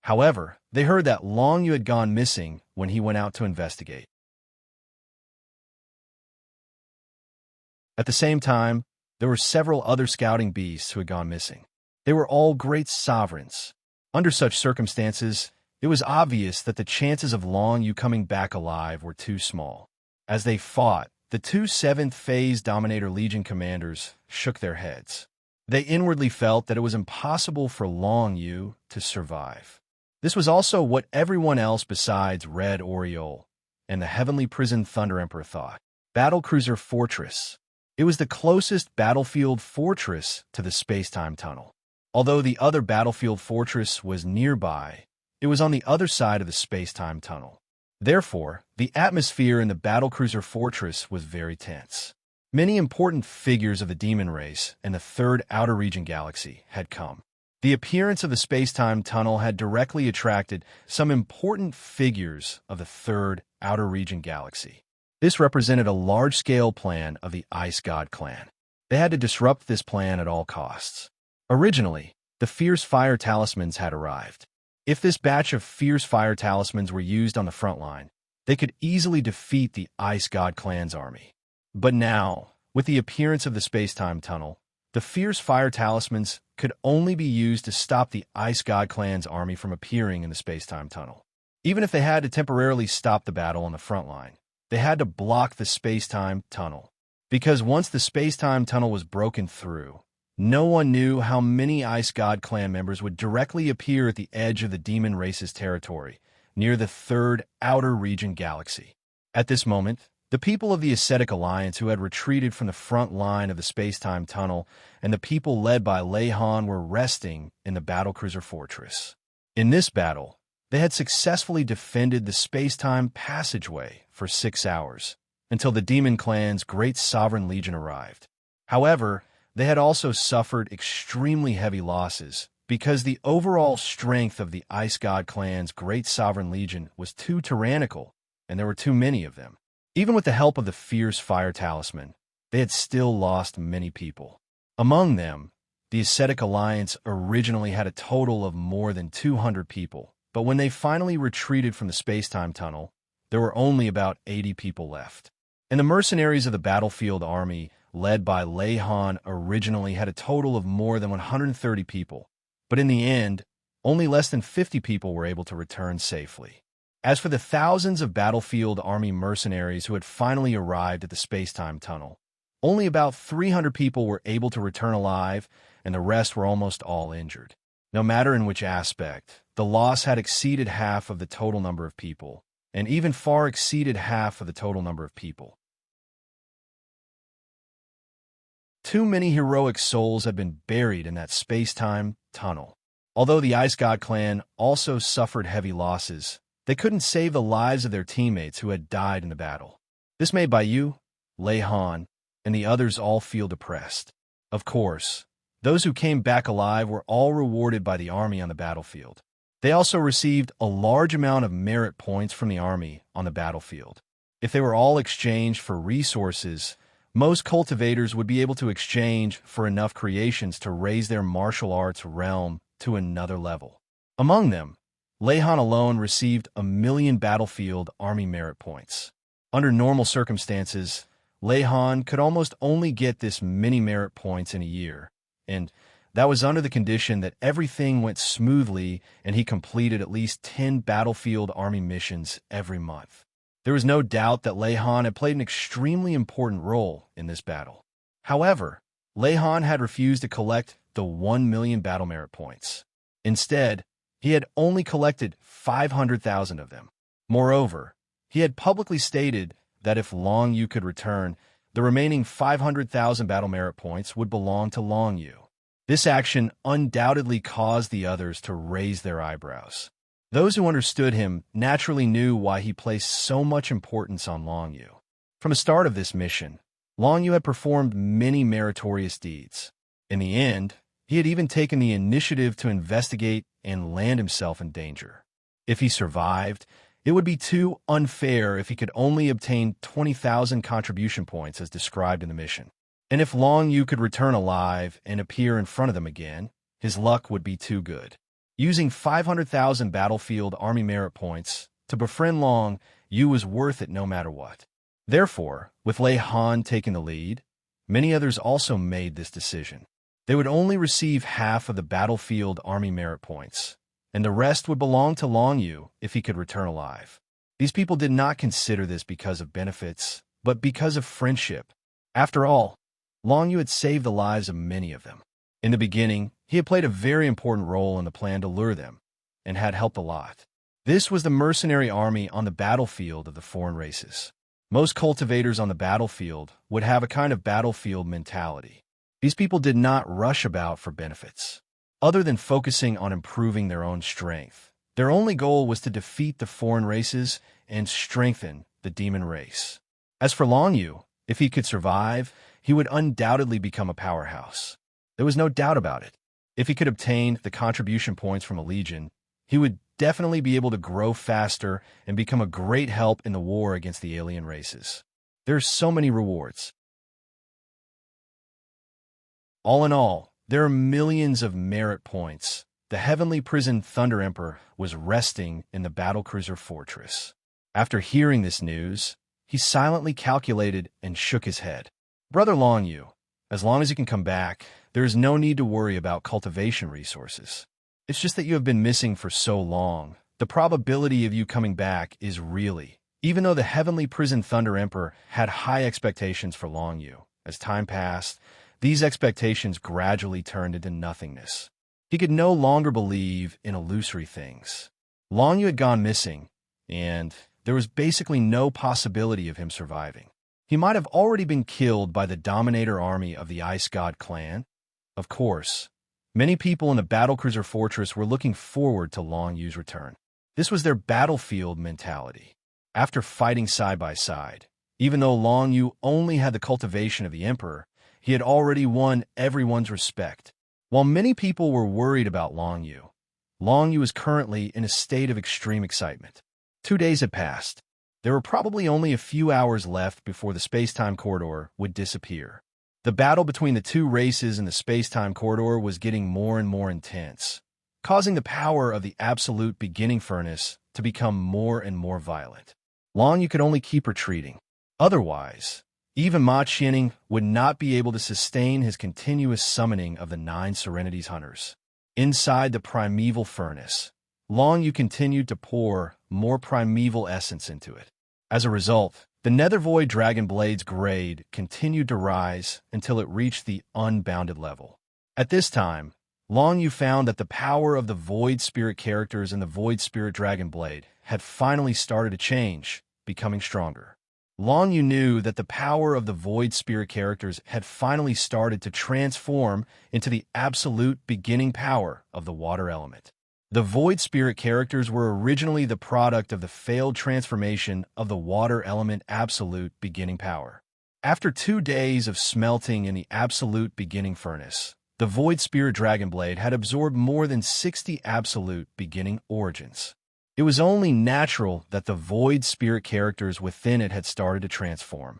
However, they heard that Long Yu had gone missing when he went out to investigate. At the same time, there were several other scouting beasts who had gone missing. They were all Great Sovereigns. Under such circumstances, it was obvious that the chances of Long Yu coming back alive were too small. As they fought, the two 7th Phase Dominator Legion commanders shook their heads. They inwardly felt that it was impossible for Long Yu to survive. This was also what everyone else besides Red Oriole and the Heavenly Prison Thunder Emperor thought. Battlecruiser Fortress. It was the closest battlefield fortress to the space-time tunnel. Although the other battlefield fortress was nearby, it was on the other side of the space-time tunnel. Therefore, the atmosphere in the battlecruiser fortress was very tense. Many important figures of the Demon race and the 3rd Outer Region Galaxy had come. The appearance of the space-time tunnel had directly attracted some important figures of the 3rd Outer Region Galaxy. This represented a large-scale plan of the Ice God clan. They had to disrupt this plan at all costs. Originally, the Fierce Fire Talismans had arrived. If this batch of Fierce Fire Talismans were used on the front line, they could easily defeat the Ice God clan's army. But now, with the appearance of the space-time tunnel, the Fierce Fire Talismans could only be used to stop the Ice God clan's army from appearing in the space-time tunnel. Even if they had to temporarily stop the battle on the front line, they had to block the space-time tunnel. Because once the space-time tunnel was broken through, No one knew how many Ice God clan members would directly appear at the edge of the demon race's territory, near the third outer region galaxy. At this moment, the people of the Ascetic Alliance who had retreated from the front line of the space-time tunnel and the people led by Leihan were resting in the battlecruiser fortress. In this battle, they had successfully defended the space-time passageway for 6 hours, until the Demon Clan's Great Sovereign Legion arrived. However, they had also suffered extremely heavy losses because the overall strength of the Ice God Clan's Great Sovereign Legion was too tyrannical, and there were too many of them. Even with the help of the fierce Fire Talisman, they had still lost many people. Among them, the Ascetic Alliance originally had a total of more than 200 people, but when they finally retreated from the space-time tunnel, there were only about 80 people left. And the mercenaries of the battlefield army, led by Leihan, originally had a total of more than 130 people, but in the end, only less than 50 people were able to return safely. As for the thousands of battlefield army mercenaries who had finally arrived at the space-time tunnel, only about 300 people were able to return alive, and the rest were almost all injured. No matter in which aspect, the loss had exceeded half of the total number of people, and even far exceeded half of the total number of people. Too many heroic souls had been buried in that space-time tunnel. Although the Ice God clan also suffered heavy losses, they couldn't save the lives of their teammates who had died in the battle. This made Bayu, Leihan, and the others all feel depressed. Of course, those who came back alive were all rewarded by the army on the battlefield. They also received a large amount of merit points from the army on the battlefield. If they were all exchanged for resources, most cultivators would be able to exchange for enough creations to raise their martial arts realm to another level. Among them, Leihan alone received 1 million battlefield army merit points. Under normal circumstances, Leihan could almost only get this many merit points in a year, and that was under the condition that everything went smoothly and he completed at least 10 battlefield army missions every month. There was no doubt that Leihan had played an extremely important role in this battle. However, Leihan had refused to collect the 1 million battle merit points. Instead, he had only collected 500,000 of them. Moreover, he had publicly stated that if Long Yu could return, the remaining 500,000 battle merit points would belong to Long Yu. This action undoubtedly caused the others to raise their eyebrows. Those who understood him naturally knew why he placed so much importance on Long Yu. From the start of this mission, Long Yu had performed many meritorious deeds. In the end, he had even taken the initiative to investigate and land himself in danger. If he survived, it would be too unfair if he could only obtain 20,000 contribution points as described in the mission. And if Long Yu could return alive and appear in front of them again, his luck would be too good. Using 500,000 battlefield army merit points to befriend Long Yu was worth it no matter what. Therefore, with Leihan taking the lead, many others also made this decision. They would only receive half of the battlefield army merit points, and the rest would belong to Long Yu if he could return alive. These people did not consider this because of benefits, but because of friendship. After all, Long Yu had saved the lives of many of them. In the beginning, he had played a very important role in the plan to lure them, and had helped a lot. This was the mercenary army on the battlefield of the foreign races. Most cultivators on the battlefield would have a kind of battlefield mentality. These people did not rush about for benefits. Other than focusing on improving their own strength, their only goal was to defeat the foreign races and strengthen the demon race. As for Long Yu, if he could survive, he would undoubtedly become a powerhouse. There was no doubt about it. If he could obtain the contribution points from a legion, he would definitely be able to grow faster and become a great help in the war against the alien races. There are so many rewards. All in all, there are millions of merit points. The heavenly prison Thunder Emperor was resting in the battlecruiser fortress. After hearing this news, he silently calculated and shook his head. Brother Long Yu, as long as you can come back, there is no need to worry about cultivation resources. It's just that you have been missing for so long. The probability of you coming back is really, even though the heavenly prison Thunder Emperor had high expectations for Long Yu. As time passed, these expectations gradually turned into nothingness. He could no longer believe in illusory things. Long Yu had gone missing, and there was basically no possibility of him surviving. He might have already been killed by the Dominator army of the Ice God clan. Of course, many people in the Battlecruiser Fortress were looking forward to Long Yu's return. This was their battlefield mentality. After fighting side by side, even though Long Yu only had the cultivation of the Emperor, he had already won everyone's respect. While many people were worried about Long Yu was currently in a state of extreme excitement. 2 days had passed. There were probably only a few hours left before the space-time corridor would disappear. The battle between the two races in the space-time corridor was getting more and more intense, causing the power of the absolute beginning furnace to become more and more violent. Long Yu could only keep retreating. Otherwise, even Ma Qianning would not be able to sustain his continuous summoning of the 9 Serenity's hunters. Inside the primeval furnace, Long Yu continued to pour more primeval essence into it. As a result, the Nether Void Dragon Blade's grade continued to rise until it reached the unbounded level. At this time, Long Yu found that the power of the Void Spirit characters in the Void Spirit Dragon Blade had finally started to change, becoming stronger. Long Yu knew that the power of the Void Spirit characters had finally started to transform into the absolute beginning power of the water element. The Void Spirit characters were originally the product of the failed transformation of the water element absolute beginning power. After 2 days of smelting in the absolute beginning furnace, the Void Spirit Dragon Blade had absorbed more than 60 absolute beginning origins. It was only natural that the Void Spirit characters within it had started to transform.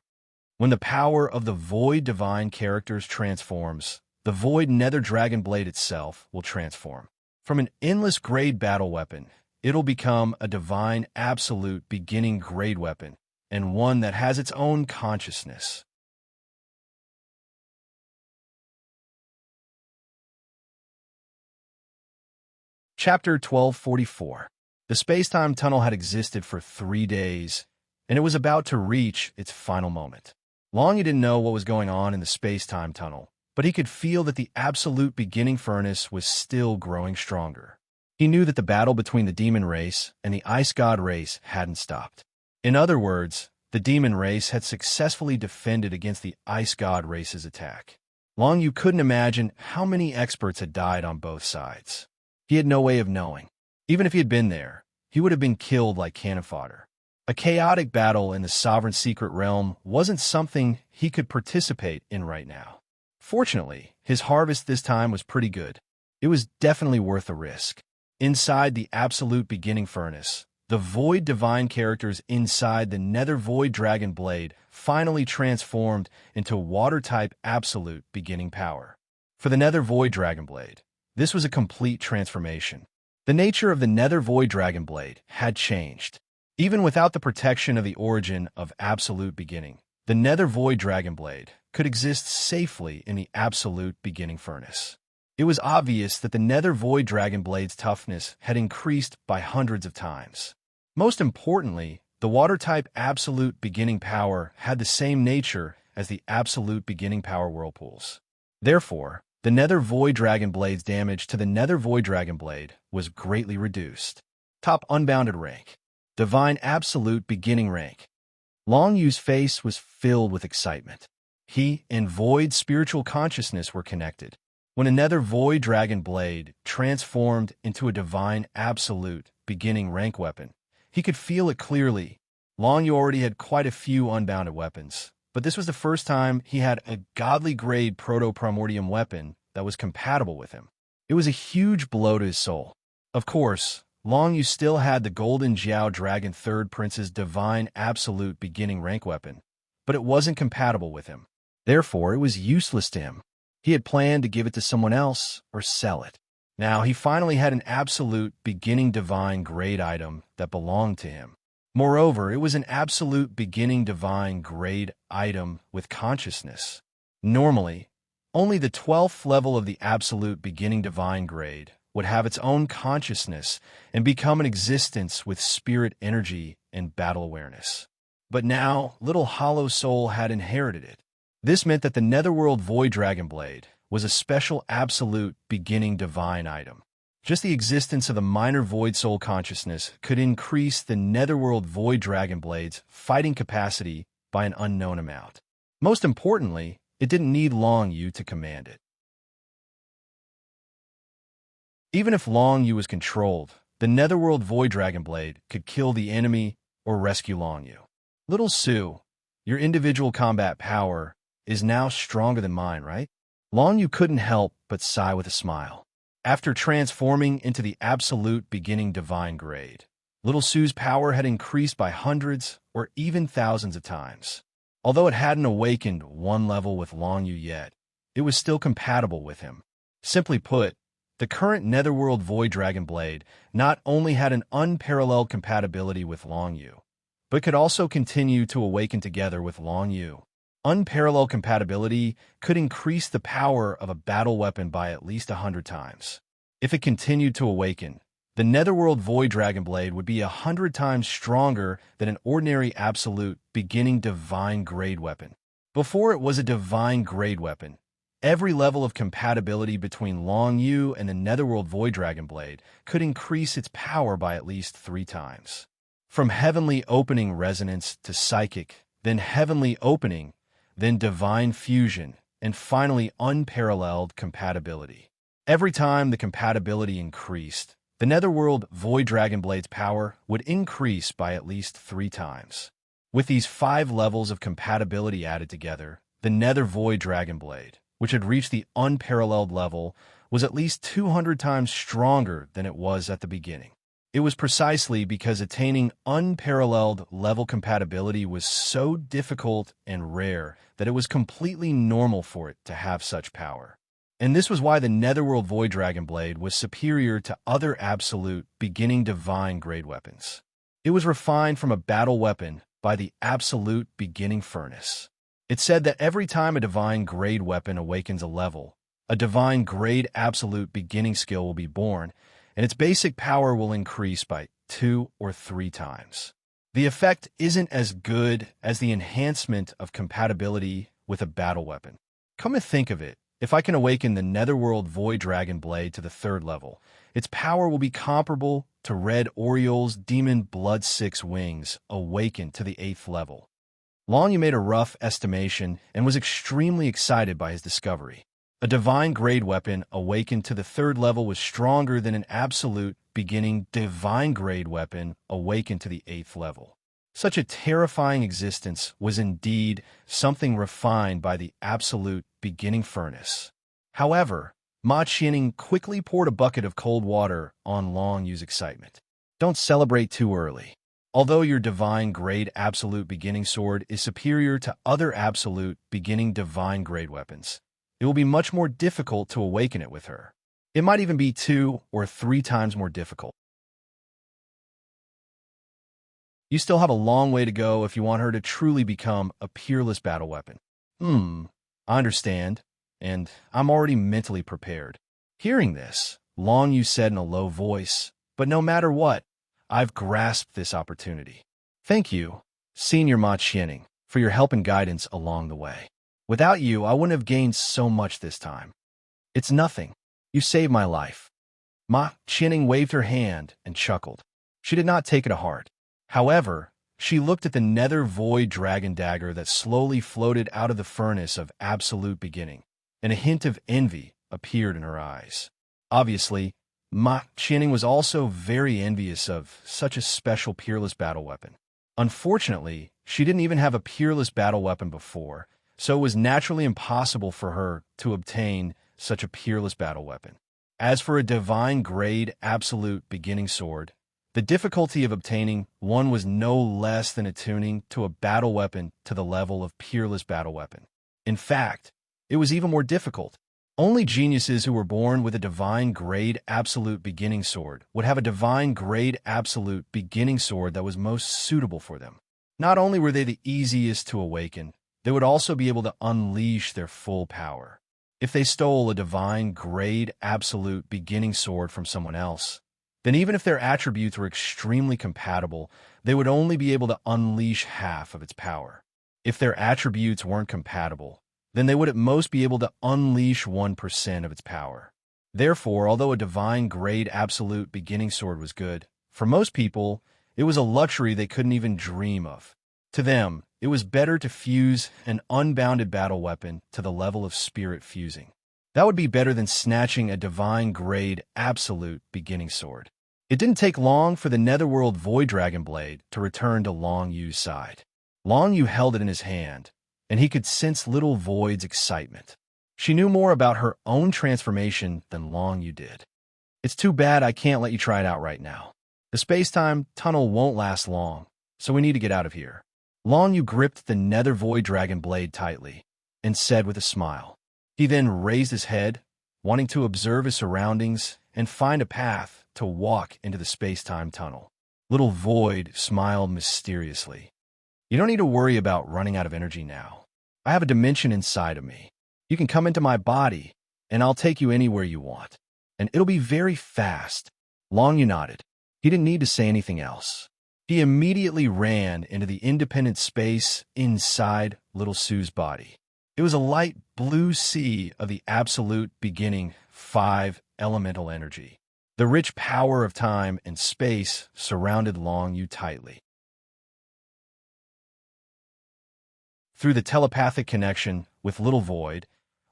When the power of the Void Divine characters transforms, the Void Nether Dragon Blade itself will transform. From an endless grade battle weapon, it'll become a divine absolute beginning grade weapon, and one that has its own consciousness. Chapter 1244. The space-time tunnel had existed for 3 days, and it was about to reach its final moment. Long Yu didn't know what was going on in the space-time tunnel, but he could feel that the absolute beginning furnace was still growing stronger. He knew that the battle between the demon race and the ice god race hadn't stopped. In other words, the demon race had successfully defended against the ice god race's attack. Long Yu couldn't imagine how many experts had died on both sides. He had no way of knowing. Even if he had been there, he would have been killed like cannon fodder. A chaotic battle in the Sovereign Secret Realm wasn't something he could participate in right now. Fortunately, his harvest this time was pretty good. It was definitely worth the risk. Inside the absolute beginning furnace, the Void Divine characters inside the Nether Void Dragon Blade finally transformed into water-type absolute beginning power. For the Nether Void Dragon Blade, this was a complete transformation. The nature of the Nether Void Dragon Blade had changed. Even without the protection of the origin of absolute beginning, the Nether Void Dragon Blade could exist safely in the absolute beginning furnace. It was obvious that the Nether Void Dragon Blade's toughness had increased by hundreds of times. Most importantly, the water-type absolute beginning power had the same nature as the absolute beginning power whirlpools. Therefore, the Nether Void Dragon Blade's damage to the Nether Void Dragon Blade was greatly reduced. Top unbounded rank. Divine Absolute beginning rank. Long Yu's face was filled with excitement. He and Void Spiritual Consciousness were connected. When a Nether Void Dragon Blade transformed into a Divine Absolute beginning rank weapon, he could feel it clearly. Long Yu already had quite a few unbounded weapons, but this was the first time he had a godly grade proto-primordium weapon that was compatible with him. It was a huge blow to his soul. Of course, Long Yu still had the Golden Jiao Dragon Third Prince's Divine Absolute beginning rank weapon, but it wasn't compatible with him. Therefore, it was useless to him. He had planned to give it to someone else or sell it. Now he finally had an absolute beginning divine grade item that belonged to him. Moreover, it was an absolute beginning divine grade item with consciousness. Normally, only the 12th level of the absolute beginning divine grade would have its own consciousness and become an existence with spirit energy and battle awareness. But now, little Hollow Soul had inherited it. This meant that the Netherworld Void Dragon Blade was a special absolute beginning divine item. Just the existence of the minor Void Soul consciousness could increase the Netherworld Void Dragon Blade's fighting capacity by an unknown amount. Most importantly, it didn't need Long Yu to command it. Even if Long Yu was controlled, the Netherworld Void Dragon Blade could kill the enemy or rescue Long Yu. Little Sue, your individual combat power is now stronger than mine, right? Long Yu couldn't help but sigh with a smile. After transforming into the absolute beginning divine grade, Little Sue's power had increased by hundreds or even thousands of times. Although it hadn't awakened one level with Long Yu yet, it was still compatible with him. Simply put, the current Netherworld Void Dragon Blade not only had an unparalleled compatibility with Long Yu, but could also continue to awaken together with Long Yu. Unparalleled compatibility could increase the power of a battle weapon by at least 100 times. If it continued to awaken, the Netherworld Void Dragon Blade would be 100 times stronger than an ordinary absolute beginning divine grade weapon. Before it was a divine grade weapon, every level of compatibility between Long Yu and the Netherworld Void Dragon Blade could increase its power by at least 3 times. From Heavenly Opening Resonance to Psychic, then Heavenly Opening, then Divine Fusion, and finally Unparalleled Compatibility. Every time the compatibility increased, the Netherworld Void Dragon Blade's power would increase by at least 3 times. With these 5 levels of compatibility added together, the Nether Void Dragon Blade, which had reached the unparalleled level, was at least 200 times stronger than it was at the beginning. It was precisely because attaining unparalleled level compatibility was so difficult and rare that it was completely normal for it to have such power. And this was why the Netherworld Void Dragon Blade was superior to other absolute beginning divine grade weapons. It was refined from a battle weapon by the absolute beginning furnace. It said that every time a divine grade weapon awakens a level, a divine grade absolute beginning skill will be born, and its basic power will increase by 2 or 3 times. The effect isn't as good as the enhancement of compatibility with a battle weapon. Come to think of it, if I can awaken the Netherworld Void Dragon Blade to the 3rd level, its power will be comparable to Red Oriole's Demon Blood 6 wings awakened to the 8th level. Long Yu made a rough estimation and was extremely excited by his discovery. A divine grade weapon awakened to the 3rd level was stronger than an absolute beginning divine grade weapon awakened to the 8th level. Such a terrifying existence was indeed something refined by the absolute beginning furnace. However, Ma Qianning quickly poured a bucket of cold water on Long Yu's excitement. Don't celebrate too early. Although your divine grade absolute beginning sword is superior to other absolute beginning divine grade weapons, it will be much more difficult to awaken it with her. It might even be 2 or 3 times more difficult. You still have a long way to go if you want her to truly become a peerless battle weapon. I understand, and I'm already mentally prepared. Hearing this, Long Yu said in a low voice, but no matter what, I've grasped this opportunity. Thank you, Senior Ma Qianning, for your help and guidance along the way. Without you, I wouldn't have gained so much this time. It's nothing. You saved my life. Ma Qianning waved her hand and chuckled. She did not take it to heart. However, she looked at the Nether Void Dragon Dagger that slowly floated out of the furnace of absolute beginning, and a hint of envy appeared in her eyes. Obviously, Ma Qianning was also very envious of such a special peerless battle weapon. Unfortunately, she didn't even have a peerless battle weapon before, so it was naturally impossible for her to obtain such a peerless battle weapon. As for a divine grade absolute beginning sword, the difficulty of obtaining one was no less than attuning to a battle weapon to the level of peerless battle weapon. In fact, it was even more difficult. Only geniuses who were born with a divine grade absolute beginning sword would have a divine grade absolute beginning sword that was most suitable for them. Not only were they the easiest to awaken, they would also be able to unleash their full power. If they stole a divine grade absolute beginning sword from someone else, then even if their attributes were extremely compatible, they would only be able to unleash half of its power. If their attributes weren't compatible, then they would at most be able to unleash 1% of its power. Therefore, although a divine-grade absolute beginning sword was good, for most people, it was a luxury they couldn't even dream of. To them, it was better to fuse an unbounded battle weapon to the level of spirit fusing. That would be better than snatching a divine-grade absolute beginning sword. It didn't take long for the Netherworld Void Dragon Blade to return to Long Yu's side. Long Yu held it in his hand, and he could sense Little Void's excitement. She knew more about her own transformation than Long Yu did. It's too bad I can't let you try it out right now. The space-time tunnel won't last long, so we need to get out of here. Long Yu gripped the Nether Void Dragon Blade tightly and said with a smile. He then raised his head, wanting to observe his surroundings and find a path to walk into the space-time tunnel. Little Void smiled mysteriously. You don't need to worry about running out of energy now. I have a dimension inside of me. You can come into my body, and I'll take you anywhere you want. And it'll be very fast. Long Yu nodded. He didn't need to say anything else. He immediately ran into the independent space inside Little Sue's body. It was a light blue sea of the absolute beginning 5 elemental energy. The rich power of time and space surrounded Long Yu tightly. Through the telepathic connection with Little Void,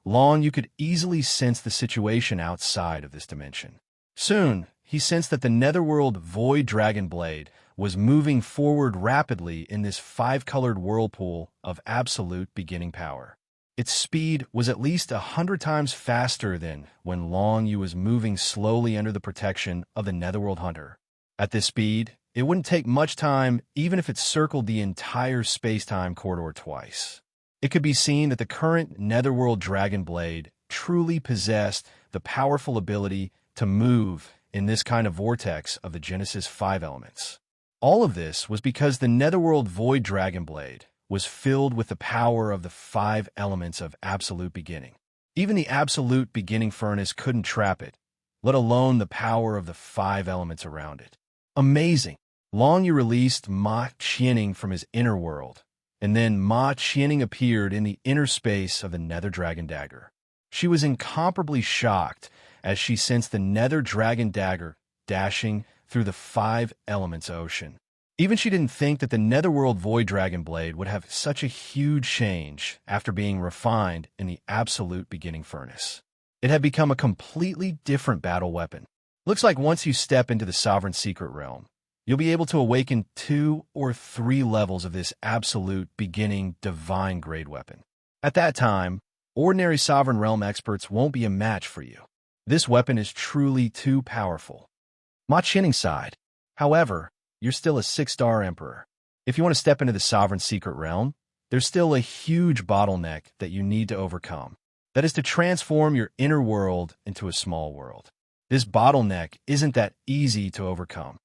Long Yu could easily sense the situation outside of this dimension. Soon, he sensed that the Netherworld Void Dragon Blade was moving forward rapidly in this 5-colored whirlpool of absolute beginning power. Its speed was at least 100 times faster than when Long Yu was moving slowly under the protection of the Netherworld Hunter. At this speed, it wouldn't take much time even if it circled the entire space-time corridor twice. It could be seen that the current Netherworld Dragon Blade truly possessed the powerful ability to move in this kind of vortex of the Genesis 5 elements. All of this was because the Netherworld Void Dragon Blade was filled with the power of the 5 elements of absolute beginning. Even the absolute beginning furnace couldn't trap it, let alone the power of the 5 elements around it. Amazing! Long Yu released Ma Qianing from his inner world, and then Ma Qianing appeared in the inner space of the Nether Dragon Dagger. She was incomparably shocked as she sensed the Nether Dragon Dagger dashing through the 5 elements ocean. Even she didn't think that the Netherworld Void Dragon Blade would have such a huge change after being refined in the absolute beginning furnace. It had become a completely different battle weapon. Looks like once you step into the Sovereign Secret Realm, you'll be able to awaken 2 or 3 levels of this absolute beginning divine grade weapon. At that time, ordinary Sovereign Realm experts won't be a match for you. This weapon is truly too powerful. Ma Qianing's side, however, you're still a 6-star Emperor. If you want to step into the Sovereign Secret Realm, there's still a huge bottleneck that you need to overcome. That is to transform your inner world into a small world. This bottleneck isn't that easy to overcome.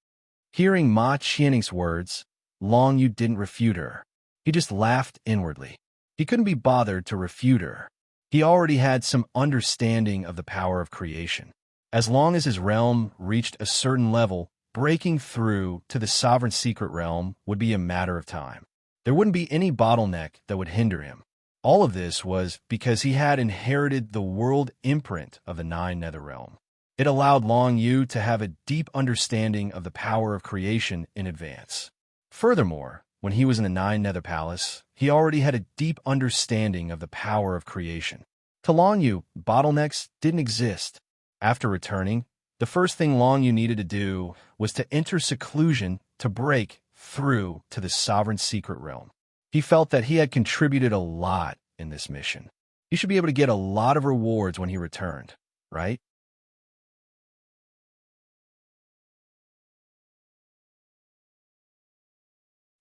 Hearing Ma Qianing's words, Long Yu didn't refute her. He just laughed inwardly. He couldn't be bothered to refute her. He already had some understanding of the power of creation. As long as his realm reached a certain level, breaking through to the Sovereign Secret Realm would be a matter of time. There wouldn't be any bottleneck that would hinder him. All of this was because he had inherited the world imprint of the 9 Nether Realm. It allowed Long Yu to have a deep understanding of the power of creation in advance. Furthermore, when he was in the 9 Nether Palace, he already had a deep understanding of the power of creation. To Long Yu, bottlenecks didn't exist. After returning, the first thing Long Yu needed to do was to enter seclusion to break through to the Sovereign Secret Realm. He felt that he had contributed a lot in this mission. He should be able to get a lot of rewards when he returned, right?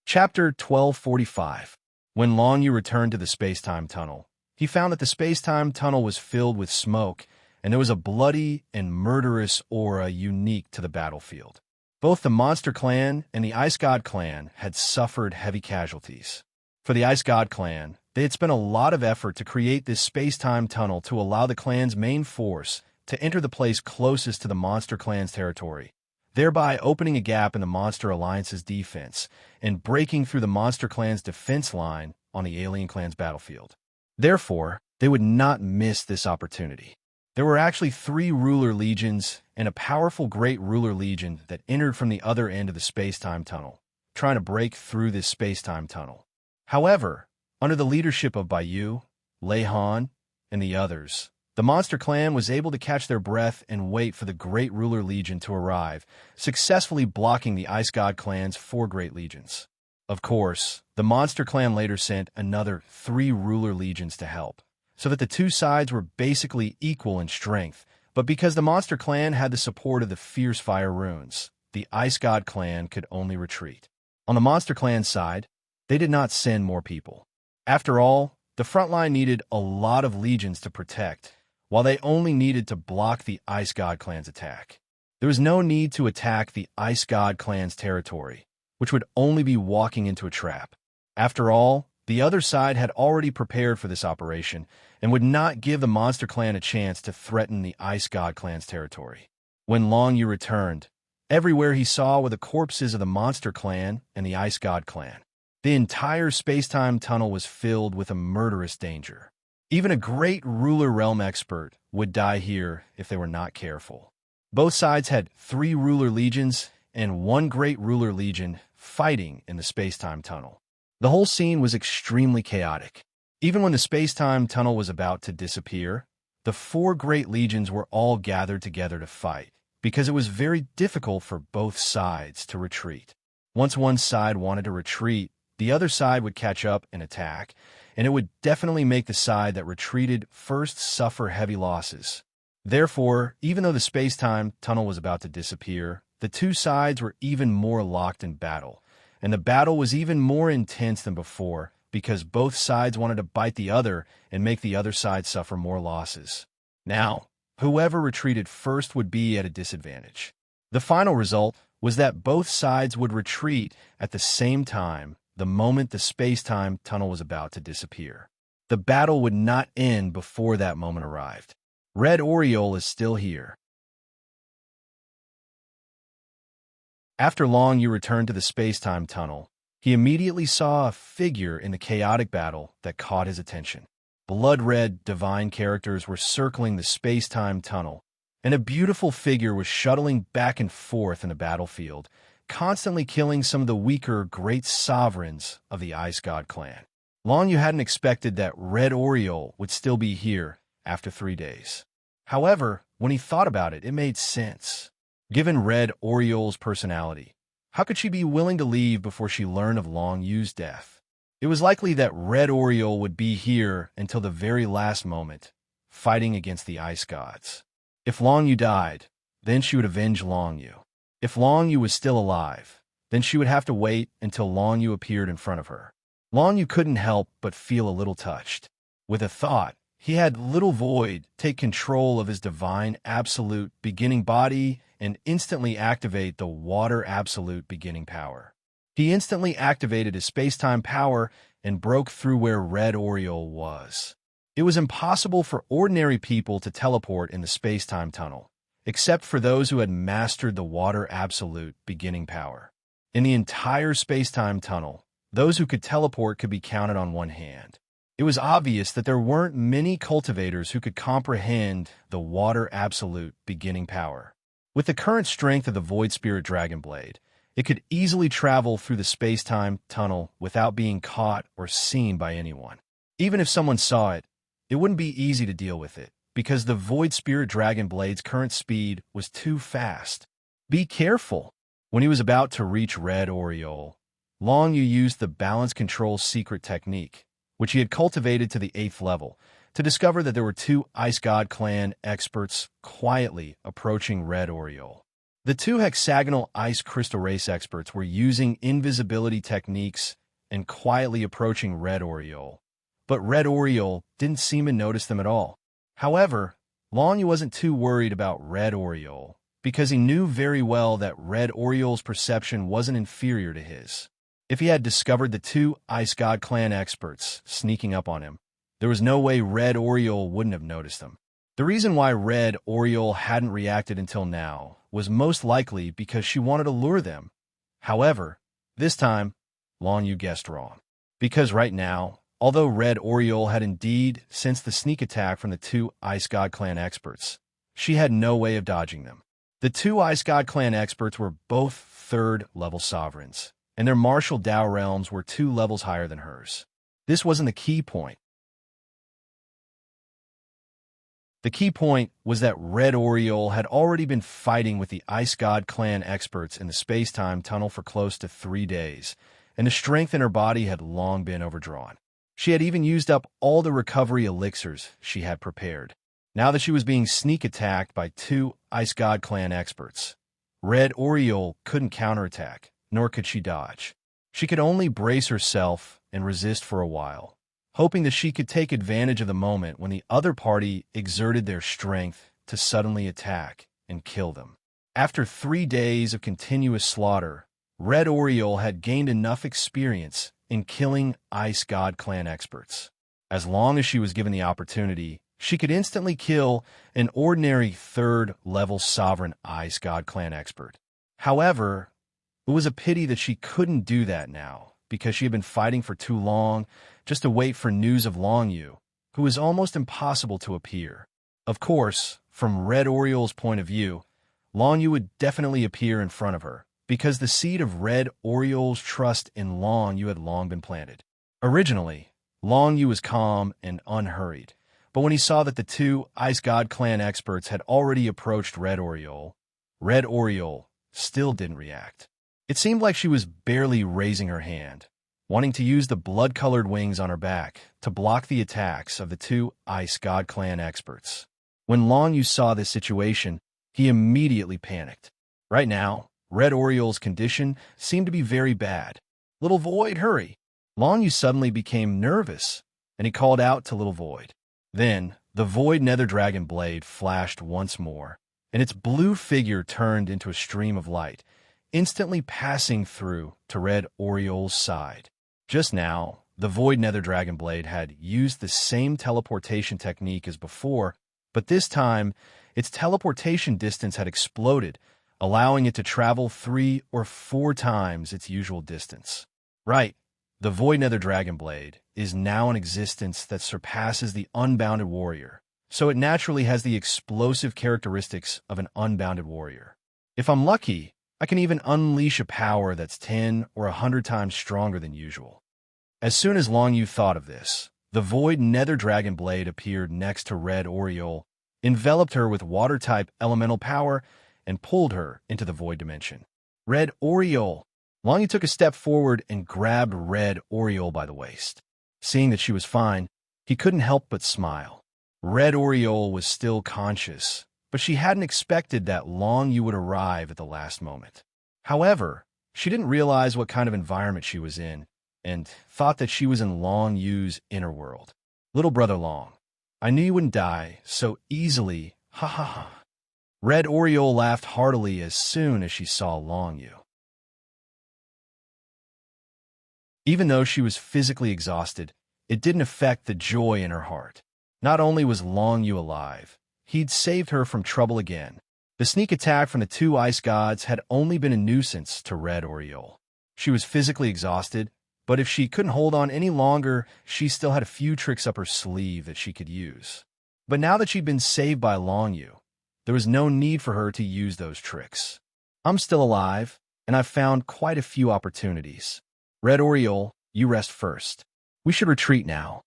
Chapter 1245. When Long Yu returned to the space-time tunnel, he found that the space-time tunnel was filled with smoke, and there was a bloody and murderous aura unique to the battlefield. Both the Monster Clan and the Ice God Clan had suffered heavy casualties. For the Ice God Clan, they had spent a lot of effort to create this space-time tunnel to allow the clan's main force to enter the place closest to the Monster Clan's territory, thereby opening a gap in the Monster Alliance's defense and breaking through the Monster Clan's defense line on the Alien Clan's battlefield. Therefore, they would not miss this opportunity. There were actually 3 ruler legions and a powerful great ruler legion that entered from the other end of the space-time tunnel, trying to break through this space-time tunnel. However, under the leadership of Bayou, Leihan, and the others, the monster clan was able to catch their breath and wait for the Great Ruler Legion to arrive, successfully blocking the Ice God clan's 4 great legions. Of course, the monster clan later sent another 3 ruler legions to help, so that the 2 sides were basically equal in strength, but because the monster clan had the support of the fierce fire runes, the Ice God clan could only retreat. On the monster clan side, they did not send more people. After all, the front line needed a lot of legions to protect, while they only needed to block the Ice God clan's attack. There was no need to attack the Ice God clan's territory, which would only be walking into a trap. After all, the other side had already prepared for this operation and would not give the monster clan a chance to threaten the Ice God clan's territory. When Long Yu returned, everywhere he saw were the corpses of the monster clan and the Ice God clan. The entire space-time tunnel was filled with a murderous danger. Even a great ruler realm expert would die here if they were not careful. Both sides had 3 ruler legions and 1 great ruler legion fighting in the space-time tunnel. The whole scene was extremely chaotic. Even when the space-time tunnel was about to disappear, the 4 great legions were all gathered together to fight, because it was very difficult for both sides to retreat. Once one side wanted to retreat, the other side would catch up and attack, and it would definitely make the side that retreated first suffer heavy losses. Therefore, even though the space-time tunnel was about to disappear, the 2 sides were even more locked in battle, and the battle was even more intense than before because both sides wanted to bite the other and make the other side suffer more losses. Now, whoever retreated first would be at a disadvantage. The final result was that both sides would retreat at the same time the moment the space-time tunnel was about to disappear. The battle would not end before that moment arrived. Red Oriole is still here. After Long Yu returned to the space-time tunnel, he immediately saw a figure in the chaotic battle that caught his attention. Blood-red divine characters were circling the space-time tunnel, and a beautiful figure was shuttling back and forth in the battlefield, constantly killing some of the weaker great sovereigns of the Ice God clan. Long Yu hadn't expected that Red Oriole would still be here after 3 days. However, when he thought about it, it made sense. Given Red Oriole's personality, how could she be willing to leave before she learned of Long Yu's death? It was likely that Red Oriole would be here until the very last moment, fighting against the Ice Gods. If Long Yu died, then she would avenge Long Yu. If Long Yu was still alive, then she would have to wait until Long Yu appeared in front of her. Long Yu couldn't help but feel a little touched. With a thought, he had Little Void take control of his divine absolute beginning body and instantly activate the water absolute beginning power. He instantly activated his space-time power and broke through where Red Oriole was. It was impossible for ordinary people to teleport in the space-time tunnel, except for those who had mastered the water absolute beginning power. In the entire space-time tunnel, those who could teleport could be counted on one hand. It was obvious that there weren't many cultivators who could comprehend the water absolute beginning power. With the current strength of the Void Spirit Dragon Blade, it could easily travel through the space-time tunnel without being caught or seen by anyone. Even if someone saw it, it wouldn't be easy to deal with it, because the Void Spirit Dragon Blade's current speed was too fast. Be careful! When he was about to reach Red Oriole, Long Yu used the Balance Control secret technique, which he had cultivated to the 8th level, to discover that there were 2 Ice God clan experts quietly approaching Red Oriole. The 2 hexagonal Ice Crystal Race experts were using invisibility techniques and quietly approaching Red Oriole, but Red Oriole didn't seem to notice them at all. However, Long Yu wasn't too worried about Red Oriole, because he knew very well that Red Oriole's perception wasn't inferior to his. If he had discovered the 2 Ice God clan experts sneaking up on him, there was no way Red Oriole wouldn't have noticed them. The reason why Red Oriole hadn't reacted until now was most likely because she wanted to lure them. However, this time, Long Yu guessed wrong. Because right now, Although Red Oriole had indeed sensed the sneak attack from the two Ice God Clan experts, she had no way of dodging them. The two Ice God Clan experts were both third-level sovereigns, and their martial Dao realms were 2 levels higher than hers. This wasn't the key point. The key point was that Red Oriole had already been fighting with the Ice God Clan experts in the space-time tunnel for close to 3 days, and the strength in her body had long been overdrawn. She had even used up all the recovery elixirs she had prepared. Now that she was being sneak attacked by 2 Ice God Clan experts, Red Oriole couldn't counterattack, nor could she dodge. She could only brace herself and resist for a while, hoping that she could take advantage of the moment when the other party exerted their strength to suddenly attack and kill them. After 3 days of continuous slaughter, Red Oriole had gained enough experience in killing Ice God Clan experts. As long as she was given the opportunity, she could instantly kill an ordinary third-level sovereign Ice God Clan expert. However, it was a pity that she couldn't do that now, because she had been fighting for too long just to wait for news of Long Yu, who was almost impossible to appear. Of course, from Red Oriole's point of view, Long Yu would definitely appear in front of her, because the seed of Red Oriole's trust in Long Yu had long been planted. Originally, Long Yu was calm and unhurried, but when he saw that the 2 Ice God Clan experts had already approached Red Oriole still didn't react. It seemed like she was barely raising her hand, wanting to use the blood-colored wings on her back to block the attacks of the 2 Ice God Clan experts. When Long Yu saw this situation, he immediately panicked. Right now, Red Oriole's condition seemed to be very bad. "Little Void, hurry!" Long Yu suddenly became nervous, and he called out to Little Void. Then, the Void Nether Dragon blade flashed once more, and its blue figure turned into a stream of light, instantly passing through to Red Oriole's side. Just now, the Void Nether Dragon blade had used the same teleportation technique as before, but this time, its teleportation distance had exploded, allowing it to travel 3 or 4 times its usual distance. Right, the Void Nether Dragon blade is now an existence that surpasses the Unbounded Warrior, so it naturally has the explosive characteristics of an Unbounded Warrior. If I'm lucky, I can even unleash a power that's 10 or 100 times stronger than usual. As soon as Long Yu thought of this, the Void Nether Dragon blade appeared next to Red Oriole, enveloped her with water-type elemental power, and pulled her into the Void Dimension. "Red Oriole!" Long Yu took a step forward and grabbed Red Oriole by the waist. Seeing that she was fine, he couldn't help but smile. Red Oriole was still conscious, but she hadn't expected that Long Yu would arrive at the last moment. However, she didn't realize what kind of environment she was in, and thought that she was in Long Yu's inner world. "Little brother Long, I knew you wouldn't die so easily, ha ha ha." Red Oriole laughed heartily as soon as she saw Long Yu. Even though she was physically exhausted, it didn't affect the joy in her heart. Not only was Long Yu alive, he'd saved her from trouble again. The sneak attack from the 2 ice gods had only been a nuisance to Red Oriole. She was physically exhausted, but if she couldn't hold on any longer, she still had a few tricks up her sleeve that she could use. But now that she'd been saved by Long Yu, there was no need for her to use those tricks. "I'm still alive, and I've found quite a few opportunities. Red Oriole, you rest first. We should retreat now,"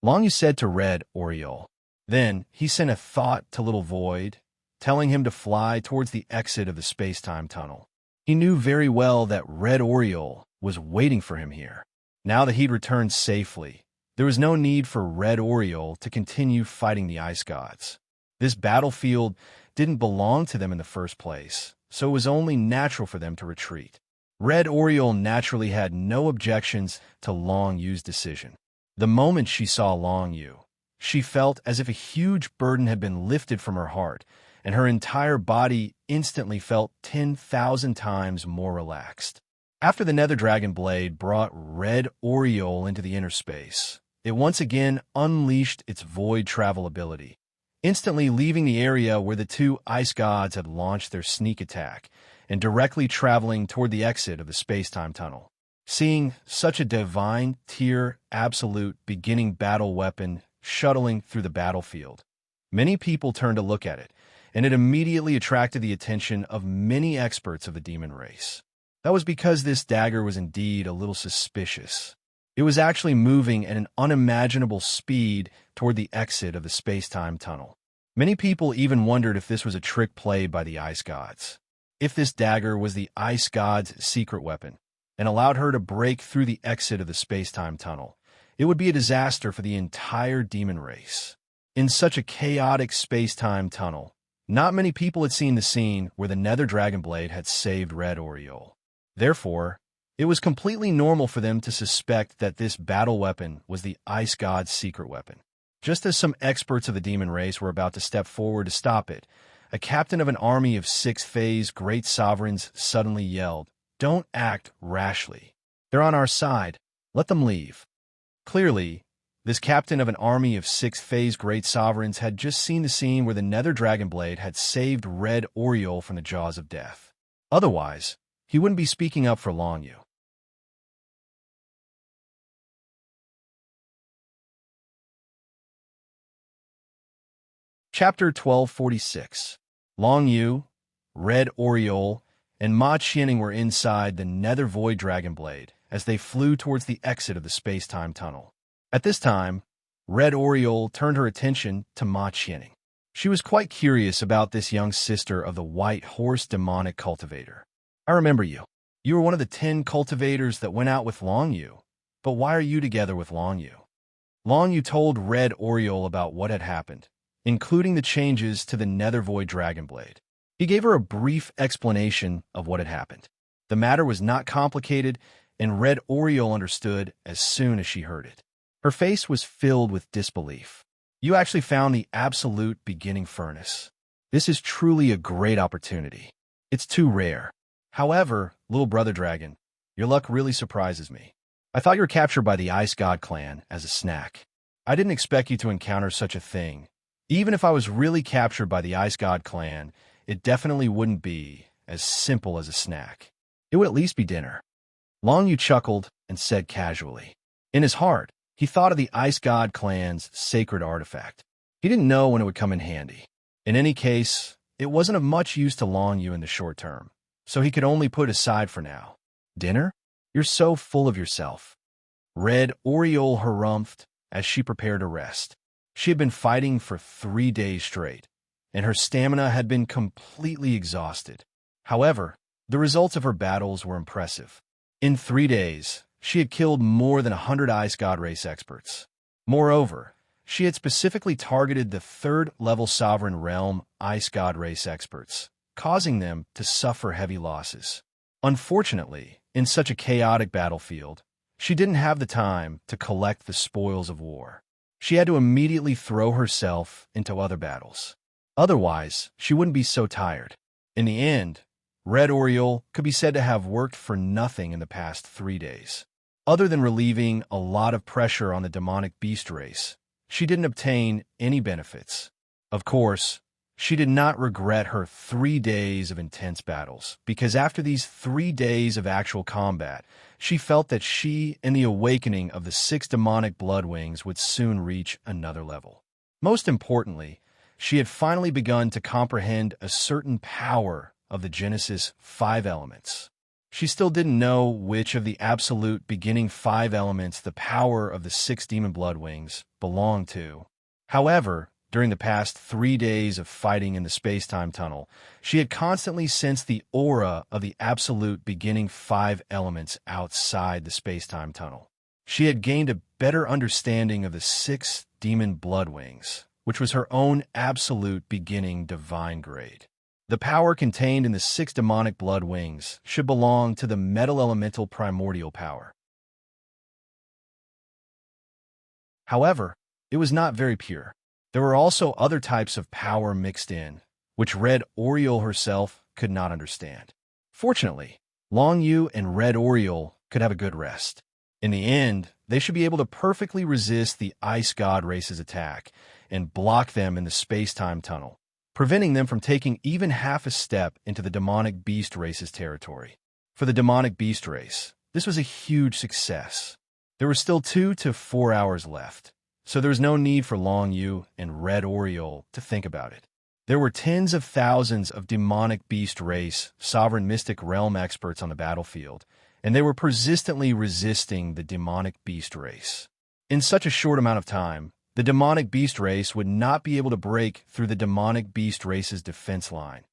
Long Yu said to Red Oriole. Then he sent a thought to Little Void, telling him to fly towards the exit of the space-time tunnel. He knew very well that Red Oriole was waiting for him here. Now that he'd returned safely, there was no need for Red Oriole to continue fighting the ice gods. This battlefield didn't belong to them in the first place, so it was only natural for them to retreat. Red Oriole naturally had no objections to Long Yu's decision. The moment she saw Long Yu, she felt as if a huge burden had been lifted from her heart, and her entire body instantly felt 10,000 times more relaxed. After the Nether Dragon blade brought Red Oriole into the inner space, it once again unleashed its void travel ability, instantly leaving the area where the 2 ice gods had launched their sneak attack and directly traveling toward the exit of the space-time tunnel. Seeing such a divine tier absolute beginning battle weapon shuttling through the battlefield, many people turned to look at it, and it immediately attracted the attention of many experts of the demon race. That was because this dagger was indeed a little suspicious. It was actually moving at an unimaginable speed toward the exit of the space-time tunnel. Many people even wondered if this was a trick played by the ice gods. If this dagger was the ice god's secret weapon and allowed her to break through the exit of the space-time tunnel, it would be a disaster for the entire demon race. In such a chaotic space-time tunnel, not many people had seen the scene where the Nether Dragon Blade had saved Red Oriole. Therefore, it was completely normal for them to suspect that this battle weapon was the ice god's secret weapon. Just as some experts of the demon race were about to step forward to stop it, a captain of an army of 6 phase great sovereigns suddenly yelled, "Don't act rashly. They're on our side. Let them leave." Clearly, this captain of an army of 6 phase great sovereigns had just seen the scene where the Nether Dragon Blade had saved Red Oriole from the jaws of death. Otherwise, he wouldn't be speaking up for Long Yu. Chapter 1246. Long Yu, Red Oriole, and Ma Qianing were inside the Nether Void Dragon Blade as they flew towards the exit of the space-time tunnel. At this time, Red Oriole turned her attention to Ma Qianing. She was quite curious about this young sister of the White Horse demonic cultivator. "I remember you. You were one of the 10 cultivators that went out with Long Yu. But why are you together with Long Yu?" Long Yu told Red Oriole about what had happened, including the changes to the Nether Void Dragon Blade. He gave her a brief explanation of what had happened. The matter was not complicated, and Red Oriole understood as soon as she heard it. Her face was filled with disbelief. "You actually found the absolute beginning furnace. This is truly a great opportunity. It's too rare. However, little brother dragon, your luck really surprises me. I thought you were captured by the Ice God clan as a snack. I didn't expect you to encounter such a thing. Even if I was really captured by the Ice God clan, it definitely wouldn't be as simple as a snack. It would at least be dinner." Long Yu chuckled and said casually. In his heart, he thought of the Ice God clan's sacred artifact. He didn't know when it would come in handy. In any case, it wasn't of much use to Long Yu in the short term, so he could only put it aside for now. "Dinner? You're so full of yourself." Red Oriole harumphed as she prepared to rest. She had been fighting for 3 days straight, and her stamina had been completely exhausted. However, the results of her battles were impressive. In 3 days, she had killed more than 100 Ice God race experts. Moreover, she had specifically targeted the 3rd-level Sovereign Realm Ice God race experts, causing them to suffer heavy losses. Unfortunately, in such a chaotic battlefield, she didn't have the time to collect the spoils of war. She had to immediately throw herself into other battles. Otherwise, she wouldn't be so tired. In the end, Red Oriole could be said to have worked for nothing in the past 3 days. Other than relieving a lot of pressure on the demonic beast race, she didn't obtain any benefits. Of course, she did not regret her 3 days of intense battles, because after these 3 days of actual combat, she felt that she and the awakening of the 6 demonic bloodwings would soon reach another level. Most importantly, she had finally begun to comprehend a certain power of the Genesis 5 elements. She still didn't know which of the absolute beginning 5 elements the power of the 6 demon bloodwings belonged to. However, during the past 3 days of fighting in the space-time tunnel, she had constantly sensed the aura of the absolute beginning 5 elements outside the space-time tunnel. She had gained a better understanding of the 6 demon bloodwings, which was her own absolute beginning divine grade. The power contained in the 6 demonic blood wings should belong to the metal elemental primordial power. However, it was not very pure. There were also other types of power mixed in, which Red Oriole herself could not understand. Fortunately, Long Yu and Red Oriole could have a good rest. In the end, they should be able to perfectly resist the Ice God race's attack and block them in the space-time tunnel, preventing them from taking even half a step into the demonic beast race's territory. For the demonic beast race, This was a huge success. There were still 2 to 4 hours left, so there was no need for Long Yu and Red Oriole to think about it. There were tens of thousands of demonic beast race, sovereign mystic realm experts on the battlefield, and they were persistently resisting the demonic beast race. In such a short amount of time, the demonic beast race would not be able to break through the demonic beast race's defense line.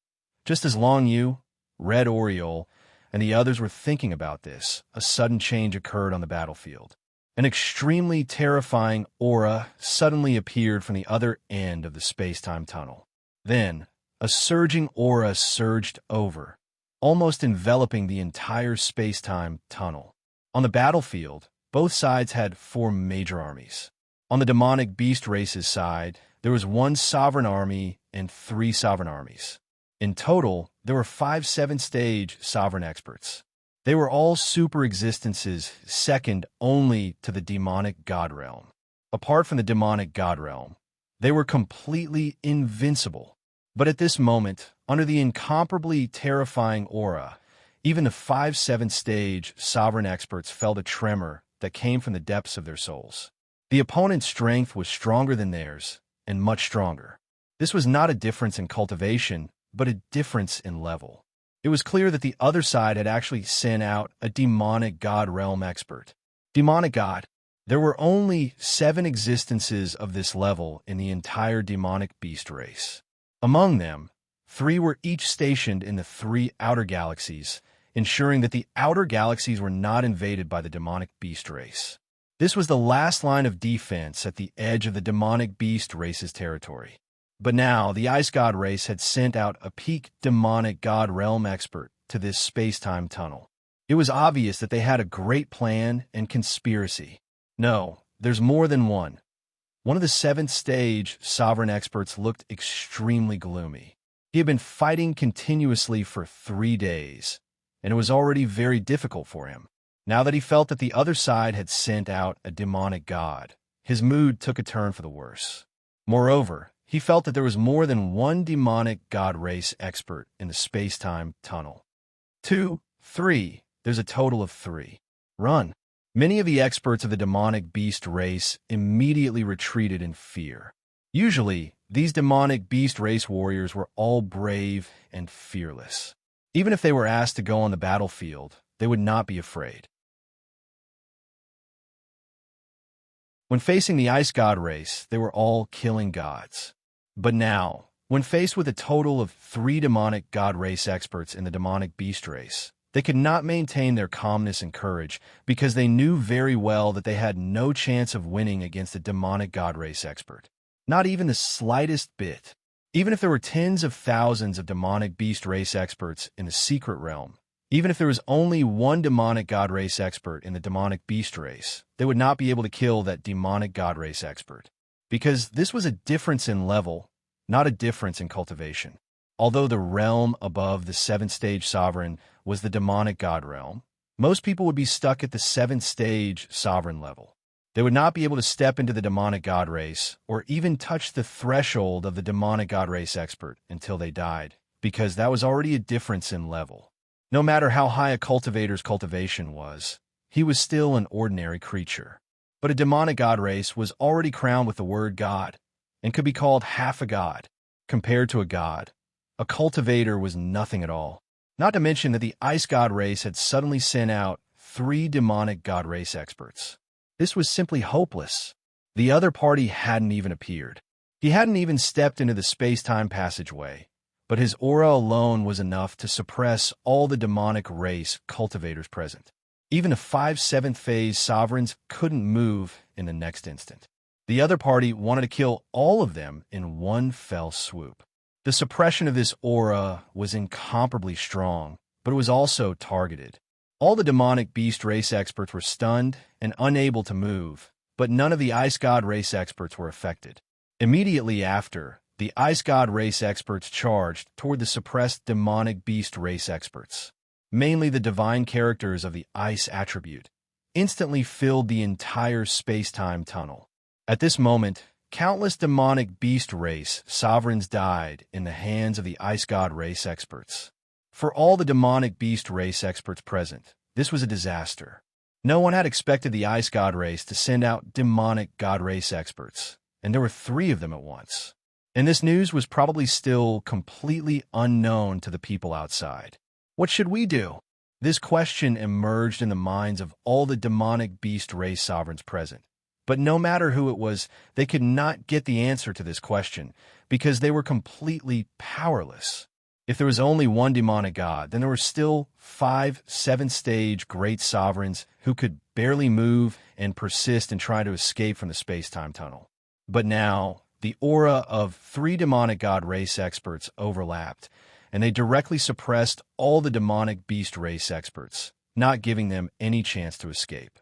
Just as Long Yu, Red Oriole, and the others were thinking about this, a sudden change occurred on the battlefield. An extremely terrifying aura suddenly appeared from the other end of the space-time tunnel. Then, a surging aura surged over, almost enveloping the entire space-time tunnel. On the battlefield, both sides had 4 major armies. On the demonic beast race's side, there was 1 sovereign army and 3 sovereign armies. In total, there were 5 7th-stage sovereign experts. They were all super existences second only to the demonic god realm. Apart from the demonic god realm, they were completely invincible. But at this moment, under the incomparably terrifying aura, even the 5 7th-stage sovereign experts felt a tremor that came from the depths of their souls. The opponent's strength was stronger than theirs, and much stronger. This was not a difference in cultivation, but a difference in level. It was clear that the other side had actually sent out a demonic god realm expert. Demonic god. There were only 7 existences of this level in the entire demonic beast race. Among them, 3 were each stationed in the 3 outer galaxies, ensuring that the outer galaxies were not invaded by the demonic beast race. This was the last line of defense at the edge of the demonic beast race's territory. But now, the Ice God race had sent out a peak demonic god realm expert to this space-time tunnel. It was obvious that they had a great plan and conspiracy. No, there's more than one. One of the 7th-stage sovereign experts looked extremely gloomy. He had been fighting continuously for 3 days, and it was already very difficult for him. Now that he felt that the other side had sent out a demonic god, his mood took a turn for the worse. Moreover, he felt that there was more than 1 demonic god race expert in the space-time tunnel. 2, 3. There's a total of 3. Run. Many of the experts of the demonic beast race immediately retreated in fear. Usually, these demonic beast race warriors were all brave and fearless. Even if they were asked to go on the battlefield, they would not be afraid. When facing the Ice God race, they were all killing gods. But now, when faced with a total of 3 demonic god race experts in the demonic beast race, they could not maintain their calmness and courage because they knew very well that they had no chance of winning against a demonic god race expert. Not even the slightest bit. Even if there were tens of thousands of demonic beast race experts in the secret realm, even if there was only 1 demonic god race expert in the demonic beast race, they would not be able to kill that demonic god race expert. Because this was a difference in level, not a difference in cultivation. Although the realm above the 7th-stage sovereign was the demonic god realm, most people would be stuck at the 7th-stage sovereign level. They would not be able to step into the demonic god race or even touch the threshold of the demonic god race expert until they died, because that was already a difference in level. No matter how high a cultivator's cultivation was, he was still an ordinary creature. But a demonic god race was already crowned with the word god and could be called half a god. Compared to a god, a cultivator was nothing at all. Not to mention that the Ice God race had suddenly sent out 3 demonic god race experts. This was simply hopeless. The other party hadn't even appeared. He hadn't even stepped into the space-time passageway, but his aura alone was enough to suppress all the demonic race cultivators present. Even the 5 7th-phase sovereigns couldn't move in the next instant. The other party wanted to kill all of them in one fell swoop. The suppression of this aura was incomparably strong, but it was also targeted. All the demonic beast race experts were stunned and unable to move, but none of the Ice God race experts were affected. Immediately after, the Ice God race experts charged toward the suppressed demonic beast race experts. Mainly the divine characters of the ice attribute, instantly filled the entire space-time tunnel. At this moment, countless demonic beast race sovereigns died in the hands of the Ice God race experts. For all the demonic beast race experts present, This was a disaster. No one had expected the Ice God race to send out demonic God race experts, and there were 3 of them at once. And this news was probably still completely unknown to the people outside. What should we do? This question emerged in the minds of all the demonic beast race sovereigns present. But no matter who it was, they could not get the answer to this question because they were completely powerless. If there was only one demonic god, then there were still 5 7-stage great sovereigns who could barely move and persist in trying to escape from the space-time tunnel. But now, the aura of 3 demonic god race experts overlapped, and they directly suppressed all the demonic beast race experts, not giving them any chance to escape.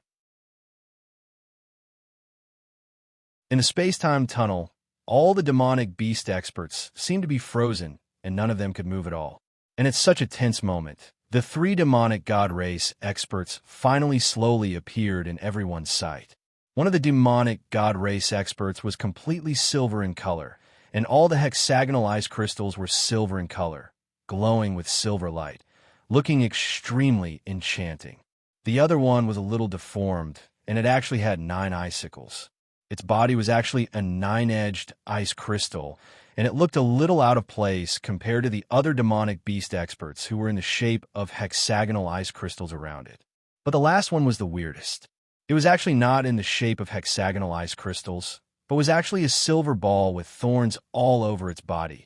In the space-time tunnel, all the demonic beast experts seemed to be frozen, and none of them could move at all. And it's such a tense moment. The 3 demonic god race experts finally slowly appeared in everyone's sight. One of the demonic god race experts was completely silver in color, and all the hexagonal ice crystals were silver in color, glowing with silver light, looking extremely enchanting. The other one was a little deformed, and it actually had 9 icicles. Its body was actually a 9-edged ice crystal, and it looked a little out of place compared to the other demonic beast experts who were in the shape of hexagonal ice crystals around it. But the last one was the weirdest. It was actually not in the shape of hexagonal ice crystals, but was actually a silver ball with thorns all over its body.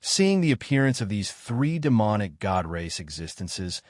Seeing the appearance of these 3 demonic god race existences,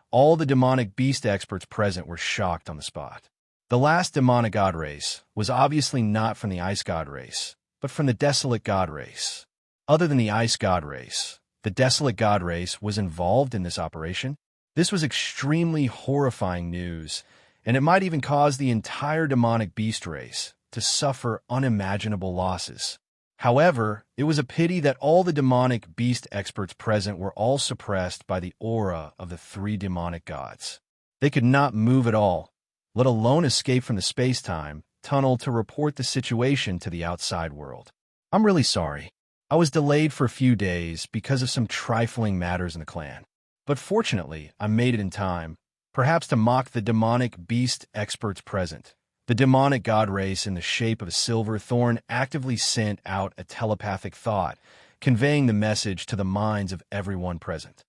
all the demonic beast experts present were shocked on the spot. The last demonic god race was obviously not from the ice god race, but from the desolate god race. Other than the ice god race, the desolate god race was involved in this operation. This was extremely horrifying news, and it might even cause the entire demonic beast race to suffer unimaginable losses. However, it was a pity that all the demonic beast experts present were all suppressed by the aura of the 3 demonic gods. They could not move at all, let alone escape from the space-time tunnel to report the situation to the outside world. I'm really sorry. I was delayed for a few days because of some trifling matters in the clan. But fortunately, I made it in time, perhaps to mock the demonic beast experts present. The demonic god race in the shape of a silver thorn actively sent out a telepathic thought, conveying the message to the minds of everyone present.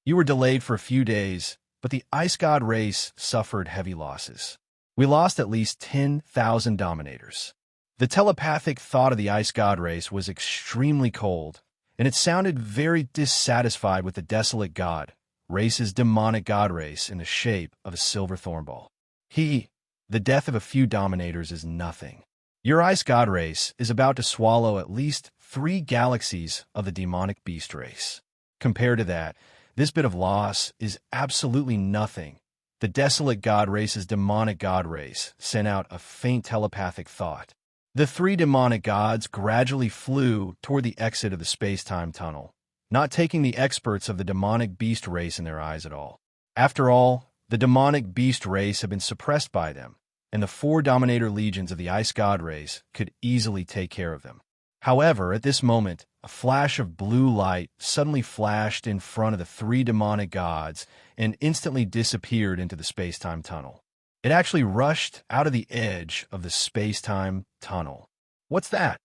You were delayed for a few days, but the ice god race suffered heavy losses. We lost at least 10,000 dominators. The telepathic thought of the ice god race was extremely cold, and it sounded very dissatisfied with the desolate god race's demonic god race in the shape of a silver thornball. The death of a few dominators is nothing. Your ice god race is about to swallow at least 3 galaxies of the demonic beast race. Compared to that, this bit of loss is absolutely nothing. The desolate god race's demonic god race sent out a faint telepathic thought. The 3 demonic gods gradually flew toward the exit of the space-time tunnel, not taking the experts of the demonic beast race in their eyes at all. After all, the demonic beast race had been suppressed by them, and the 4 dominator legions of the ice god race could easily take care of them. However, at this moment, a flash of blue light suddenly flashed in front of the 3 demonic gods and instantly disappeared into the space-time tunnel. It actually rushed out of the edge of the space-time tunnel. What's that?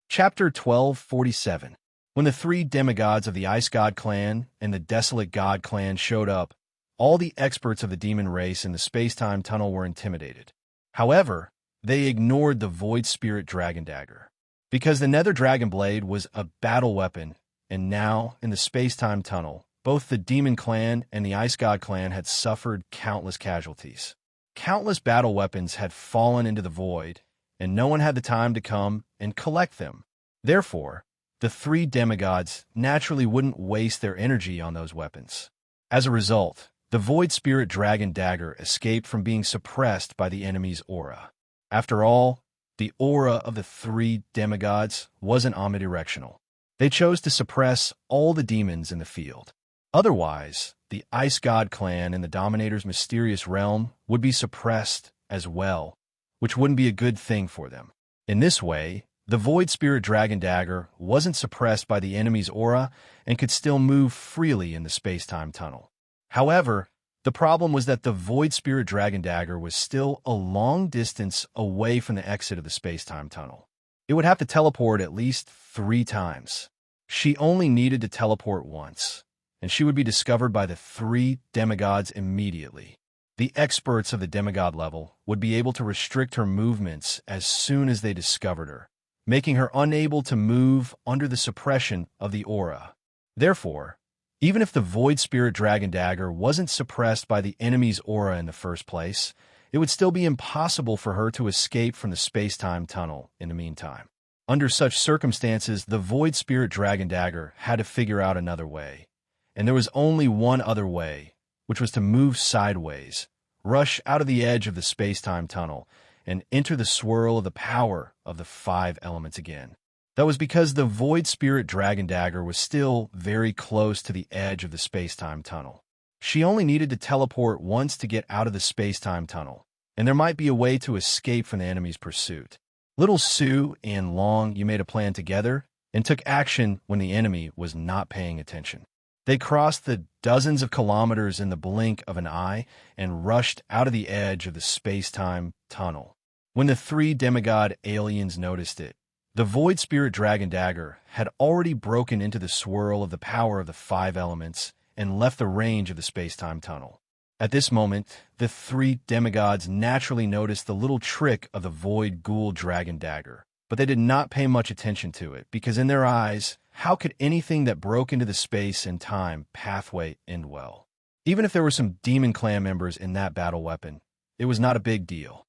Chapter 1247. When the 3 demigods of the Ice God clan and the Desolate God clan showed up, all the experts of the demon race in the space-time tunnel were intimidated. However, they ignored the Void Spirit Dragon Dagger, because the Nether Dragon Blade was a battle weapon, and now, in the space-time tunnel, both the Demon Clan and the Ice God clan had suffered countless casualties. Countless battle weapons had fallen into the void, and no one had the time to come and collect them. Therefore, the 3 demigods naturally wouldn't waste their energy on those weapons. As a result, the Void Spirit Dragon Dagger escaped from being suppressed by the enemy's aura. After all, the aura of the 3 demigods wasn't omnidirectional. They chose to suppress all the demons in the field. Otherwise, the Ice God clan and the Dominator's mysterious realm would be suppressed as well, which wouldn't be a good thing for them. In this way, The Void Spirit Dragon Dagger wasn't suppressed by the enemy's aura and could still move freely in the space-time tunnel. However, the problem was that the Void Spirit Dragon Dagger was still a long distance away from the exit of the space-time tunnel. It would have to teleport at least 3 times. She only needed to teleport once, and she would be discovered by the 3 demigods immediately. The experts of the demigod level would be able to restrict her movements as soon as they discovered her, making her unable to move under the suppression of the aura. Therefore, even if the Void Spirit Dragon Dagger wasn't suppressed by the enemy's aura in the first place, it would still be impossible for her to escape from the space-time tunnel in the meantime. Under such circumstances, the Void Spirit Dragon Dagger had to figure out another way. And there was only one other way, which was to move sideways, rush out of the edge of the space-time tunnel, and enter the swirl of the power of the 5 elements again. That was because the Void Spirit Dragon Dagger was still very close to the edge of the space-time tunnel. She only needed to teleport once to get out of the space-time tunnel, and there might be a way to escape from the enemy's pursuit. Little Sue and Long Yu made a plan together and took action when the enemy was not paying attention. They crossed the dozens of kilometers in the blink of an eye and rushed out of the edge of the space-time tunnel. When the 3 demigod aliens noticed it, the Void Spirit Dragon Dagger had already broken into the swirl of the power of the 5 elements and left the range of the space-time tunnel. At this moment, the 3 demigods naturally noticed the little trick of the Void Ghoul Dragon Dagger, but they did not pay much attention to it, because in their eyes, how could anything that broke into the space and time pathway end well? Even if there were some demon clan members in that battle weapon, it was not a big deal.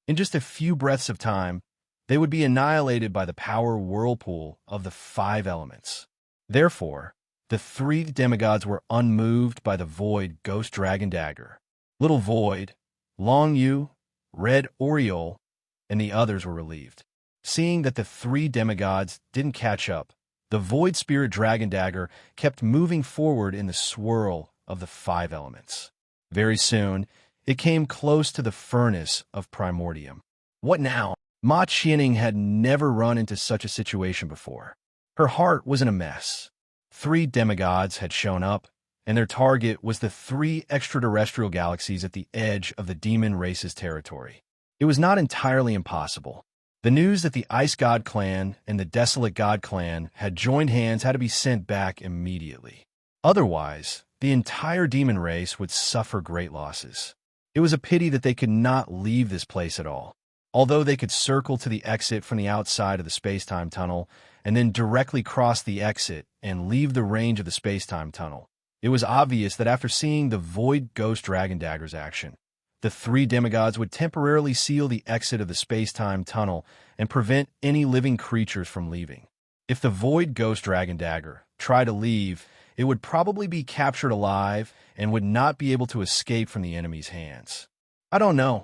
In just a few breaths of time, they would be annihilated by the power whirlpool of the 5 elements. Therefore, the 3 demigods were unmoved by the Void Ghost Dragon Dagger. Little Void, Long Yu, Red Oriole, and the others were relieved. Seeing that the 3 demigods didn't catch up, the Void Spirit Dragon Dagger kept moving forward in the swirl of the 5 elements. Very soon, it came close to the furnace of Primordium. What now? Ma Qianing had never run into such a situation before. Her heart was in a mess. 3 demigods had shown up, and their target was the 3 extraterrestrial galaxies at the edge of the demon race's territory. It was not entirely impossible. The news that the Ice God Clan and the Desolate God Clan had joined hands had to be sent back immediately. Otherwise, the entire demon race would suffer great losses. It was a pity that they could not leave this place at all. Although they could circle to the exit from the outside of the space-time tunnel and then directly cross the exit and leave the range of the space-time tunnel, it was obvious that after seeing the Void Ghost Dragon Dagger's action, the 3 demigods would temporarily seal the exit of the space-time tunnel and prevent any living creatures from leaving. If the Void Ghost Dragon Dagger tried to leave, it would probably be captured alive and would not be able to escape from the enemy's hands. I don't know.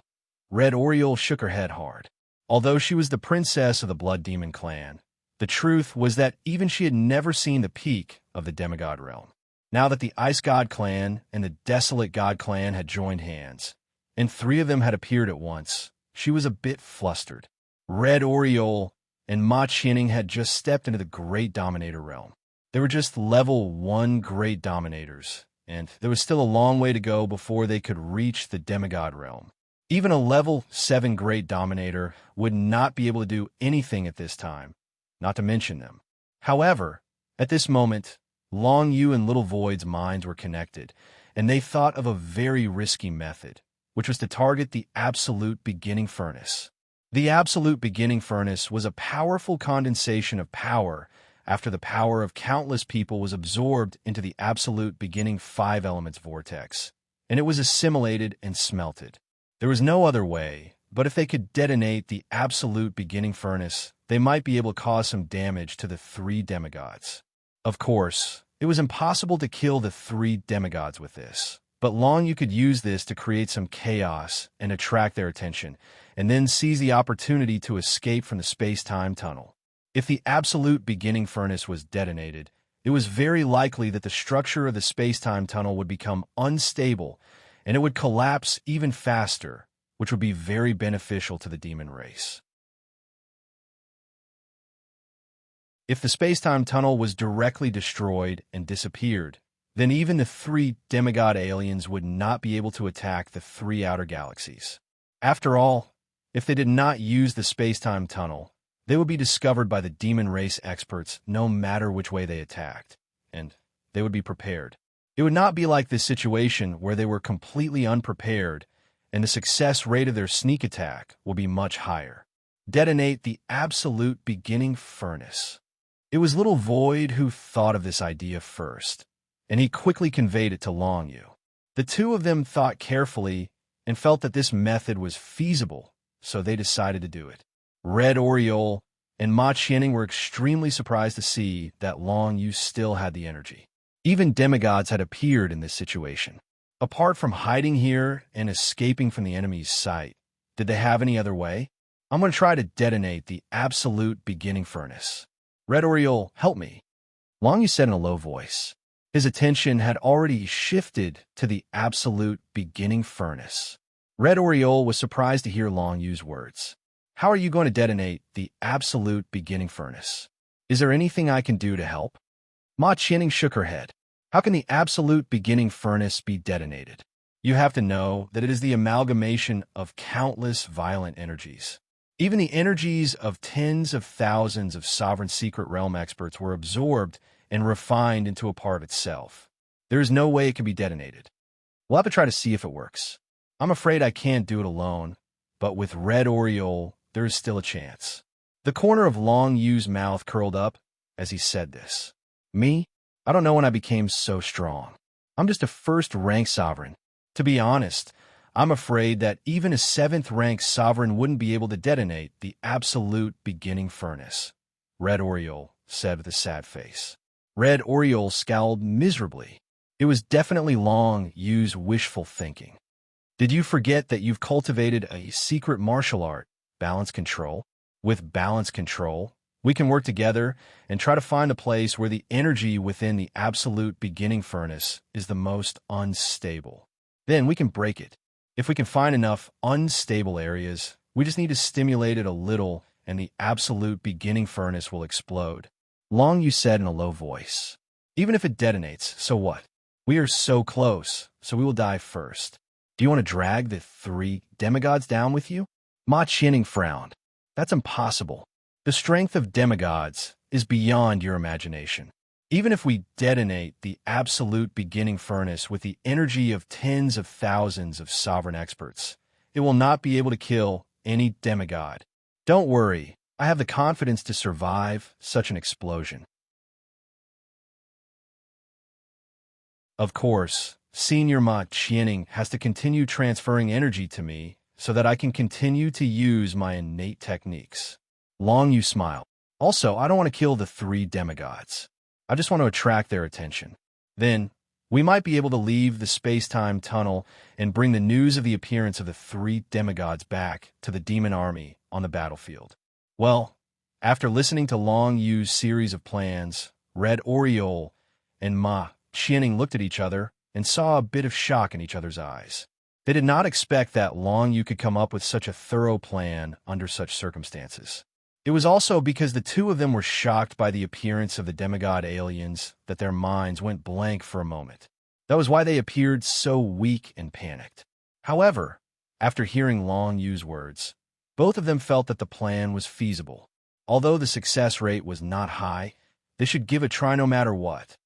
Red Oriole shook her head hard. Although she was the princess of the Blood Demon clan, the truth was that even she had never seen the peak of the demigod realm. Now that the Ice God Clan and the Desolate God Clan had joined hands, and 3 of them had appeared at once, she was a bit flustered. Red Oriole and Ma Qianing had just stepped into the Great Dominator realm. They were just level 1 Great Dominators, and there was still a long way to go before they could reach the demigod realm. Even a level 7 Great Dominator would not be able to do anything at this time, not to mention them. However, at this moment, Long Yu and Little Void's minds were connected, and they thought of a very risky method, which was to target the Absolute Beginning Furnace. The Absolute Beginning Furnace was a powerful condensation of power after the power of countless people was absorbed into the Absolute Beginning 5 Elements vortex, and it was assimilated and smelted. There was no other way, but if they could detonate the Absolute Beginning Furnace, they might be able to cause some damage to the 3 demigods. Of course, it was impossible to kill the 3 demigods with this, but Long Yu could use this to create some chaos and attract their attention, and then seize the opportunity to escape from the space-time tunnel. If the Absolute Beginning Furnace was detonated, it was very likely that the structure of the space-time tunnel would become unstable, and it would collapse even faster, which would be very beneficial to the demon race. If the space-time tunnel was directly destroyed and disappeared, then even the 3 demigod aliens would not be able to attack the 3 outer galaxies. After all, if they did not use the space-time tunnel, they would be discovered by the demon race experts no matter which way they attacked, and they would be prepared. It would not be like this situation where they were completely unprepared, and the success rate of their sneak attack will be much higher. Detonate the absolute beginning furnace. It was little Void who thought of this idea first, and he quickly conveyed it to Long Yu. The two of them thought carefully and felt that this method was feasible, so they decided to do it. Red Oriole and Ma Qianning were extremely surprised to see that Long Yu still had the energy. Even demigods had appeared in this situation. Apart from hiding here and escaping from the enemy's sight, did they have any other way? I'm going to try to detonate the absolute beginning furnace. Red Oriole, help me. Long Yu said in a low voice. His attention had already shifted to the absolute beginning furnace. Red Oriole was surprised to hear Long Yu's words. How are you going to detonate the absolute beginning furnace? Is there anything I can do to help? Ma Qianning shook her head. How can the absolute beginning furnace be detonated? You have to know that it is the amalgamation of countless violent energies. Even the energies of tens of thousands of sovereign secret realm experts were absorbed and refined into a part of itself. There is no way it can be detonated. We'll have to try to see if it works. I'm afraid I can't do it alone, but with Red Oriole, there is still a chance. The corner of Long Yu's mouth curled up as he said this. Me? I don't know when I became so strong. I'm just a first-rank sovereign. To be honest, I'm afraid that even a 7th-rank sovereign wouldn't be able to detonate the absolute beginning furnace, Red Oriole said with a sad face. Red Oriole scowled miserably. It was definitely Long Yu's wishful thinking. Did you forget that you've cultivated a secret martial art, balance control? With balance control, we can work together and try to find a place where the energy within the absolute beginning furnace is the most unstable. Then we can break it. If we can find enough unstable areas, we just need to stimulate it a little and the absolute beginning furnace will explode. Long Yu said in a low voice. Even if it detonates, so what? We are so close, so we will die first. Do you want to drag the 3 demigods down with you? Ma Qianning frowned. That's impossible. The strength of demigods is beyond your imagination. Even if we detonate the absolute beginning furnace with the energy of tens of thousands of sovereign experts, it will not be able to kill any demigod. Don't worry, I have the confidence to survive such an explosion. Of course, Senior Ma Qianning has to continue transferring energy to me so that I can continue to use my innate techniques. Long Yu smiled. Also, I don't want to kill the 3 demigods. I just want to attract their attention. Then, we might be able to leave the space-time tunnel and bring the news of the appearance of the 3 demigods back to the demon army on the battlefield. Well, after listening to Long Yu's series of plans, Red Oriole and Ma Qianning looked at each other and saw a bit of shock in each other's eyes. They did not expect that Long Yu could come up with such a thorough plan under such circumstances. It was also because the two of them were shocked by the appearance of the demigod aliens that their minds went blank for a moment. That was why they appeared so weak and panicked. However, after hearing Long Yu's words, both of them felt that the plan was feasible. Although the success rate was not high, they should give a try no matter what.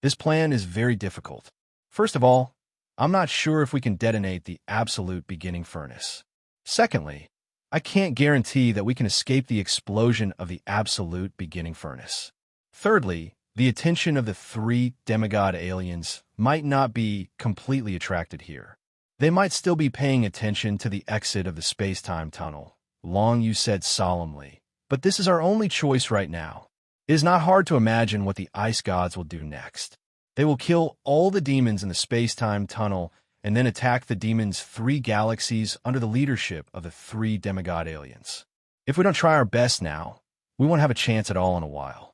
This plan is very difficult. First of all, I'm not sure if we can detonate the absolute beginning furnace. Secondly, I can't guarantee that we can escape the explosion of the absolute beginning furnace. Thirdly, the attention of the 3 demigod aliens might not be completely attracted here. They might still be paying attention to the exit of the space-time tunnel, Long Yu said solemnly. But this is our only choice right now. It is not hard to imagine what the ice gods will do next. They will kill all the demons in the space-time tunnel and then attack the demons' 3 galaxies under the leadership of the 3 demigod aliens. If we don't try our best now, we won't have a chance at all in a while.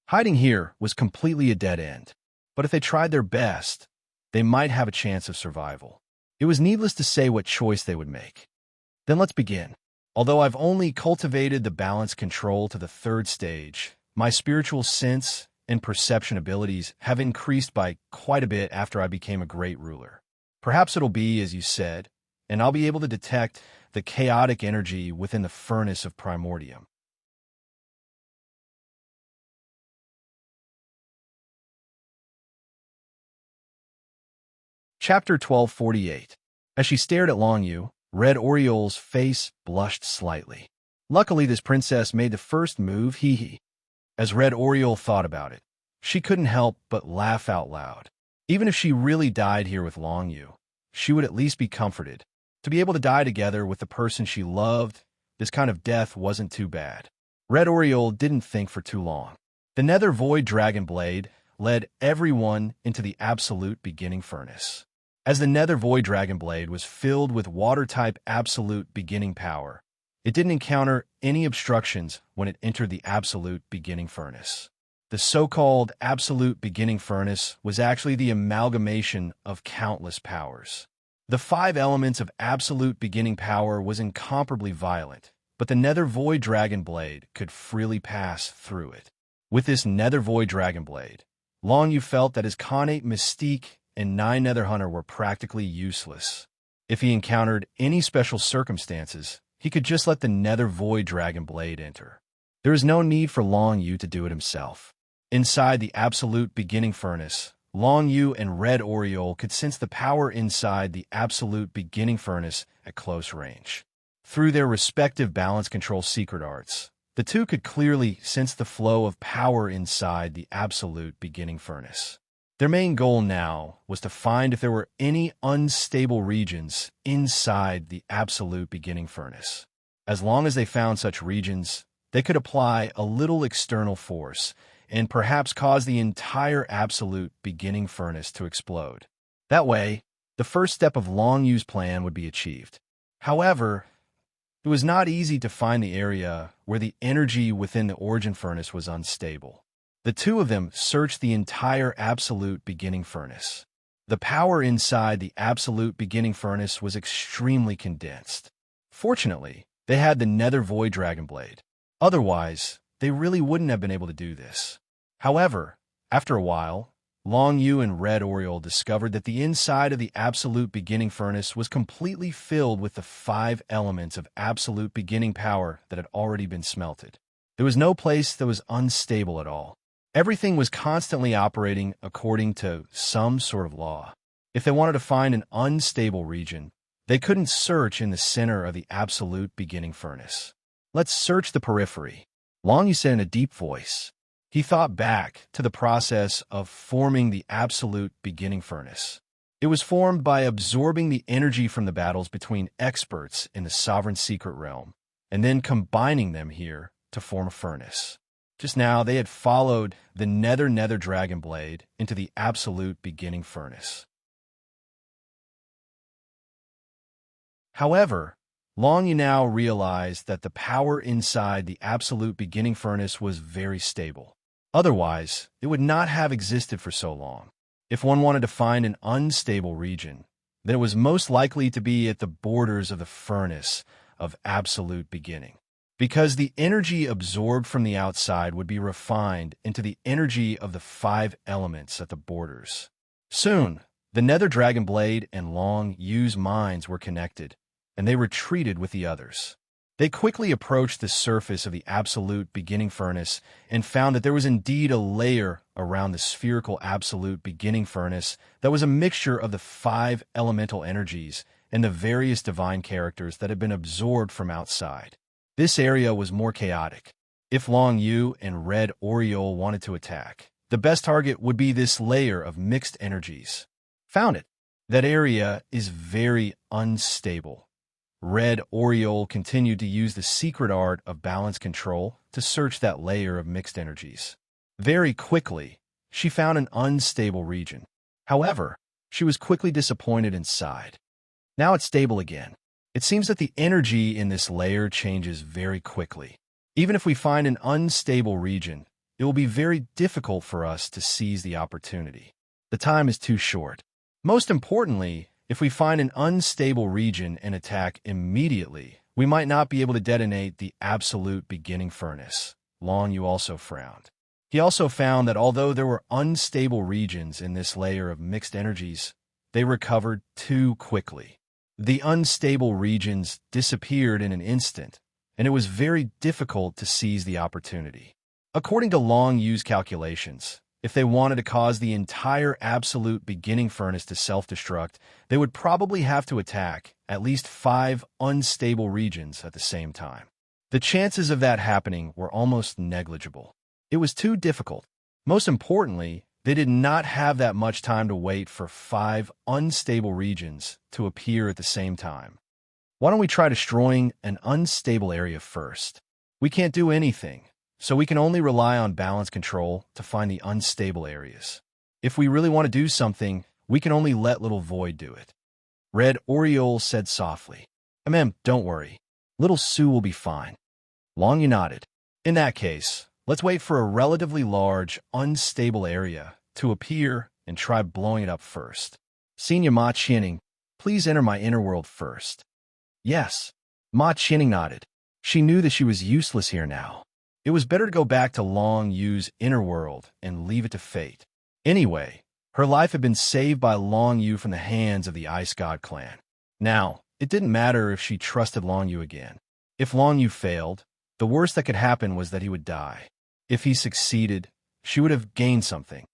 Hiding here was completely a dead end, but if they tried their best, they might have a chance of survival. It was needless to say what choice they would make. Then let's begin. Although I've only cultivated the balance control to the third stage, my spiritual sense and perception abilities have increased by quite a bit after I became a great ruler. Perhaps it'll be, as you said, and I'll be able to detect the chaotic energy within the furnace of primordium. Chapter 1248. As she stared at Long Yu, Red Oriole's face blushed slightly. Luckily, this princess made the first move, hee. As Red Oriole thought about it, she couldn't help but laugh out loud. Even if she really died here with Long Yu, she would at least be comforted. To be able to die together with the person she loved, this kind of death wasn't too bad. Red Oriole didn't think for too long. The Nether Void Dragon Blade led everyone into the absolute beginning furnace. As the Nether Void Dragon Blade was filled with water-type absolute beginning power, it didn't encounter any obstructions when it entered the absolute beginning furnace. The so-called absolute beginning furnace was actually the amalgamation of countless powers. The 5 elements of absolute beginning power was incomparably violent, but the Nether Void Dragon Blade could freely pass through it. With this Nether Void Dragon Blade, Long Yu felt that his connate mystique and 9 Nether Hunter were practically useless. If he encountered any special circumstances, he could just let the Nether Void Dragon Blade enter. There is no need for Long Yu to do it himself. Inside the absolute beginning furnace, Long Yu and Red Oriole could sense the power inside the absolute beginning furnace at close range. Through their respective balance control secret arts, the two could clearly sense the flow of power inside the absolute beginning furnace. Their main goal now was to find if there were any unstable regions inside the absolute beginning furnace. As long as they found such regions, they could apply a little external force and perhaps cause the entire absolute beginning furnace to explode. That way, the first step of Long Yu's plan would be achieved. However, it was not easy to find the area where the energy within the origin furnace was unstable. The two of them searched the entire absolute beginning furnace. The power inside the absolute beginning furnace was extremely condensed. Fortunately, they had the Nether Void Dragon Blade. Otherwise, they really wouldn't have been able to do this. However, after a while, Long Yu and Red Oriole discovered that the inside of the absolute beginning furnace was completely filled with the 5 elements of absolute beginning power that had already been smelted. There was no place that was unstable at all. Everything was constantly operating according to some sort of law. If they wanted to find an unstable region, they couldn't search in the center of the absolute beginning furnace. Let's search the periphery, Long Yu said in a deep voice. He thought back to the process of forming the absolute beginning furnace. It was formed by absorbing the energy from the battles between experts in the Sovereign Secret Realm, and then combining them here to form a furnace. Just now, they had followed the Nether Dragon Blade into the absolute beginning furnace. However, Long Yu now realized that the power inside the absolute beginning furnace was very stable. Otherwise, it would not have existed for so long. If one wanted to find an unstable region, then it was most likely to be at the borders of the furnace of absolute beginning. Because the energy absorbed from the outside would be refined into the energy of the 5 elements at the borders. Soon, the Nether Dragon Blade and Long Yu's minds were connected, and they retreated with the others. They quickly approached the surface of the absolute beginning furnace and found that there was indeed a layer around the spherical absolute beginning furnace that was a mixture of the 5 elemental energies and the various divine characters that had been absorbed from outside. This area was more chaotic. If Long Yu and Red Oriole wanted to attack, the best target would be this layer of mixed energies. Found it. That area is very unstable. Red Oriole continued to use the secret art of balance control to search that layer of mixed energies. Very quickly, she found an unstable region. However, she was quickly disappointed inside. Now it's stable again. It seems that the energy in this layer changes very quickly. Even if we find an unstable region, it will be very difficult for us to seize the opportunity. The time is too short. Most importantly, If we find an unstable region and attack immediately, we might not be able to detonate the absolute beginning furnace. Long Yu also frowned. He also found that although there were unstable regions in this layer of mixed energies, they recovered too quickly. The unstable regions disappeared in an instant, and it was very difficult to seize the opportunity. According to Long Yu's calculations, if they wanted to cause the entire absolute beginning furnace to self-destruct, they would probably have to attack at least 5 unstable regions at the same time. The chances of that happening were almost negligible. It was too difficult. Most importantly, they did not have that much time to wait for 5 unstable regions to appear at the same time. Why don't we try destroying an unstable area first? We can't do anything, so we can only rely on balance control to find the unstable areas. If we really want to do something, we can only let Little Void do it. Red Oriole said softly. Don't worry. Little Sue will be fine. Long Yu nodded. In that case, let's wait for a relatively large, unstable area to appear and try blowing it up first. Senior Ma Qianing, please enter my inner world first. Yes. Ma Qianing nodded. She knew that she was useless here now. It was better to go back to Long Yu's inner world and leave it to fate. Anyway, her life had been saved by Long Yu from the hands of the Ice God clan. Now, it didn't matter if she trusted Long Yu again. If Long Yu failed, the worst that could happen was that he would die. If he succeeded, she would have gained something.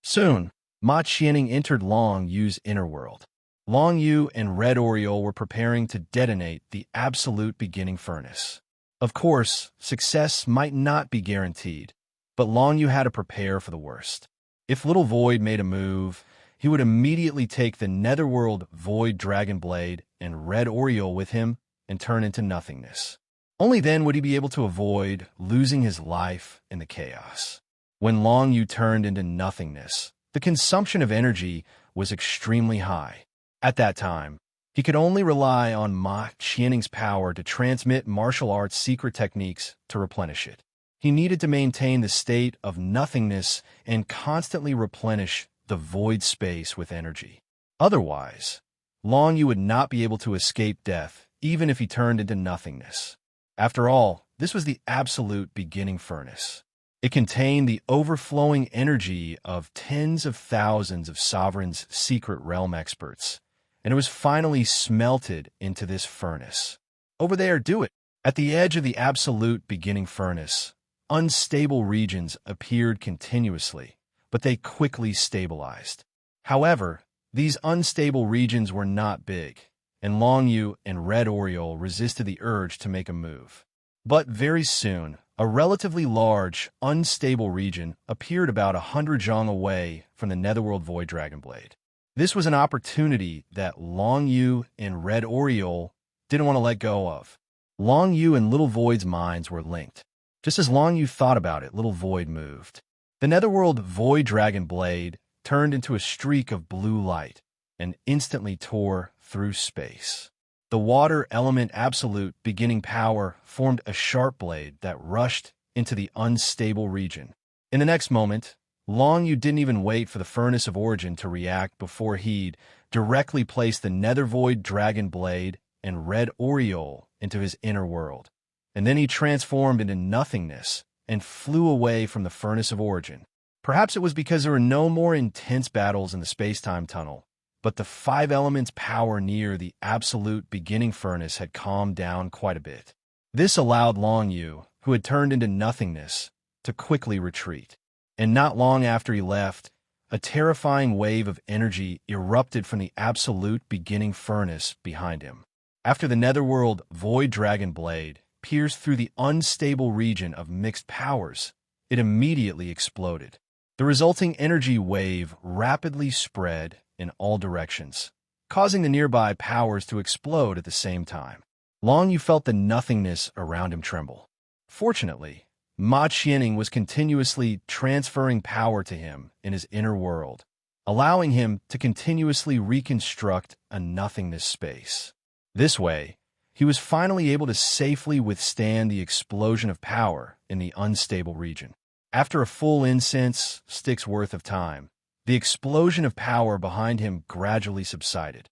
Soon, Ma Qianing entered Long Yu's inner world. Long Yu and Red Oriole were preparing to detonate the absolute beginning furnace. Of course, success might not be guaranteed, but Long Yu had to prepare for the worst. If Little Void made a move, he would immediately take the Netherworld Void Dragon Blade and Red Oriole with him and turn into nothingness. Only then would he be able to avoid losing his life in the chaos. When Long Yu turned into nothingness, the consumption of energy was extremely high. At that time, he could only rely on Ma Qianing's power to transmit martial arts secret techniques to replenish it. He needed to maintain the state of nothingness and constantly replenish the void space with energy. Otherwise, Long Yu would not be able to escape death, even if he turned into nothingness. After all, this was the absolute beginning furnace. It contained the overflowing energy of tens of thousands of Sovereign's secret realm experts, and it was finally smelted into this furnace. Over there, do it! At the edge of the absolute beginning furnace, unstable regions appeared continuously, but they quickly stabilized. However, these unstable regions were not big, and Long Yu and Red Oriole resisted the urge to make a move. But very soon, a relatively large, unstable region appeared about 100 zhang away from the Netherworld Void Dragon Blade. This was an opportunity that Long Yu and Red Oriole didn't want to let go of. Long Yu and Little Void's minds were linked. Just as Long Yu thought about it, Little Void moved. The Netherworld Void Dragon Blade turned into a streak of blue light and instantly tore through space. The water element absolute beginning power formed a sharp blade that rushed into the unstable region. In the next moment, Long Yu didn't even wait for the Furnace of Origin to react before he'd directly placed the Nether Void Dragon Blade and Red Oriole into his inner world. And then he transformed into nothingness and flew away from the Furnace of Origin. Perhaps it was because there were no more intense battles in the space-time tunnel, but the 5 elements' power near the absolute beginning furnace had calmed down quite a bit. This allowed Long Yu, who had turned into nothingness, to quickly retreat. And not long after he left, a terrifying wave of energy erupted from the absolute beginning furnace behind him. After the Netherworld Void Dragon Blade pierced through the unstable region of mixed powers, it immediately exploded. The resulting energy wave rapidly spread in all directions, causing the nearby powers to explode at the same time. Long Yu felt the nothingness around him tremble. Fortunately, Ma Qianing was continuously transferring power to him in his inner world, allowing him to continuously reconstruct a nothingness space. This way, he was finally able to safely withstand the explosion of power in the unstable region. After a full incense stick's worth of time, The explosion of power behind him gradually subsided.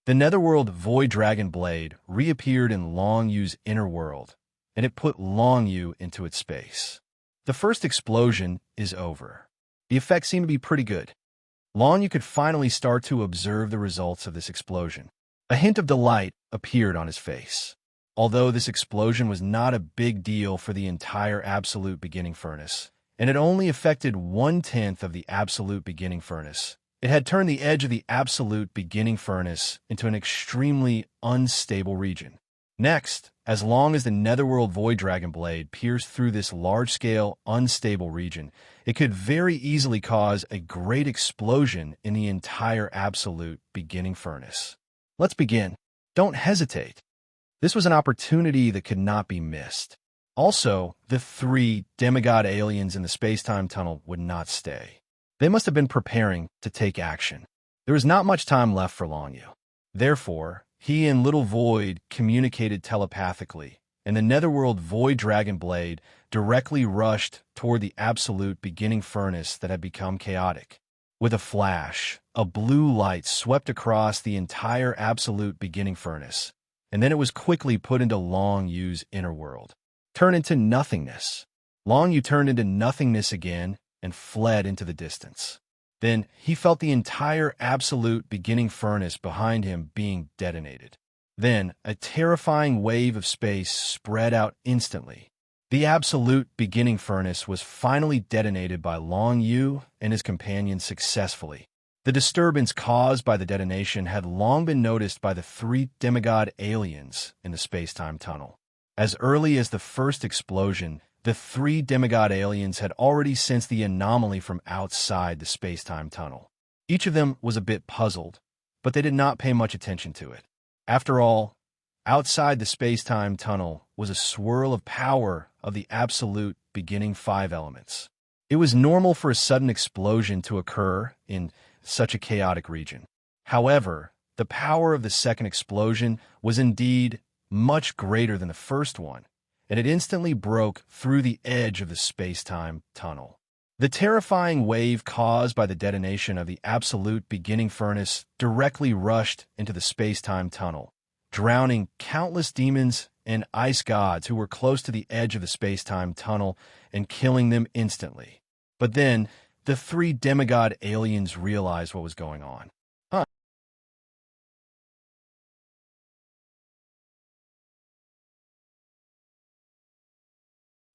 The netherworld Void Dragon Blade reappeared in Long Yu's inner world, and it put Long Yu into its space. The first explosion is over. The effects seem to be pretty good. Long Yu could finally start to observe the results of this explosion. A hint of delight appeared on his face. Although this explosion was not a big deal for the entire Absolute Beginning Furnace, and it only affected 1/10 of the Absolute Beginning Furnace, it had turned the edge of the Absolute Beginning Furnace into an extremely unstable region. Next, as long as the Netherworld Void Dragon Blade pierced through this large-scale, unstable region, it could very easily cause a great explosion in the entire Absolute Beginning Furnace. Let's begin. Don't hesitate. This was an opportunity that could not be missed. Also, the 3 demigod aliens in the space-time tunnel would not stay. They must have been preparing to take action. There was not much time left for Long Yu. Therefore, he and Little Void communicated telepathically, and the Netherworld Void Dragon Blade directly rushed toward the Absolute Beginning Furnace that had become chaotic. With a flash, a blue light swept across the entire Absolute Beginning Furnace, and then it was quickly put into Long Yu's inner world. Turn into nothingness. Long Yu turned into nothingness again and fled into the distance. Then he felt the entire Absolute Beginning Furnace behind him being detonated. Then a terrifying wave of space spread out instantly. The Absolute Beginning Furnace was finally detonated by Long Yu and his companions successfully. The disturbance caused by the detonation had long been noticed by the 3 demigod aliens in the space-time tunnel. As early as the first explosion, the 3 demigod aliens had already sensed the anomaly from outside the space-time tunnel. Each of them was a bit puzzled, but they did not pay much attention to it. After all, outside the space-time tunnel was a swirl of power of the Absolute Beginning 5 elements. It was normal for a sudden explosion to occur in such a chaotic region. However, the power of the second explosion was indeed much greater than the first one, and it instantly broke through the edge of the space-time tunnel. The terrifying wave caused by the detonation of the Absolute Beginning Furnace directly rushed into the space-time tunnel, drowning countless demons and ice gods who were close to the edge of the space-time tunnel and killing them instantly. But then, the 3 demigod aliens realized what was going on.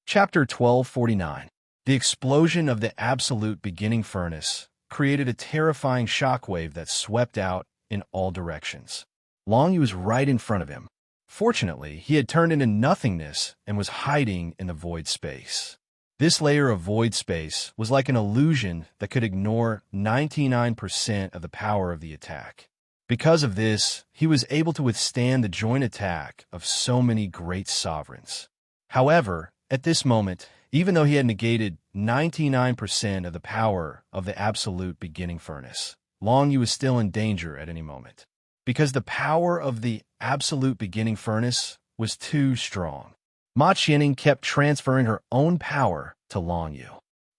Chapter 1249. The explosion of the Absolute Beginning Furnace created a terrifying shockwave that swept out in all directions. Long Yu was right in front of him. Fortunately, he had turned into nothingness and was hiding in the void space. This layer of void space was like an illusion that could ignore 99% of the power of the attack. Because of this, he was able to withstand the joint attack of so many great sovereigns. However, at this moment, even though he had negated 99% of the power of the Absolute Beginning Furnace, Long Yu was still in danger at any moment. Because the power of the Absolute Beginning Furnace was too strong. Ma Qianning kept transferring her own power to Long Yu.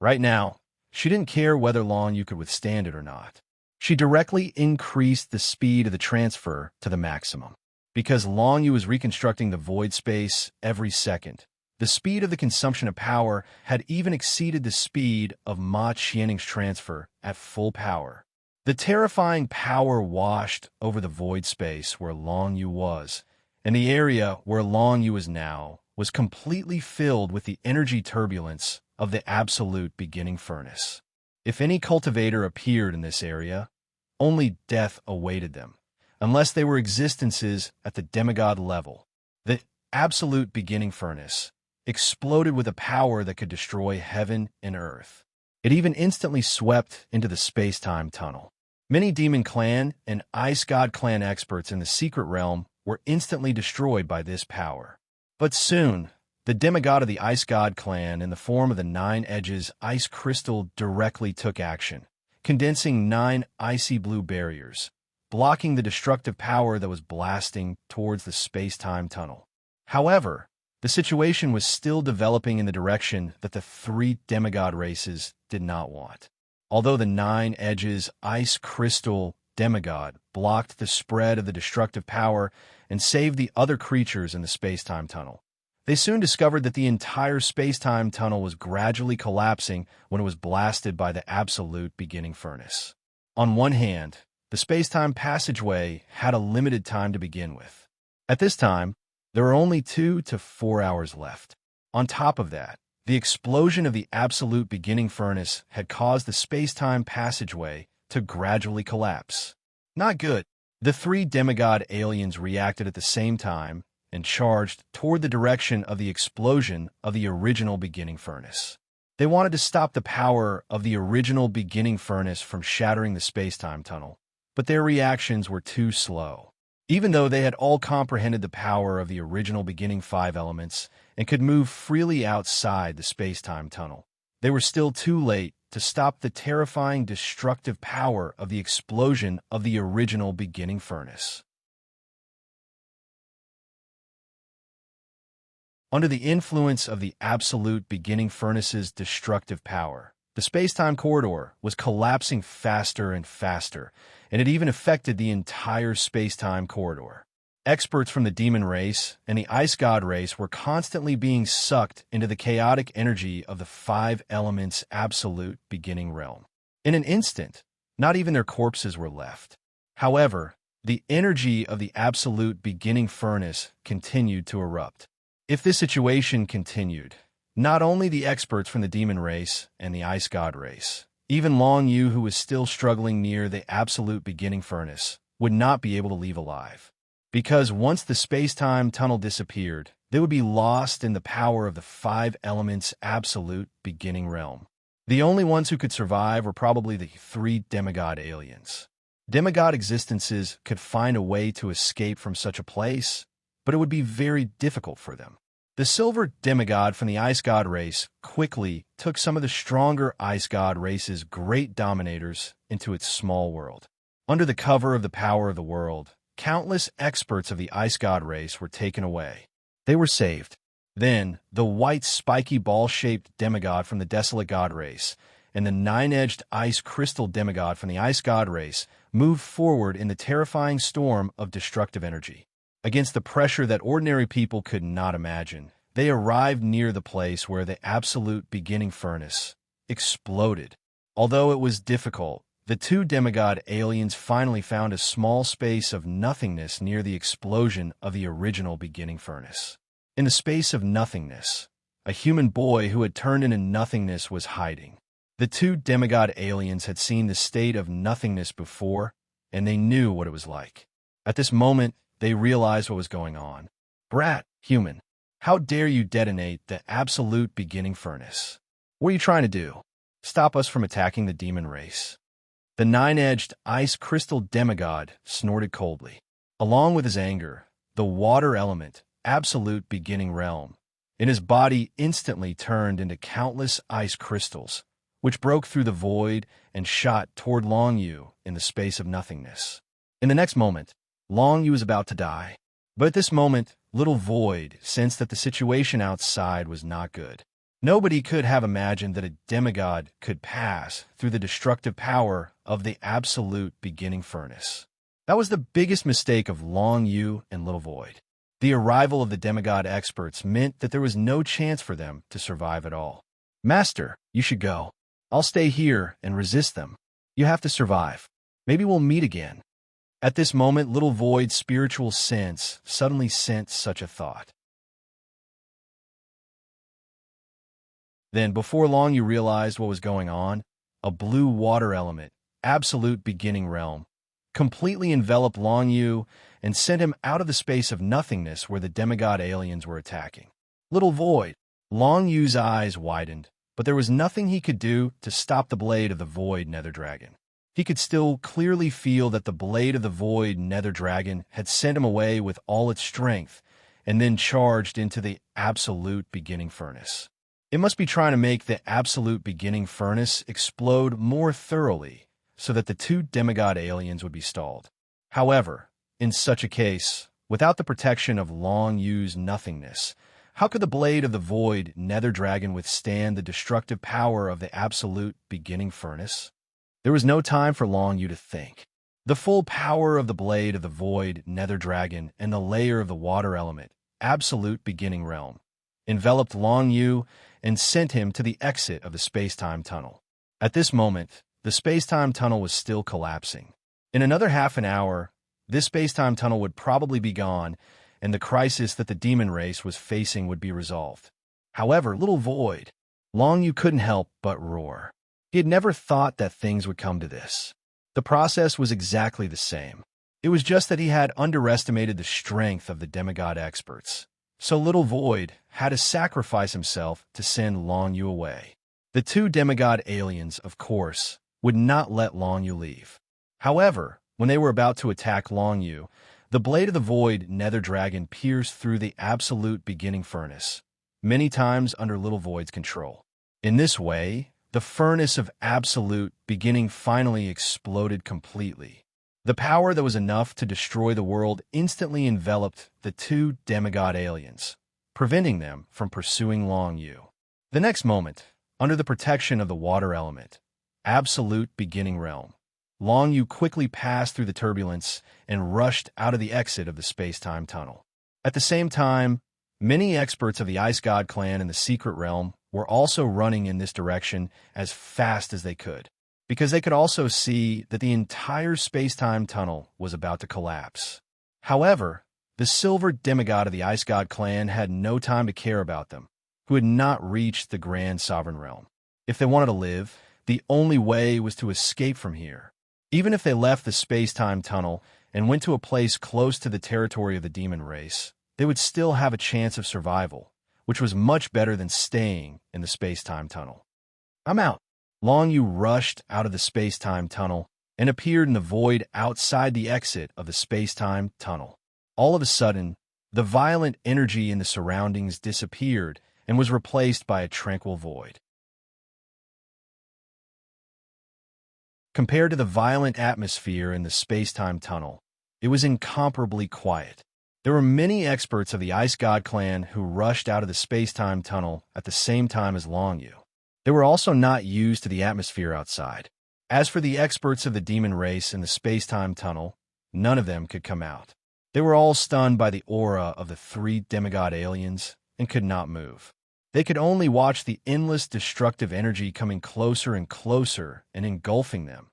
Right now, she didn't care whether Long Yu could withstand it or not. She directly increased the speed of the transfer to the maximum. Because Long Yu was reconstructing the void space every second, the speed of the consumption of power had even exceeded the speed of Ma Qianning's transfer at full power. The terrifying power washed over the void space where Long Yu was, and the area where Long Yu is now was completely filled with the energy turbulence of the Absolute Beginning Furnace. If any cultivator appeared in this area, only death awaited them, unless they were existences at the demigod level. The Absolute Beginning Furnace exploded with a power that could destroy heaven and earth. It even instantly swept into the space-time tunnel. Many Demon Clan and Ice God Clan experts in the Secret Realm were instantly destroyed by this power. But soon, the demigod of the Ice God Clan in the form of the 9 Edges Ice Crystal directly took action, condensing 9 icy blue barriers, blocking the destructive power that was blasting towards the space-time tunnel. However, The situation was still developing in the direction that the three demigod races did not want. Although the Nine Edges Ice Crystal demigod blocked the spread of the destructive power and saved the other creatures in the space-time tunnel, they soon discovered that the entire space-time tunnel was gradually collapsing when it was blasted by the absolute beginning furnace. On one hand, the space-time passageway had a limited time to begin with. At this time, there were only 2 to 4 hours left. On top of that, the explosion of the absolute beginning furnace had caused the space-time passageway to gradually collapse. Not good. The three demigod aliens reacted at the same time and charged toward the direction of the explosion of the original beginning furnace. They wanted to stop the power of the original beginning furnace from shattering the space-time tunnel, but their reactions were too slow. Even though they had all comprehended the power of the original beginning 5 elements and could move freely outside the space-time tunnel, they were still too late to stop the terrifying destructive power of the explosion of the original beginning furnace. Under the influence of the absolute beginning furnace's destructive power, the space-time corridor was collapsing faster and faster, and it even affected the entire space-time corridor. Experts from the demon race and the ice god race were constantly being sucked into the chaotic energy of the 5 elements' absolute beginning realm. In an instant, not even their corpses were left. However, the energy of the absolute beginning furnace continued to erupt. If this situation continued, not only the experts from the demon race and the ice god race, even Long Yu, who was still struggling near the absolute beginning furnace, would not be able to leave alive. Because once the space-time tunnel disappeared, they would be lost in the power of the 5 elements' absolute beginning realm. The only ones who could survive were probably the 3 demigod aliens. Demigod existences could find a way to escape from such a place, but it would be very difficult for them. The silver demigod from the ice god race quickly took some of the stronger ice god race's great dominators into its small world. Under the cover of the power of the world, countless experts of the ice god race were taken away. They were saved. Then, the white spiky ball-shaped demigod from the desolate god race and the 9-edged ice crystal demigod from the ice god race moved forward in the terrifying storm of destructive energy. Against the pressure that ordinary people could not imagine, they arrived near the place where the absolute beginning furnace exploded. Although it was difficult, the 2 demigod aliens finally found a small space of nothingness near the explosion of the original beginning furnace. In the space of nothingness, a human boy who had turned into nothingness was hiding. The 2 demigod aliens had seen the state of nothingness before, and they knew what it was like. At this moment, they realized what was going on. Brat, human, how dare you detonate the absolute beginning furnace? What are you trying to do? Stop us from attacking the demon race. The 9-edged ice crystal demigod snorted coldly. Along with his anger, the water element, absolute beginning realm, in his body instantly turned into countless ice crystals, which broke through the void and shot toward Long Yu in the space of nothingness. In the next moment, Long Yu was about to die. But at this moment, little Void sensed that the situation outside was not good. Nobody could have imagined that a demigod could pass through the destructive power of the absolute beginning furnace. That was the biggest mistake of Long Yu and little Void. The arrival of the demigod experts meant that there was no chance for them to survive at all. Master, you should go. I'll stay here and resist them. You have to survive. Maybe we'll meet again. At this moment, little Void's spiritual sense suddenly sensed such a thought. Then, before long you realized what was going on, a blue water element, absolute beginning realm, completely enveloped Long Yu and sent him out of the space of nothingness where the demigod aliens were attacking. Little Void, Long Yu's eyes widened, but there was nothing he could do to stop the blade of the Void Nether Dragon. He could still clearly feel that the blade of the Void Nether Dragon had sent him away with all its strength and then charged into the absolute beginning furnace. It must be trying to make the absolute beginning furnace explode more thoroughly so that the 2 demigod aliens would be stalled. However, in such a case, without the protection of Long Yu's nothingness, How could the blade of the void nether dragon withstand the destructive power of the absolute beginning furnace? There was no time for Long Yu to think. The full power of the blade of the void nether dragon and the layer of the water element, absolute beginning realm, enveloped Long Yu and sent him to the exit of the space-time tunnel. At this moment, the space-time tunnel was still collapsing. In another half an hour, this space-time tunnel would probably be gone, and the crisis that the demon race was facing would be resolved. However, little Void, Long Yu couldn't help but roar. He had never thought that things would come to this. The process was exactly the same. It was just that he had underestimated the strength of the demigod experts. So little Void had to sacrifice himself to send Long Yu away. The two demigod aliens, of course, would not let Long Yu leave. However, when they were about to attack Long Yu, the blade of the void nether dragon pierced through the absolute beginning furnace, many times under little Void's control. In this way, the furnace of absolute beginning finally exploded completely. The power that was enough to destroy the world instantly enveloped the two demigod aliens, preventing them from pursuing Long Yu. The next moment, under the protection of the water element, absolute beginning realm, Long Yu quickly passed through the turbulence and rushed out of the exit of the space-time tunnel. At the same time, many experts of the Ice God clan in the secret realm were also running in this direction as fast as they could, because they could also see that the entire space-time tunnel was about to collapse. However, the silver demigod of the Ice God clan had no time to care about them, who had not reached the Grand Sovereign Realm. If they wanted to live, the only way was to escape from here. Even if they left the space-time tunnel and went to a place close to the territory of the demon race, they would still have a chance of survival, which was much better than staying in the space-time tunnel. "I'm out." Long Yu rushed out of the space-time tunnel and appeared in the void outside the exit of the space-time tunnel. All of a sudden, the violent energy in the surroundings disappeared and was replaced by a tranquil void. Compared to the violent atmosphere in the space-time tunnel, it was incomparably quiet. There were many experts of the Ice God clan who rushed out of the space-time tunnel at the same time as Long Yu. They were also not used to the atmosphere outside. As for the experts of the demon race in the space-time tunnel, none of them could come out. They were all stunned by the aura of the three demigod aliens and could not move. They could only watch the endless destructive energy coming closer and closer and engulfing them.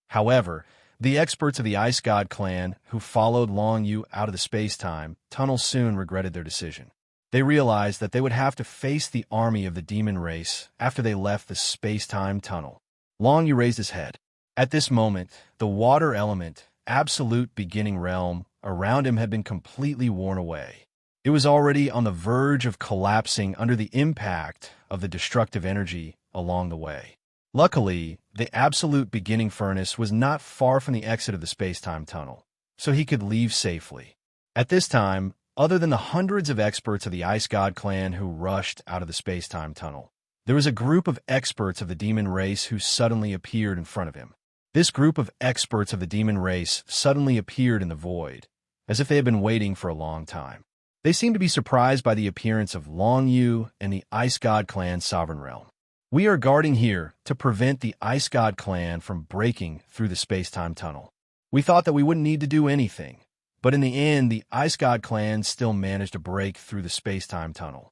However, the experts of the Ice God clan who followed Long Yu out of the space-time tunnel soon regretted their decision. They realized that they would have to face the army of the demon race after they left the space-time tunnel. Long Yu raised his head. At this moment, the water element, absolute beginning realm, around him had been completely worn away. It was already on the verge of collapsing under the impact of the destructive energy along the way. Luckily, the absolute beginning furnace was not far from the exit of the space-time tunnel, so he could leave safely. At this time, other than the hundreds of experts of the Ice God clan who rushed out of the space-time tunnel, there was a group of experts of the demon race who suddenly appeared in front of him. This group of experts of the demon race suddenly appeared in the void, as if they had been waiting for a long time. They seemed to be surprised by the appearance of Long Yu and the Ice God clan's sovereign realm. "We are guarding here to prevent the Ice God clan from breaking through the space-time tunnel. We thought that we wouldn't need to do anything, but in the end, the Ice God clan still managed to break through the space-time tunnel.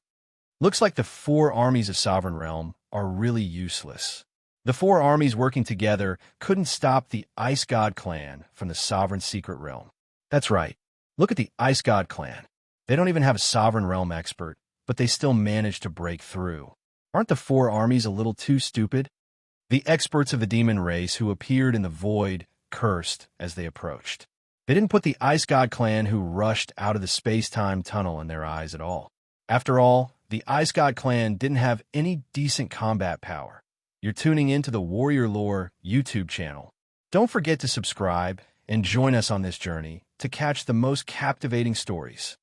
Looks like the four armies of Sovereign Realm are really useless. The four armies working together couldn't stop the Ice God clan from the Sovereign Secret Realm. That's right. Look at the Ice God clan. They don't even have a Sovereign Realm expert, but they still managed to break through. Aren't the four armies a little too stupid?" The experts of the demon race who appeared in the void cursed as they approached. They didn't put the Ice God clan who rushed out of the space-time tunnel in their eyes at all. After all, the Ice God clan didn't have any decent combat power. You're tuning into the Warrior Lore YouTube channel. Don't forget to subscribe and join us on this journey to catch the most captivating stories.